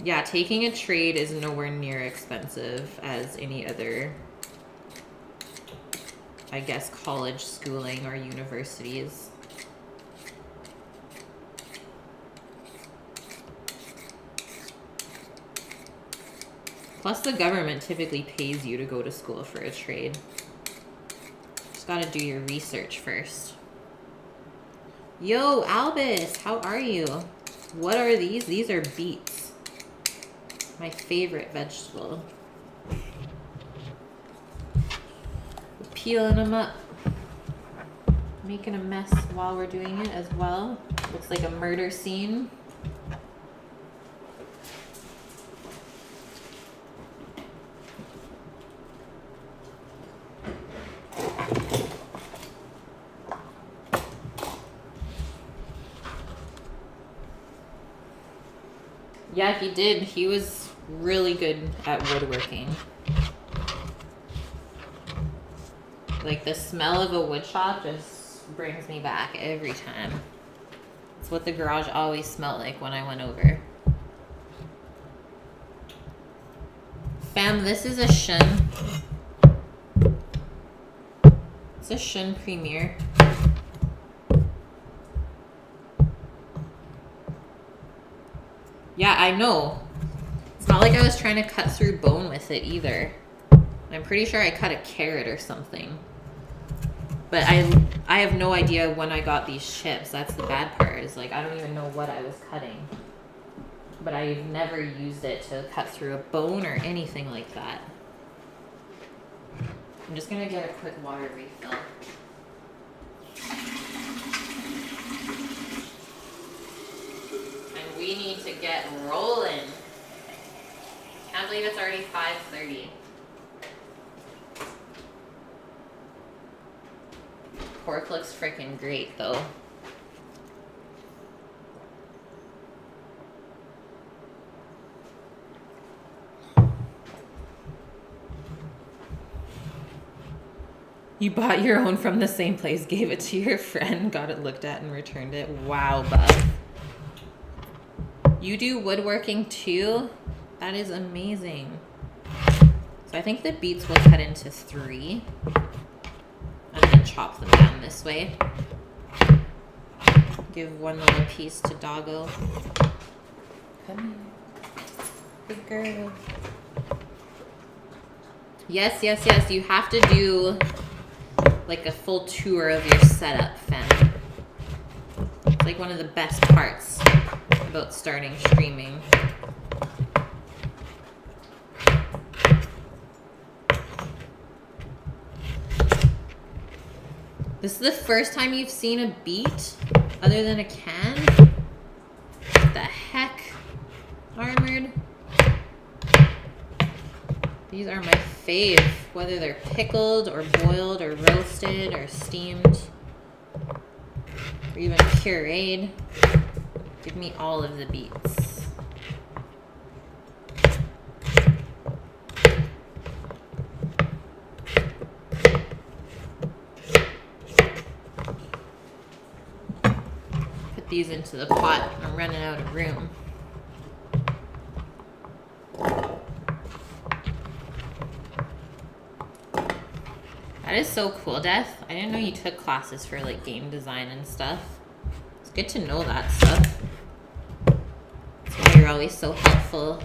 Yeah, taking a trade is nowhere near expensive as any other, I guess, college schooling or universities. Plus, the government typically pays you to go to school for a trade. Just gotta do your research first. Yo, Albus, how are you? What are these? These are beets. My favorite vegetable. Peeling them up. Making a mess while we're doing it as well. Looks like a murder scene. Yeah, he did. He was really good at woodworking. Like, the smell of a wood shop just brings me back every time. It's what the garage always smelled like when I went over. Fam, this is a Shun. It's a Shun Premier. Yeah, I know. It's not like I was trying to cut through bone with it either. I'm pretty sure I cut a carrot or something. But I have no idea when I got these chips. That's the bad part, is like I don't even know what I was cutting. But I've never used it to cut through a bone or anything like that. I'm just gonna get a quick water refill. And we need to get rolling. Can't believe it's already 5:30. Pork looks freaking great though. You bought your own from the same place, gave it to your friend, got it looked at and returned it. Wow, bud. You do woodworking too? That is amazing. So I think the beets will cut into 3. And then chop them down this way. Give one little piece to Doggo. Come here. Good girl. Yes, yes, yes. You have to do like a full tour of your setup, fam. It's like one of the best parts about starting streaming. This is the first time you've seen a beet other than a can? What the heck? Armored. These are my fave, whether they're pickled or boiled or roasted or steamed or even pureed. Give me all of the beets. Put these into the pot. I'm running out of room. That is so cool, Death. I didn't know you took classes for like game design and stuff. It's good to know that stuff. That's why you're always so helpful.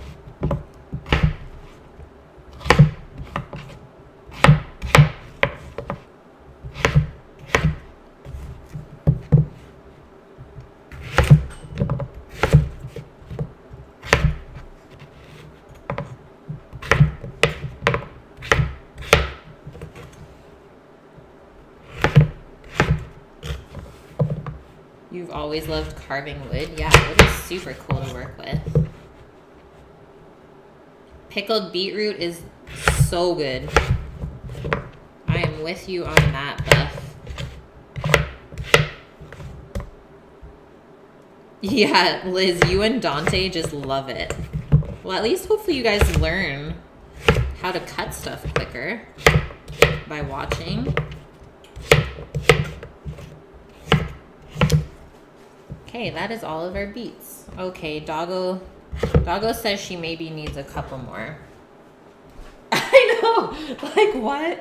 You've always loved carving wood? Yeah, wood is super cool to work with. Pickled beetroot is so good. I am with you on that, Buff. Yeah, Liz, you and Dante just love it. Well, at least hopefully you guys learn how to cut stuff quicker by watching. Okay, that is all of our beets. Okay, Doggo says she maybe needs a couple more. I know! Like, what?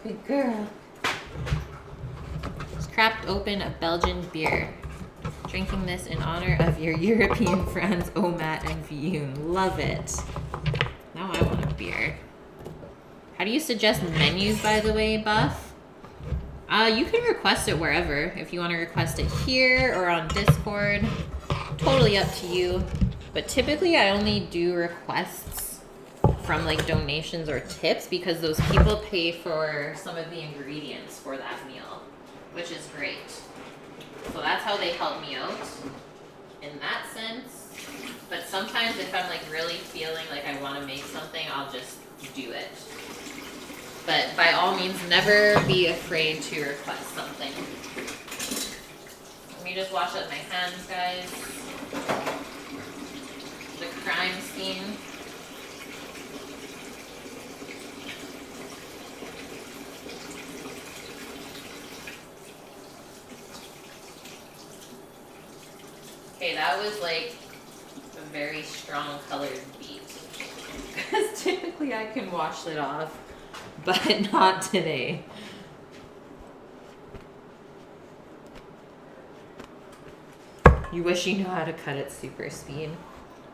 Good girl. Just cracked open a Belgian beer. Drinking this in honor of your European friends Omat and Vioon. Love it. Now I want a beer. How do you suggest menus, by the way, Buff? You can request it wherever. If you want to request it here or on Discord. Totally up to you. But typically I only do requests from like donations or tips because those people pay for some of the ingredients for that meal, which is great. So that's how they help me out in that sense. But sometimes if I'm like really feeling like I want to make something, I'll just do it. But by all means, never be afraid to request something. Let me just wash up my hands, guys. The crime scene. Okay, that was like a very strong colored beet. Because typically I can wash it off, but not today. You wish you knew how to cut it super speed.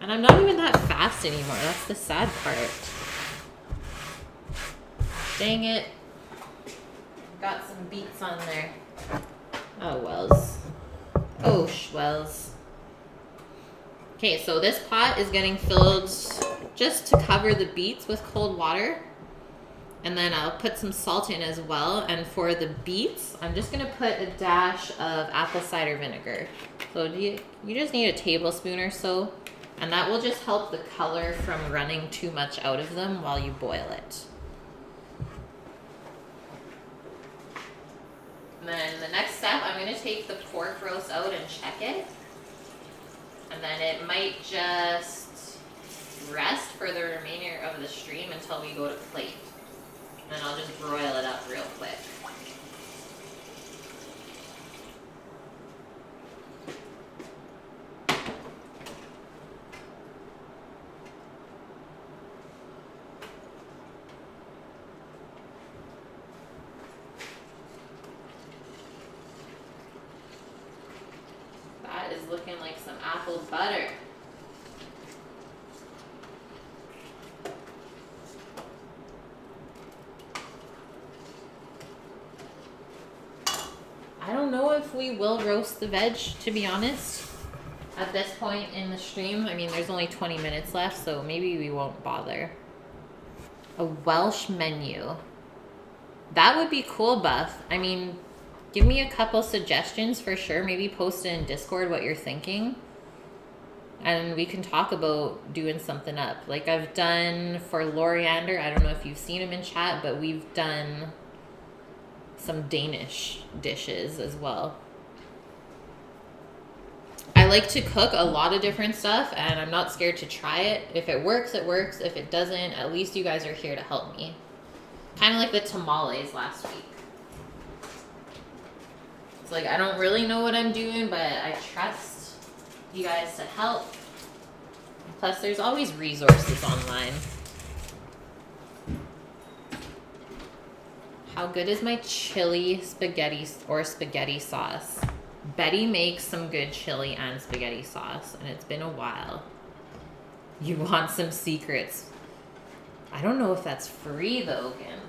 And I'm not even that fast anymore. That's the sad part. Dang it. Got some beets on there. Oh, wells. Oh, schwells. Okay, so this pot is getting filled just to cover the beets with cold water. And then I'll put some salt in as well. And for the beets, I'm just gonna put a dash of apple cider vinegar. So you just need a tablespoon or so. And that will just help the color from running too much out of them while you boil it. And then the next step, I'm gonna take the pork roast out and check it. And then it might just rest for the remainder of the stream until we go to plate. And I'll just broil it up real quick. That is looking like some apple butter. know if we will roast the veg, to be honest. At this point in the stream, I mean, there's only 20 minutes left, so maybe we won't bother. A Welsh menu. That would be cool, Buff. I mean, give me a couple suggestions for sure. Maybe post it in Discord what you're thinking. And we can talk about doing something up. Like I've done for Loriander, I don't know if you've seen him in chat, but we've done some Danish dishes as well. I like to cook a lot of different stuff, and I'm not scared to try it. If it works, it works. If it doesn't, at least you guys are here to help me. Kind of like the tamales last week. It's like, I don't really know what I'm doing, but I trust you guys to help. Plus, there's always resources online. How good is my chili spaghetti or spaghetti sauce? Betty makes some good chili and spaghetti sauce, and it's been a while. You want some secrets? I don't know if that's free though, Gim.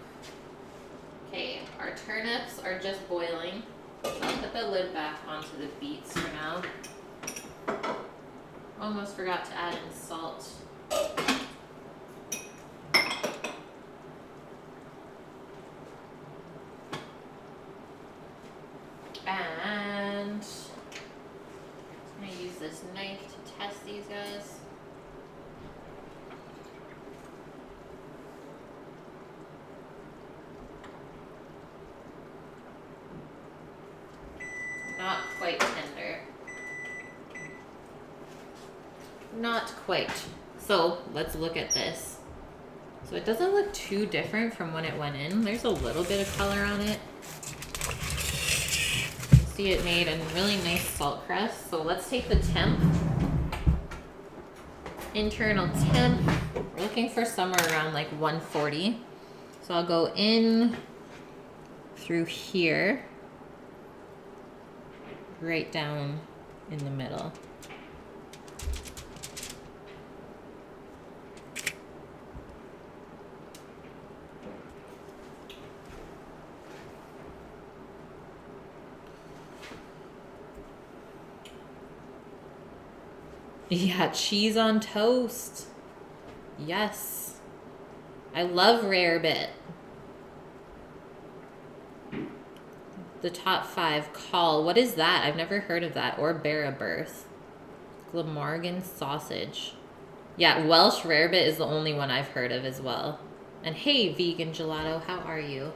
Okay, our turnips are just boiling. So I'll put the lid back onto the beets for now. Almost forgot to add in salt. And I'm gonna use this knife to test these guys. Not quite tender. Not quite. So let's look at this. So it doesn't look too different from when it went in. There's a little bit of color on it. See, it made a really nice salt crust. So let's take the temp. Internal temp. We're looking for somewhere around like 140. So I'll go in through here, right down in the middle. Yeah, cheese on toast. Yes. I love Rarebit. The top 5 call. What is that? I've never heard of that. Or Bear a Birth. Glamorgan sausage. Yeah, Welsh Rarebit is the only one I've heard of as well. And hey, vegan gelato, how are you?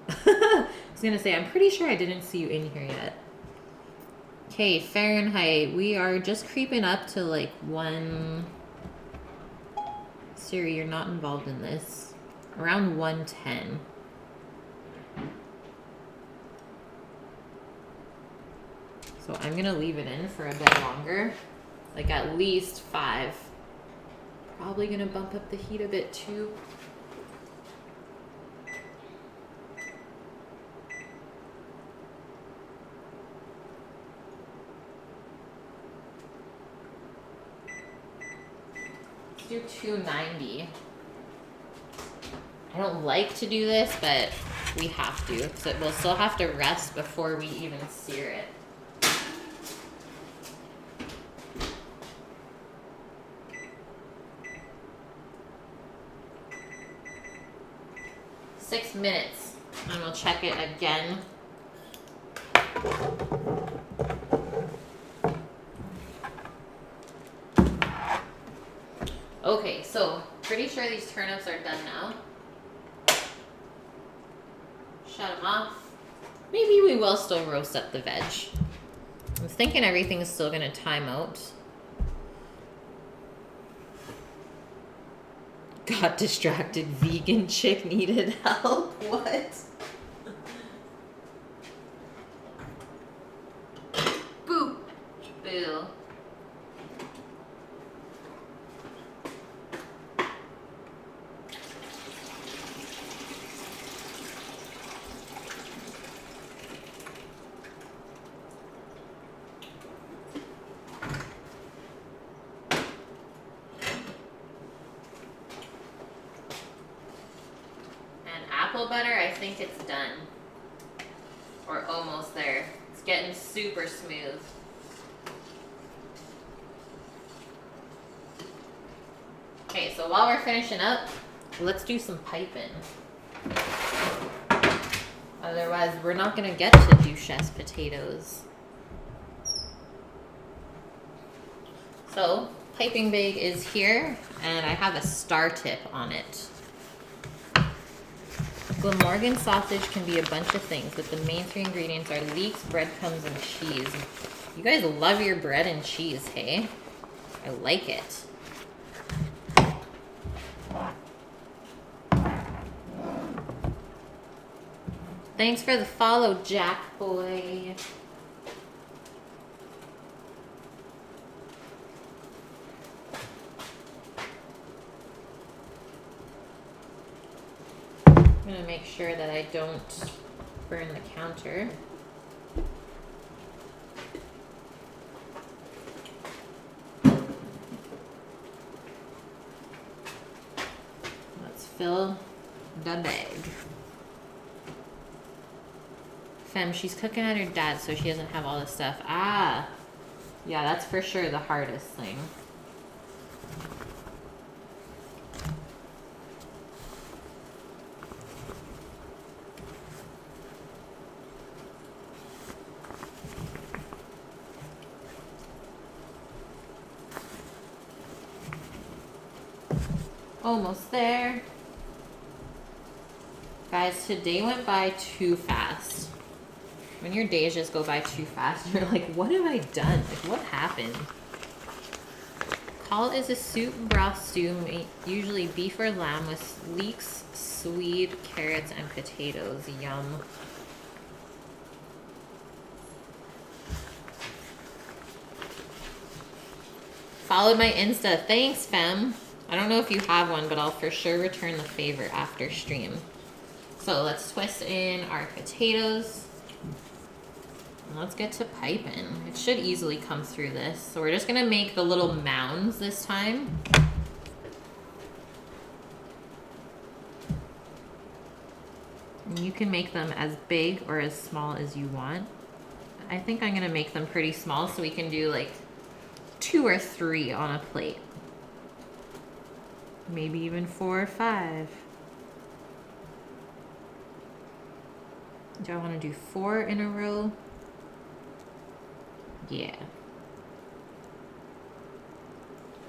I was gonna say, I'm pretty sure I didn't see you in here yet. Okay, Fahrenheit. We are just creeping up to like 1... Siri, you're not involved in this. Around 110. So I'm gonna leave it in for a bit longer. Like at least 5. Probably gonna bump up the heat a bit too. Do 290. I don't like to do this, but we have to, because we'll still have to rest before we even sear it. Six minutes, and we'll check it again. Okay, so pretty sure these turnips are done now. Shut them off. Maybe we will still roast up the veg. I'm thinking everything's still gonna time out. Got distracted, vegan chick needed help. What? Boo. Boo. Butter, I think it's done. Or almost there. It's It's getting super smooth. Okay, so while we're finishing up, let's do some piping. Otherwise, we're not gonna get to duchesse potatoes. So, piping bag is here, and I have a star tip on it. Glamorgan sausage can be a bunch of things, but the main three ingredients are leeks, breadcrumbs, and cheese. You guys love your bread and cheese, hey? I like it. Thanks for the follow, Jack Boy. I'm gonna make sure that I don't burn the counter. Let's fill the bag. Fem, she's cooking at her dad's, so she doesn't have all this stuff. Ah, yeah, that's for sure the hardest thing. Almost there. Guys, today went by too fast. When your days just go by too fast, you're like, what have I done? Like, what happened? Call is a soup broth stew, usually beef or lamb with leeks, swede, carrots, and potatoes. Yum. Followed my Insta. Thanks, Fem. I don't know if you have one, but I'll for sure return the favor after stream. So let's twist in our potatoes. And let's get to piping. It should easily come through this. So we're just gonna make the little mounds this time. And you can make them as big or as small as you want. I think I'm gonna make them pretty small so we can do like 2 or 3 on a plate. Maybe even 4 or 5. Do I want to do 4 in a row? Yeah.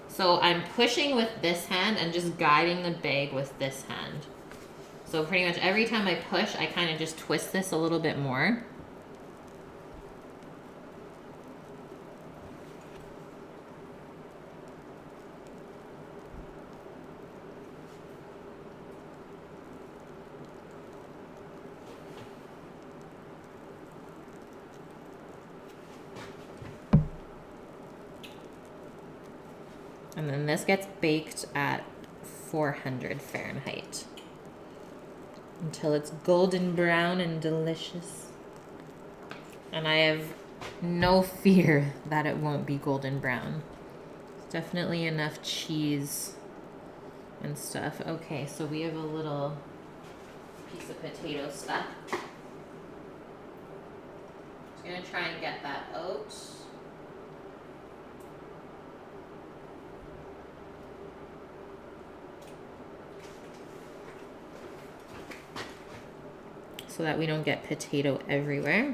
So I'm pushing with this hand and just guiding the bag with this hand. So pretty much every time I push, I kind of just twist this a little bit more. And then this gets baked at 400 Fahrenheit until it's golden brown and delicious. And I have no fear that it won't be golden brown. It's definitely enough cheese and stuff. Okay, so we have a little piece of potato stuff. Just gonna try and get that out. So that we don't get potato everywhere.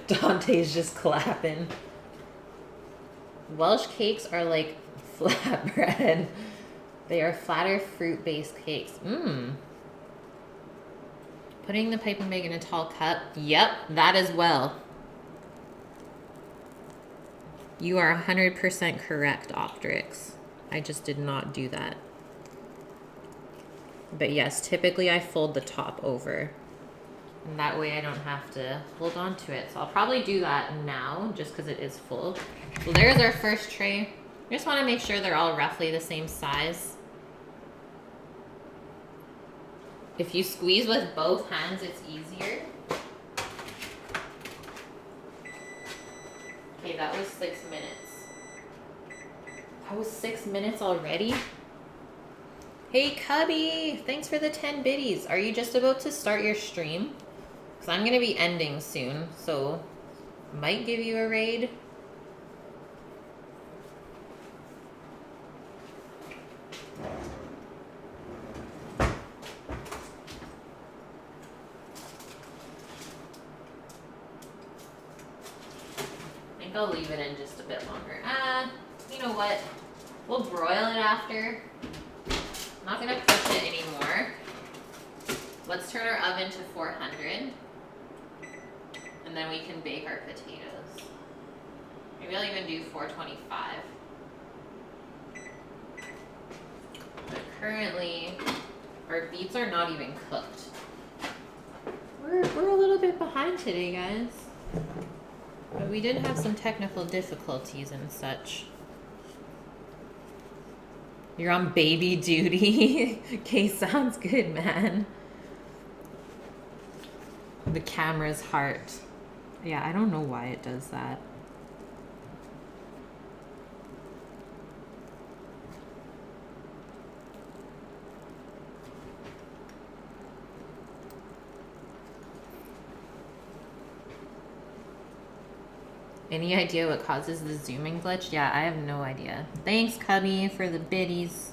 Dante's just clapping. Welsh cakes are like flatbread. They are flatter fruit-based cakes. Putting the piping bag in a tall cup. Yep, that as well. You are 100% correct, Optrix. I just did not do that. But yes, typically I fold the top over. And that way I don't have to hold on to it. So I'll probably do that now, just because it is full. So there's our first tray. I just want to make sure they're all roughly the same size. If you squeeze with both hands, it's easier. Okay, that was 6 minutes. That was 6 minutes already? Hey, Cubby! Thanks for the 10 biddies. Are you just about to start your stream? Because I'm going to be ending soon, so might give you a raid. I think I'll leave it in just a bit longer. You know what? We'll broil it after. I'm not going to push it anymore. Let's turn our oven to 400. And then we can bake our potatoes. Maybe I'll even do 425. But currently, our beets are not even cooked. We're a little bit behind today, guys. But we did have some technical difficulties and such. You're on baby duty. Okay, sounds good, man. The camera's heart. Yeah, I don't know why it does that. Any idea what causes the zooming glitch? Yeah, I have no idea. Thanks, Cubby, for the biddies.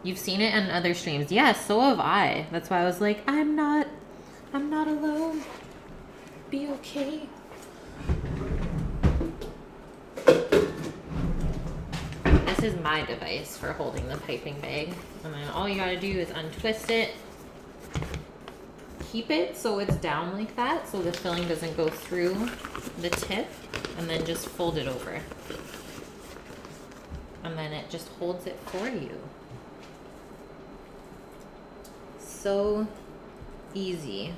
You've seen it in other streams. Yes, so have I. That's why I was like, I'm not alone. Be okay. This is my device for holding the piping bag. And then all you gotta do is untwist it. Keep it so it's down like that so the filling doesn't go through the tip, and then just fold it over. And then it just holds it for you. So easy.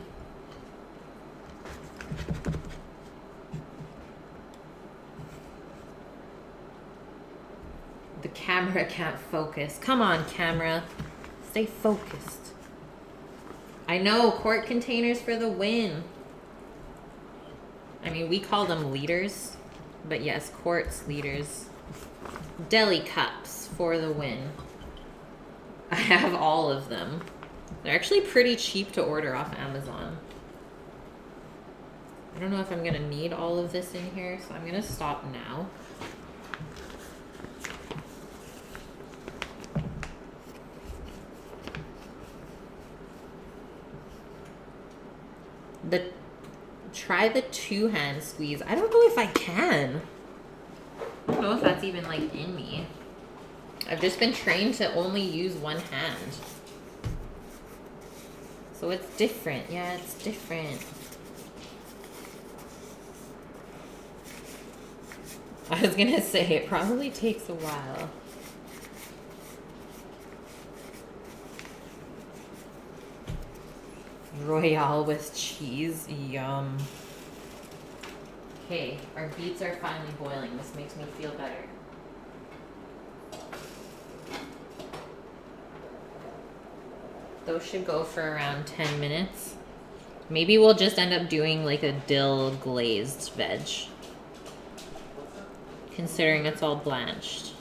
The camera can't focus. Come on, camera. Stay focused. I know, quart containers for the win. I mean, we call them liters, but yes, quarts, liters. Deli cups for the win. I have all of them. They're actually pretty cheap to order off Amazon. I don't know if I'm gonna need all of this in here, so I'm gonna stop now. Try the 2-hand squeeze. I don't know if I can. I don't know if that's even like in me. I've just been trained to only use one hand. So it's different. Yeah, it's different. I was gonna say, it probably takes a while. Royale with cheese. Yum. Okay, our beets are finally boiling. This makes me feel better. Those should go for around 10 minutes. Maybe we'll just end up doing like a dill glazed veg, considering it's all blanched.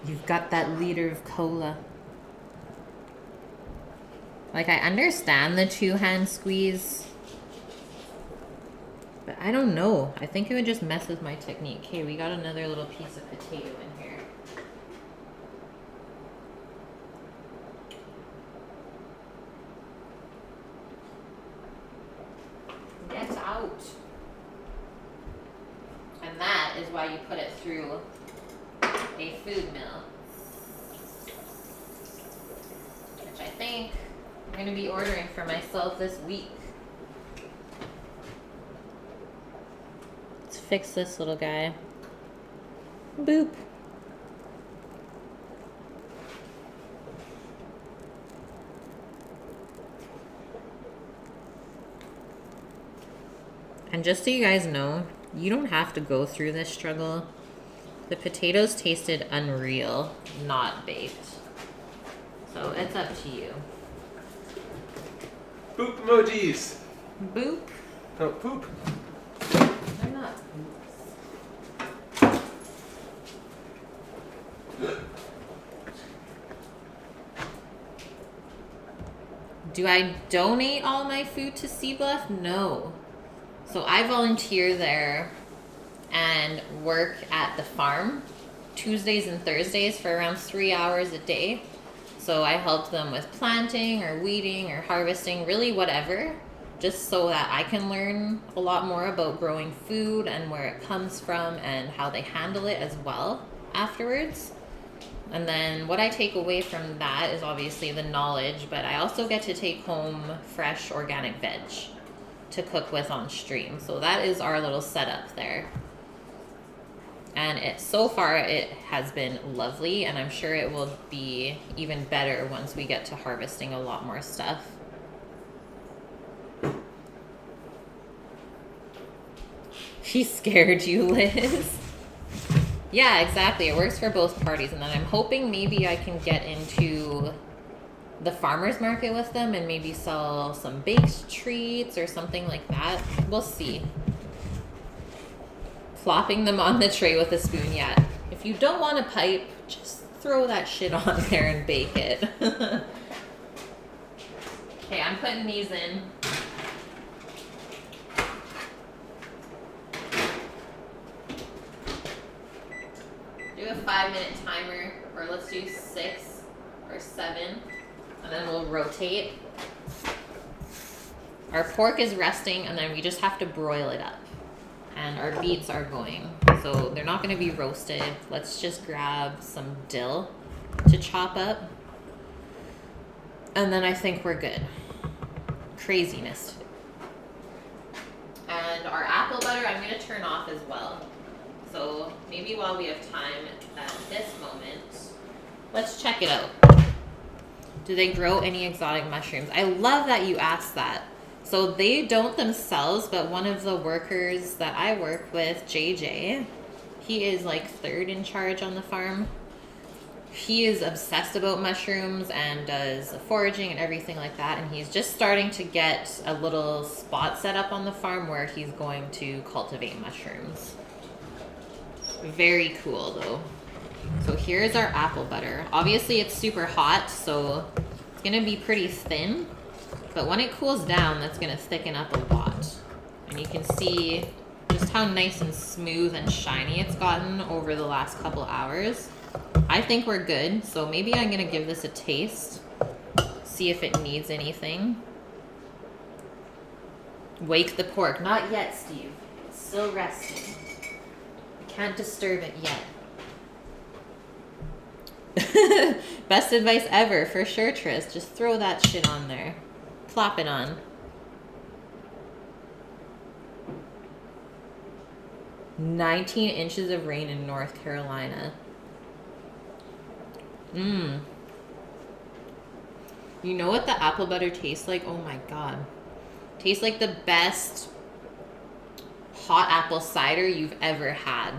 You've got that liter of cola. Like, I understand the 2-hand squeeze, but I don't know. I think it would just mess with my technique. Okay, we got another little piece of potato in here. Get out. And that is why you put it through a food mill, which I think I'm going to be ordering for myself this week. Let's fix this little guy. Boop. And just so you guys know, you don't have to go through this struggle. The potatoes tasted unreal, not baked. So it's up to you. Boop emojis. Boop. No, poop. They're not boops. Do I donate all my food to Sea Bluff? No. So I volunteer there and work at the farm Tuesdays and Thursdays for around 3 hours a day. So I help them with planting or weeding or harvesting, really whatever, just so that I can learn a lot more about growing food and where it comes from and how they handle it as well afterwards. And then what I take away from that is obviously the knowledge, but I also get to take home fresh organic veg to cook with on stream. So that is our little setup there. And so far it has been lovely, and I'm sure it will be even better once we get to harvesting a lot more stuff. She scared you, Liz. Yeah, exactly. It works for both parties. And then I'm hoping maybe I can get into the farmer's market with them and maybe sell some baked treats or something like that. We'll see. Flopping them on the tray with a spoon, yeah. If you don't want a pipe, just throw that shit on there and bake it. Okay, I'm putting these in. Do a 5-minute timer, or let's do 6 or 7, and then we'll rotate. Our pork is resting, and then we just have to broil it up. And our beets are going, so they're not going to be roasted. Let's just grab some dill to chop up, and then I think we're good. Craziness. And our apple butter I'm going to turn off as well. So maybe while we have time at this moment, let's check it out. Do they grow any exotic mushrooms? I love that you asked that. So they don't themselves, but one of the workers that I work with, JJ, he is like 3rd in charge on the farm. He is obsessed about mushrooms and does foraging and everything like that. And he's just starting to get a little spot set up on the farm where he's going to cultivate mushrooms. Very cool though. So here's our apple butter. Obviously it's super hot, so it's gonna be pretty thin, but when it cools down, that's gonna thicken up a lot. And you can see just how nice and smooth and shiny it's gotten over the last couple hours. I think we're good, so maybe I'm gonna give this a taste, see if it needs anything. Wake the pork. Not yet, Steve. It's still resting. Can't disturb it yet. Best advice ever, for sure, Tris. Just throw that shit on there. Plop it on. "19 inches of rain in North Carolina." You know what the apple butter tastes like? Oh my god. Tastes like the best hot apple cider you've ever had.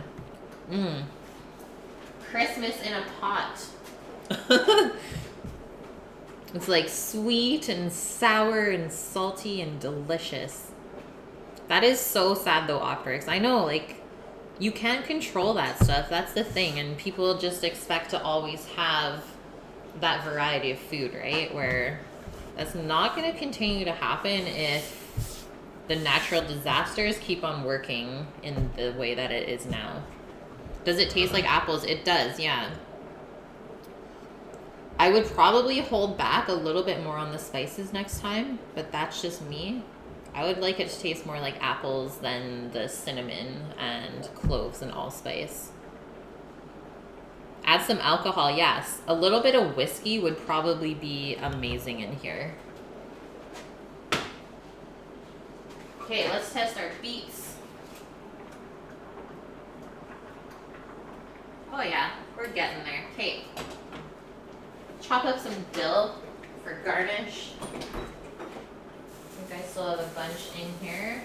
Christmas in a pot. It's like sweet and sour and salty and delicious. That is so sad though, Octrix. I know, like, you can't control that stuff. That's the thing. And people just expect to always have that variety of food, right? Where that's not going to continue to happen if the natural disasters keep on working in the way that it is now. Does it taste like apples? It does, yeah. I would probably hold back a little bit more on the spices next time, but that's just me. I would like it to taste more like apples than the cinnamon and cloves and allspice. Add some alcohol, yes. A little bit of whiskey would probably be amazing in here. Okay, let's test our beets. Oh yeah, we're getting there. Okay. Chop up some dill for garnish. I think I still have a bunch in here.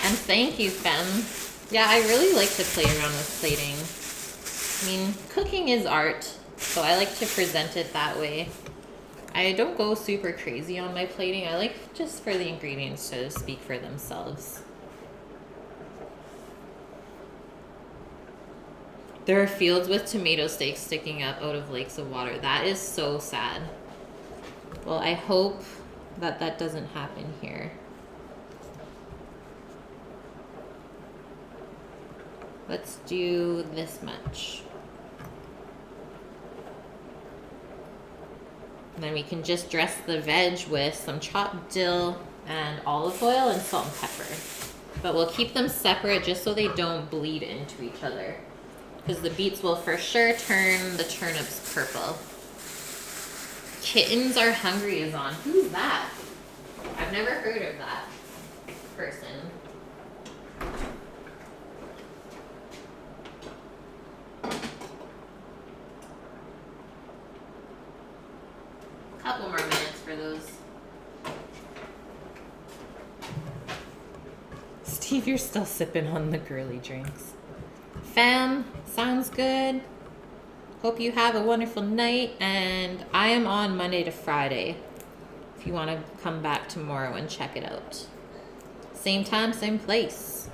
And thank you, Fem. Yeah, I really like to play around with plating. I mean, cooking is art, so I like to present it that way. I don't go super crazy on my plating. I like just for the ingredients to speak for themselves. There are fields with tomato stakes sticking up out of lakes of water. That is so sad. Well, I hope that that doesn't happen here. Let's do this much. And then we can just dress the veg with some chopped dill and olive oil and salt and pepper. But we'll keep them separate just so they don't bleed into each other. Because the beets will for sure turn the turnips purple. Kittens Are Hungry is on. Who's that? I've never heard of that person. Couple more minutes for those. Steve, you're still sipping on the girly drinks. Fam, sounds good. Hope you have a wonderful night, and I am on Monday to Friday if you want to come back tomorrow and check it out. Same time, same place.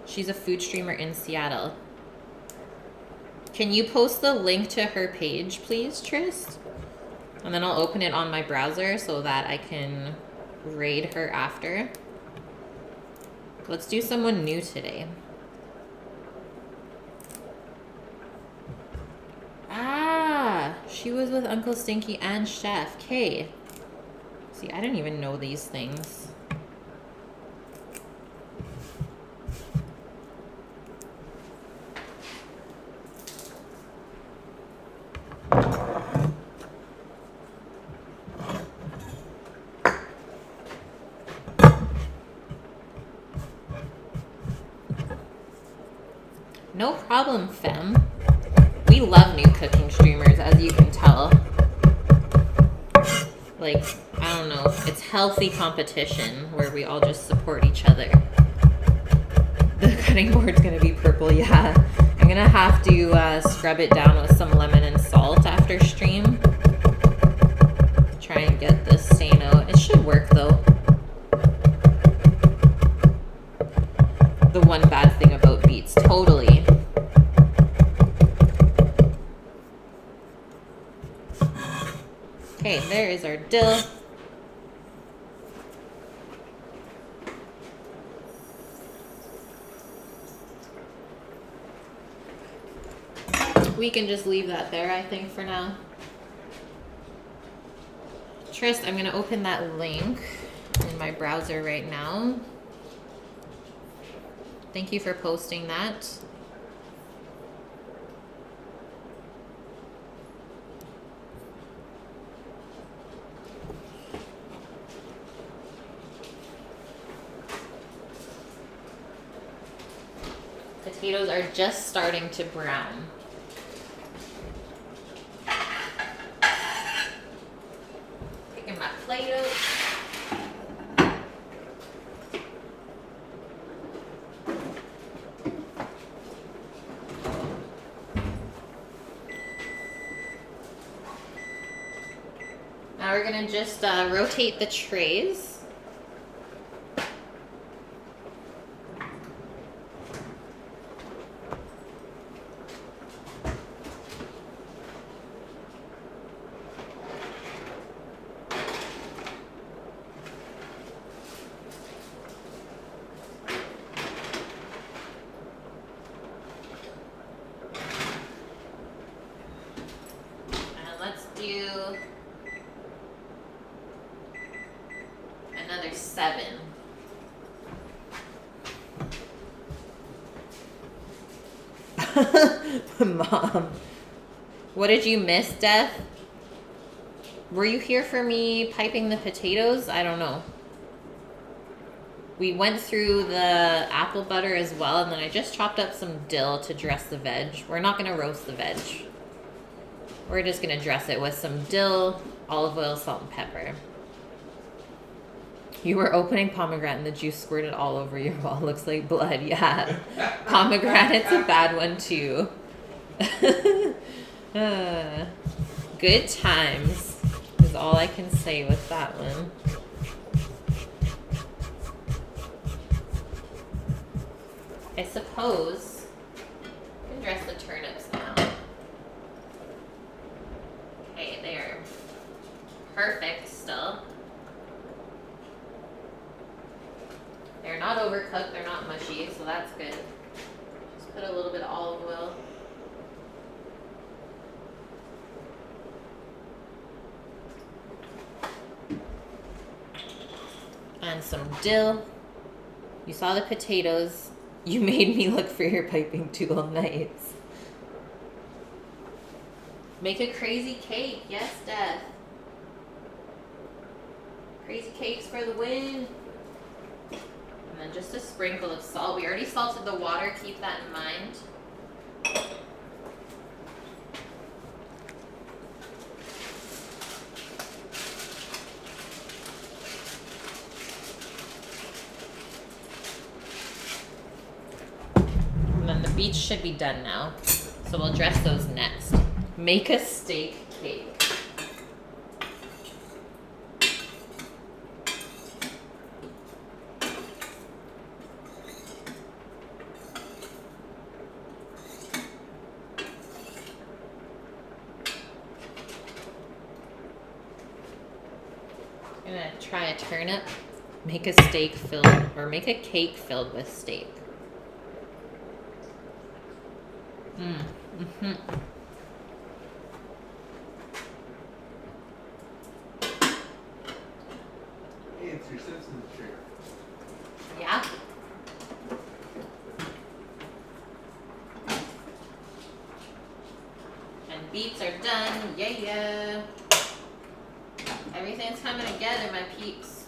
She's a food streamer in Seattle. Can you post the link to her page, please, Trist? And then I'll open it on my browser so that I can raid her after. Let's do someone new today. Ah, she was with Uncle Stinky and Chef K. See, I didn't even know these things. No problem, Fem. We love new cooking streamers, as you can tell. Like, I don't know, it's healthy competition where we all just support each other. The cutting board's gonna be purple, yeah. I'm gonna have to scrub it down with some lemon and salt after stream. Try and get this stain out. It should work though. The one bad thing about beets, totally. Okay, there is our dill. We can just leave that there, I think, for now. Trist, I'm going to open that link in my browser right now. Thank you for posting that. Potatoes are just starting to brown. Picking my plate out. Now we're gonna just rotate the trays. Another 7. Mom, what did you miss, Death? Were you here for me piping the potatoes? I don't know. We went through the apple butter as well, and then I just chopped up some dill to dress the veg. We're not going to roast the veg. We're just going to dress it with some dill, olive oil, salt, and pepper. You were opening pomegranate and the juice squirted all over your wall. Looks like blood. Yeah. Pomegranate's a bad one too. Good times is all I can say with that one. I suppose I can dress the turnips now. Okay, they are perfect still. They're not overcooked, they're not mushy, so that's good. Just put a little bit of olive oil. And some dill. You saw the potatoes. You made me look for your piping tool. Nice. Make a crazy cake. Yes, Death. Crazy cakes for the win. And then just a sprinkle of salt. We already salted the water. Keep that in mind. And then the beets should be done now. So we'll dress those next. Make a steak cake. I'm gonna try a turnip. Make a steak filled, or make a cake filled with steak. Mm-hmm. Hey, it's your Simpsons shirt. Yeah. And beets are done. Yeah. Everything's coming together, my peeps.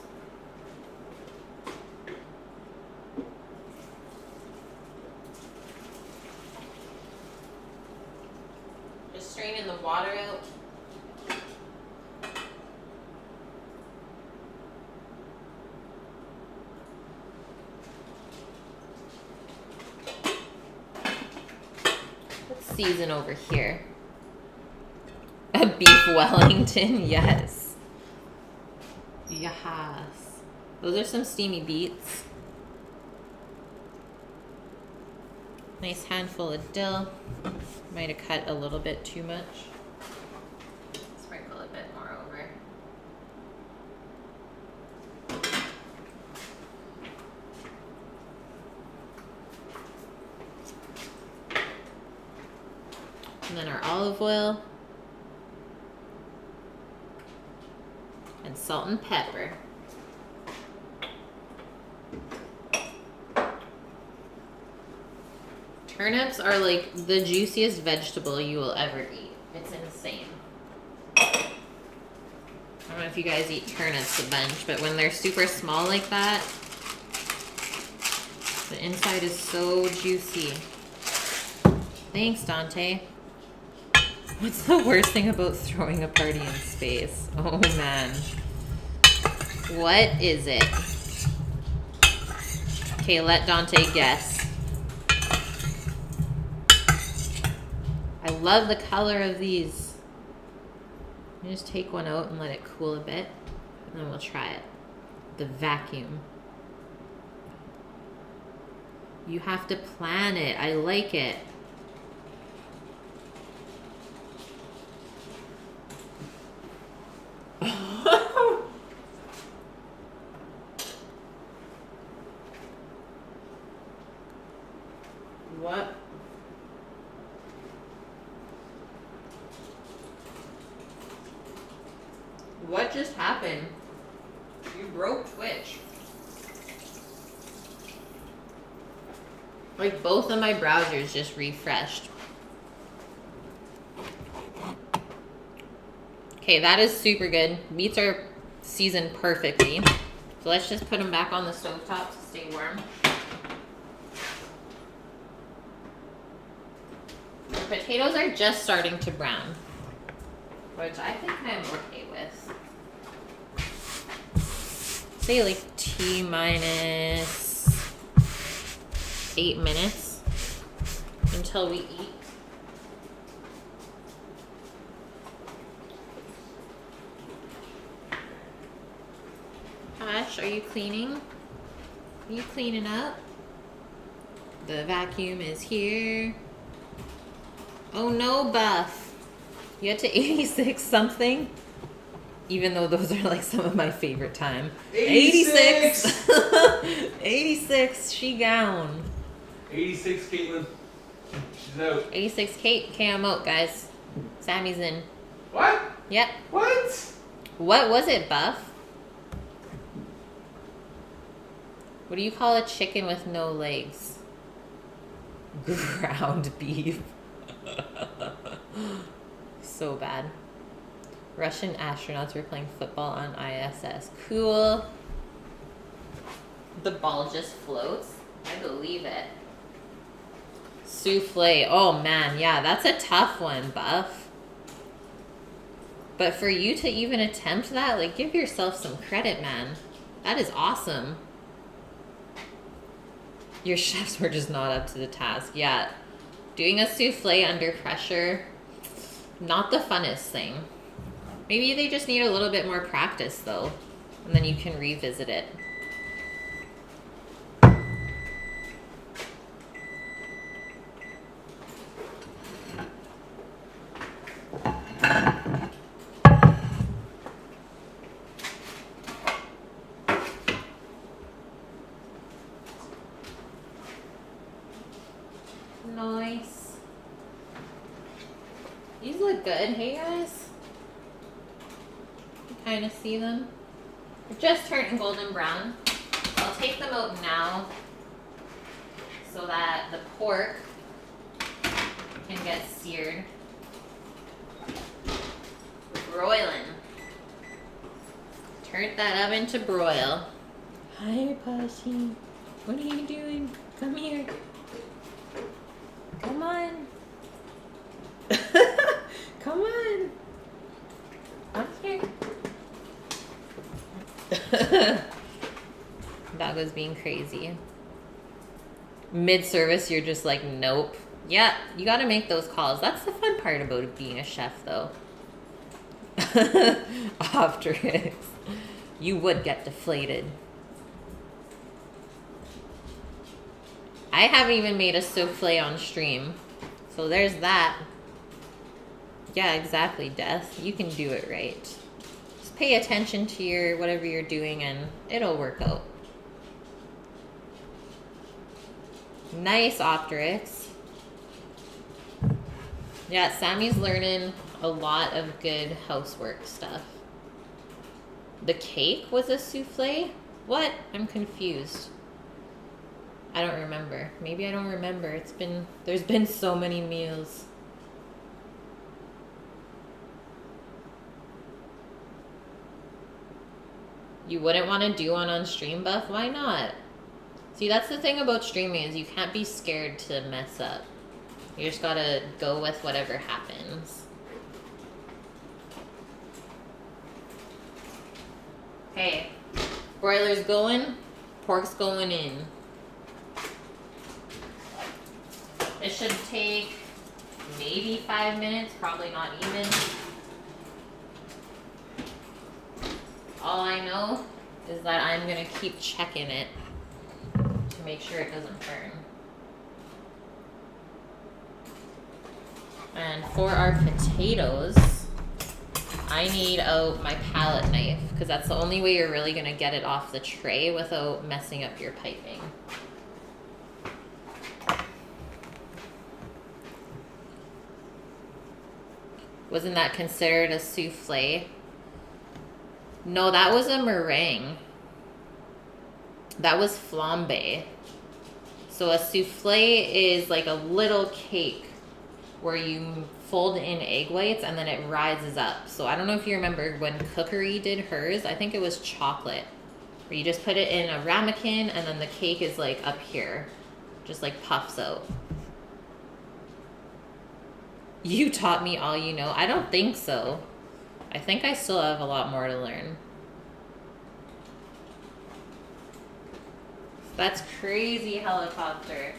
Just straining the water out. Let's season over here. A beef Wellington, yes. Yes. Those are some steamy beets. Nice handful of dill. Might have cut a little bit too much. Sprinkle a bit more over. And then our olive oil. And salt and pepper. Turnips are like the juiciest vegetable you will ever eat. It's insane. I don't know if you guys eat turnips a bunch, but when they're super small like that, the inside is so juicy. Thanks, Dante. What's the worst thing about throwing a party in space? Oh man. What is it? Okay, let Dante guess. I love the color of these. You just take one out and let it cool a bit, and then we'll try it. The vacuum. You have to plan it. I like it. What? What just happened? You broke Twitch. Like both of my browsers just refreshed. Okay, that is super good. Meats are seasoned perfectly. So let's just put them back on the stovetop to stay warm. The potatoes are just starting to brown, which I think I'm okay with. say like T minus 8 minutes until we eat. Ash, are you cleaning? Are you cleaning up? The vacuum is here. Oh no, Buff. You had to 86 something? Even though those are like some of my favorite time. 86! 86, she gown. 86, Caitlin. She's out. 86 Kate, okay, I'm out, guys. Sammy's in. What? Yep. What? What was it, Buff? What do you call a chicken with no legs? Ground beef. So bad. Russian astronauts were playing football on ISS. Cool. The ball just floats. I believe it. Souffle. Oh man, yeah, that's a tough one, Buff. But for you to even attempt that, like, give yourself some credit, man. That is awesome. Your chefs were just not up to the task. Yeah. Doing a souffle under pressure, not the funnest thing. Maybe they just need a little bit more practice, though. And then you can revisit it. Nice. These look good, hey guys? You kind of see them? They're just turning golden brown. I'll take them out now so that the pork can get seared. Broiling. Turn that oven to broil. Hi, Pashy. What are you doing? Come here. Come on. Come on. Up here. Dog was being crazy. Mid-service, you're just like, nope. Yeah, you gotta make those calls. That's the fun part about being a chef, though. After it, you would get deflated. I haven't even made a souffle on stream. So there's that. Yeah, exactly, Death. You can do it right. Just pay attention to your whatever you're doing and it'll work out. Nice, Optrix. Yeah, Sammy's learning a lot of good housework stuff. The cake was a souffle? What? I'm confused. I don't remember. Maybe I don't remember. There's been so many meals. You wouldn't want to do one on stream, Buff? Why not? See, that's the thing about streaming is you can't be scared to mess up. You just gotta go with whatever happens. Hey, broiler's going, pork's going in. It should take maybe 5 minutes, probably not even. All I know is that I'm gonna keep checking it to make sure it doesn't burn. And for our potatoes, I need out my palette knife because that's the only way you're really gonna get it off the tray without messing up your piping. Wasn't that considered a souffle? No, that was a meringue. That was flambe. So a souffle is like a little cake where you fold in egg whites and then it rises up. So I don't know if you remember when Cookery did hers, I think it was chocolate. Where you just put it in a ramekin and then the cake is like up here. Just like puffs out. You taught me all you know. I don't think so. I think I still have a lot more to learn. That's crazy helicopter.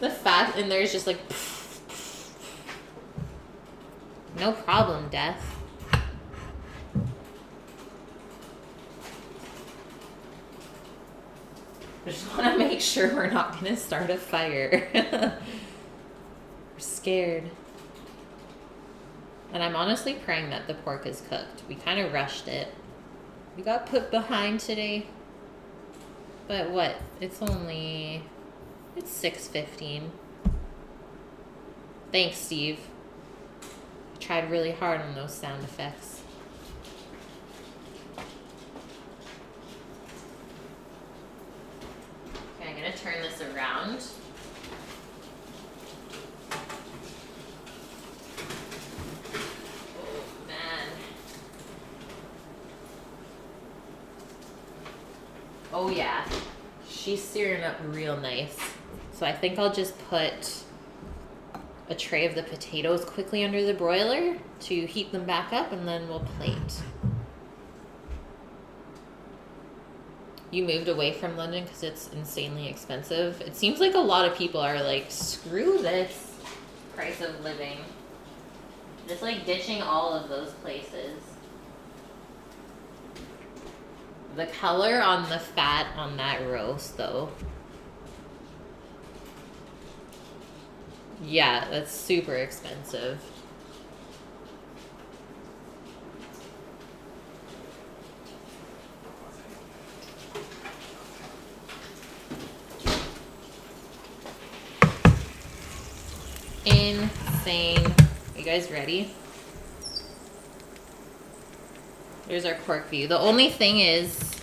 The fat in there is just like, no problem, Death. I just want to make sure we're not going to start a fire. We're scared. And I'm honestly praying that the pork is cooked. We kind of rushed it. We got put behind today. But what? It's 6:15. Thanks, Steve. I tried really hard on those sound effects. Okay, I'm gonna turn this around. Oh, man. Oh, yeah. She's searing up real nice. So I think I'll just put a tray of the potatoes quickly under the broiler to heat them back up, and then we'll plate. You moved away from London because it's insanely expensive. It seems like a lot of people are like, screw this price of living. Just like ditching all of those places. The color on the fat on that roast, though. Yeah, that's super expensive. Insane. You guys ready? There's our pork view. The only thing is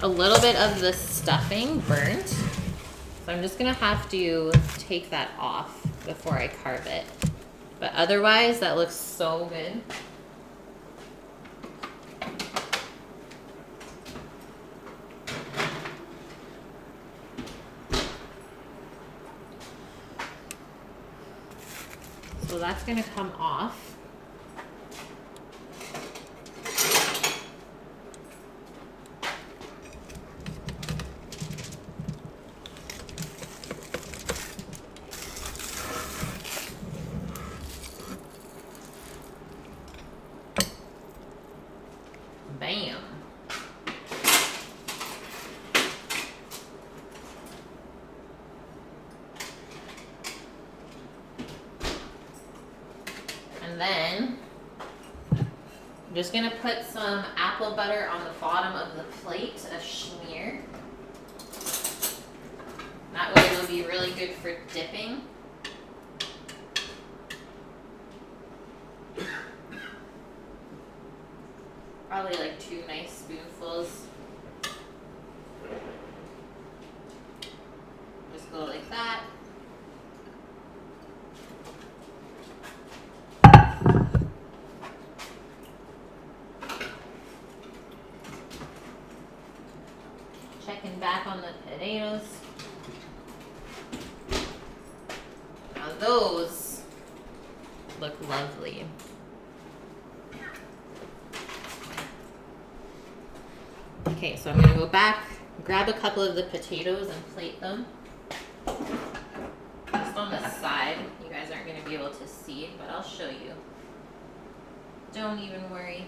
a little bit of the stuffing burnt. So I'm just gonna have to take that off before I carve it. But otherwise, that looks so good. So that's gonna come off. Bam. And then I'm just gonna put some apple butter on the bottom of the plate, a smear. That way it'll be really good for dipping. Probably like 2 nice spoonfuls. Just go like that. Checking back on the potatoes. Now those look lovely. Okay, so I'm gonna go back, grab a couple of the potatoes and plate them. Just on the side, you guys aren't gonna be able to see, but I'll show you. Don't even worry.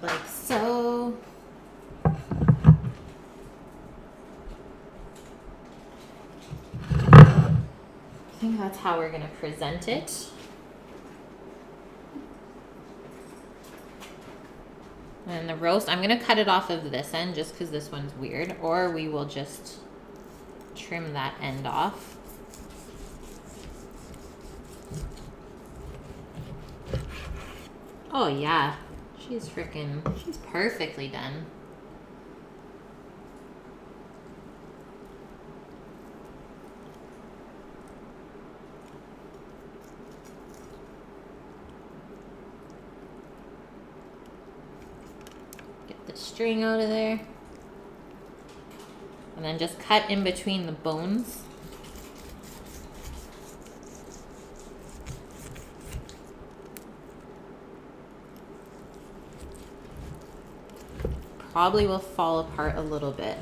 Like so. I think that's how we're gonna present it. And the roast, I'm gonna cut it off of this end just because this one's weird, or we will just trim that end off. Oh yeah, she's perfectly done. Get the string out of there. And then just cut in between the bones. Probably will fall apart a little bit.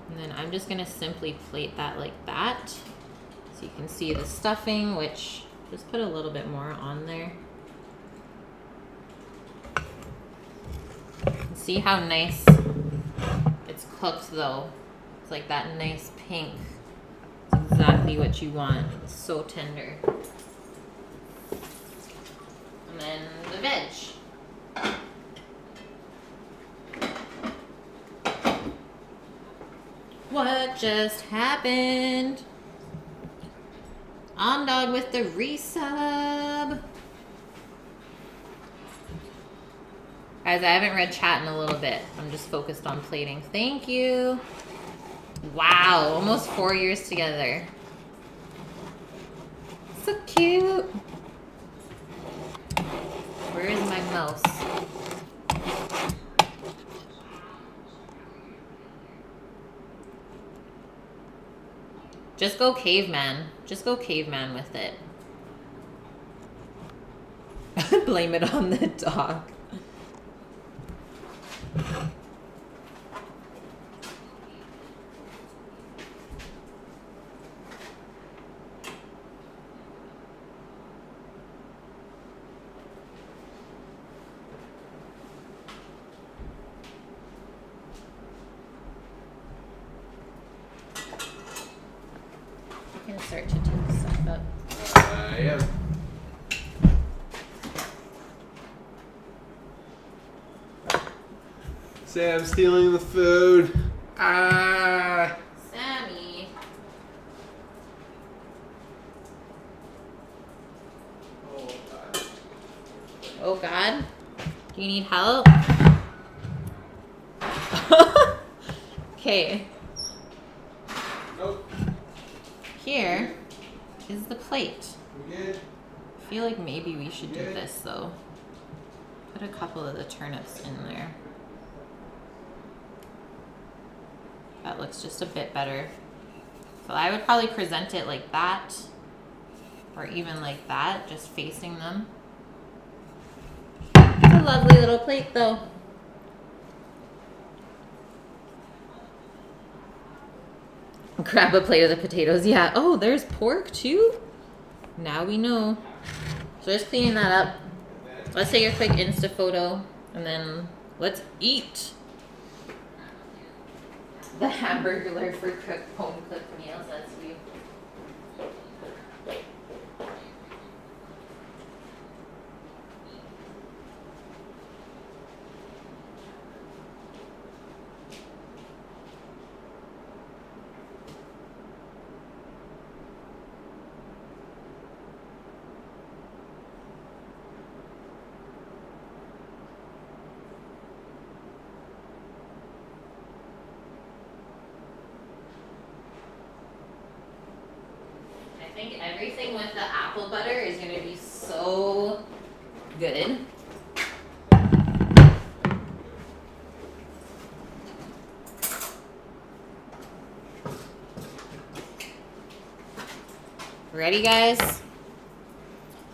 And then I'm just gonna simply plate that like that. So you can see the stuffing, which just put a little bit more on there. See how nice it's cooked though. It's like that nice pink. It's exactly what you want. It's so tender. And then the veg. What just happened? On dog with the resub. Guys, I haven't read chat in a little bit. I'm just focused on plating. Thank you. Wow, almost 4 years together. So cute. Where is my mouse? Just go caveman. Just go caveman with it. Blame it on the dog. I can start to take stuff up. Yeah. Sam stealing the food. Ah. Sammy. Oh God. Oh God. Do you need help? Okay. Nope. Here is the plate. We good? I feel like maybe we should do this though. Put a couple of the turnips in there. That looks just a bit better. So I would probably present it like that, or even like that, just facing them. It's a lovely little plate though. Grab a plate of the potatoes. Yeah. Oh, there's pork too? Now we know. So just cleaning that up. Let's take a quick Insta photo and then let's eat. The hamburger for cooked home cooked meals. That's you. I think everything with the apple butter is going to be so good. Ready, guys?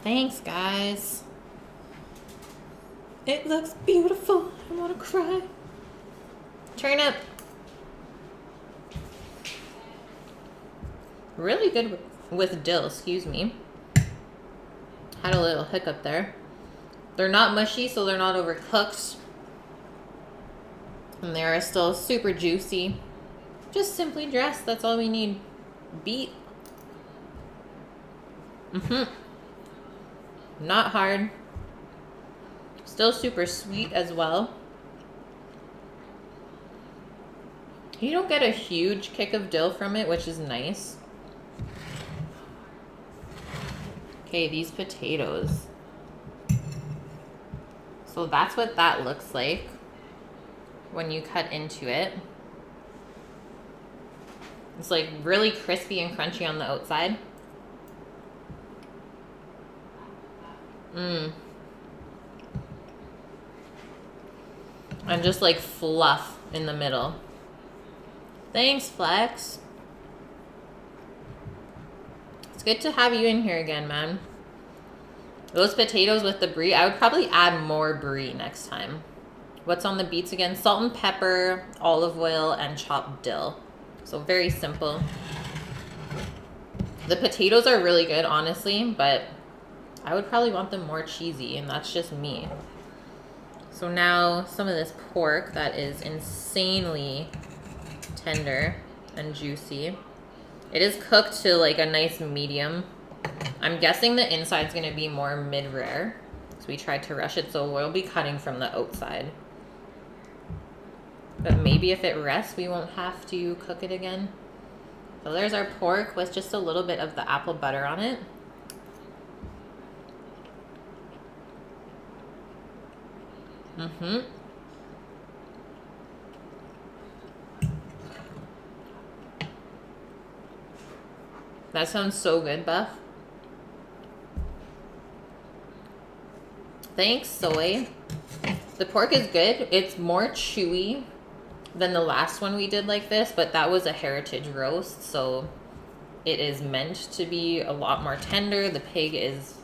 Thanks, guys. It looks beautiful. I want to cry. Turnip. Really good with dill, excuse me. Had a little hiccup there. They're not mushy, so they're not overcooked. And they are still super juicy. Just simply dressed, that's all we need. Beet. Not hard. Still super sweet as well. You don't get a huge kick of dill from it, which is nice. Okay, these potatoes. So that's what that looks like when you cut into it. It's like really crispy and crunchy on the outside. And just like fluff in the middle. Thanks, Flex. It's good to have you in here again, man. Those potatoes with the brie, I would probably add more brie next time. What's on the beets again? Salt and pepper, olive oil, and chopped dill. So very simple. The potatoes are really good, honestly, but I would probably want them more cheesy, and that's just me. So now some of this pork that is insanely tender and juicy. It is cooked to like a nice medium. I'm guessing the inside's gonna be more mid-rare. So we tried to rush it, so we'll be cutting from the outside. But maybe if it rests, we won't have to cook it again. So there's our pork with just a little bit of the apple butter on it. That sounds so good, Buff. Thanks, Soy. The pork is good. It's more chewy than the last one we did like this, but that was a heritage roast, so it is meant to be a lot more tender. The pig is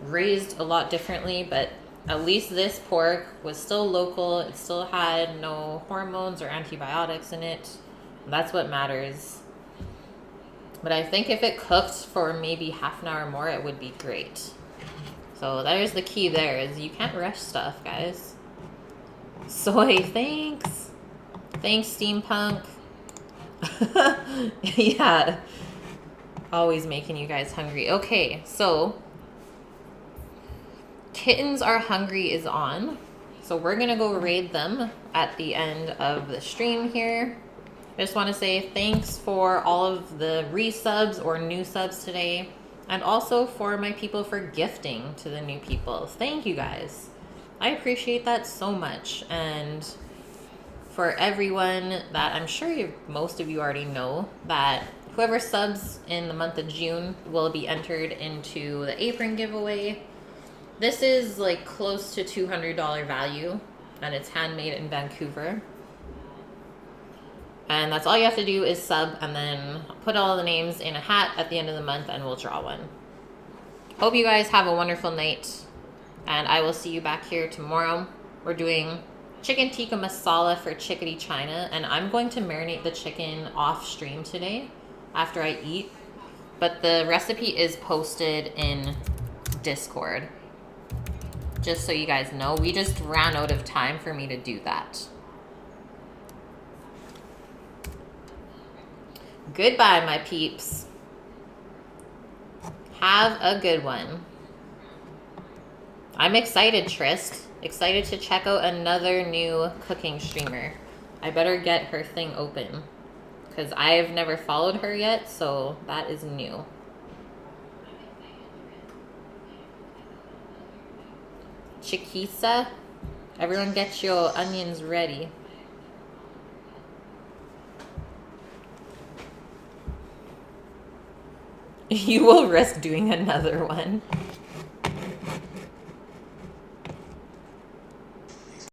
raised a lot differently, but at least this pork was still local. It still had no hormones or antibiotics in it. That's what matters. But I think if it cooked for maybe half an hour more, it would be great. So there's the key there, is you can't rush stuff, guys. Soy, thanks. Thanks, Steampunk. Yeah. Always making you guys hungry. Okay, so Kittens Are Hungry is on. So we're gonna go raid them at the end of the stream here. I just want to say thanks for all of the resubs or new subs today, and also for my people for gifting to the new people. Thank you guys. I appreciate that so much. And for everyone that I'm sure most of you already know, that whoever subs in the month of June will be entered into the apron giveaway. This is like close to $200 value, and it's handmade in Vancouver. And that's all you have to do is sub and then put all the names in a hat at the end of the month and we'll draw one. Hope you guys have a wonderful night, and I will see you back here tomorrow. We're doing chicken tikka masala for Chickadee China, and I'm going to marinate the chicken off stream today after I eat. But the recipe is posted in Discord. Just so you guys know, we just ran out of time for me to do that. Goodbye, my peeps. Have a good one. I'm excited, Trist. Excited to check out another new cooking streamer. I better get her thing open, because I've never followed her yet, so that is new. Chiquisa, everyone get your onions ready. You will risk doing another one.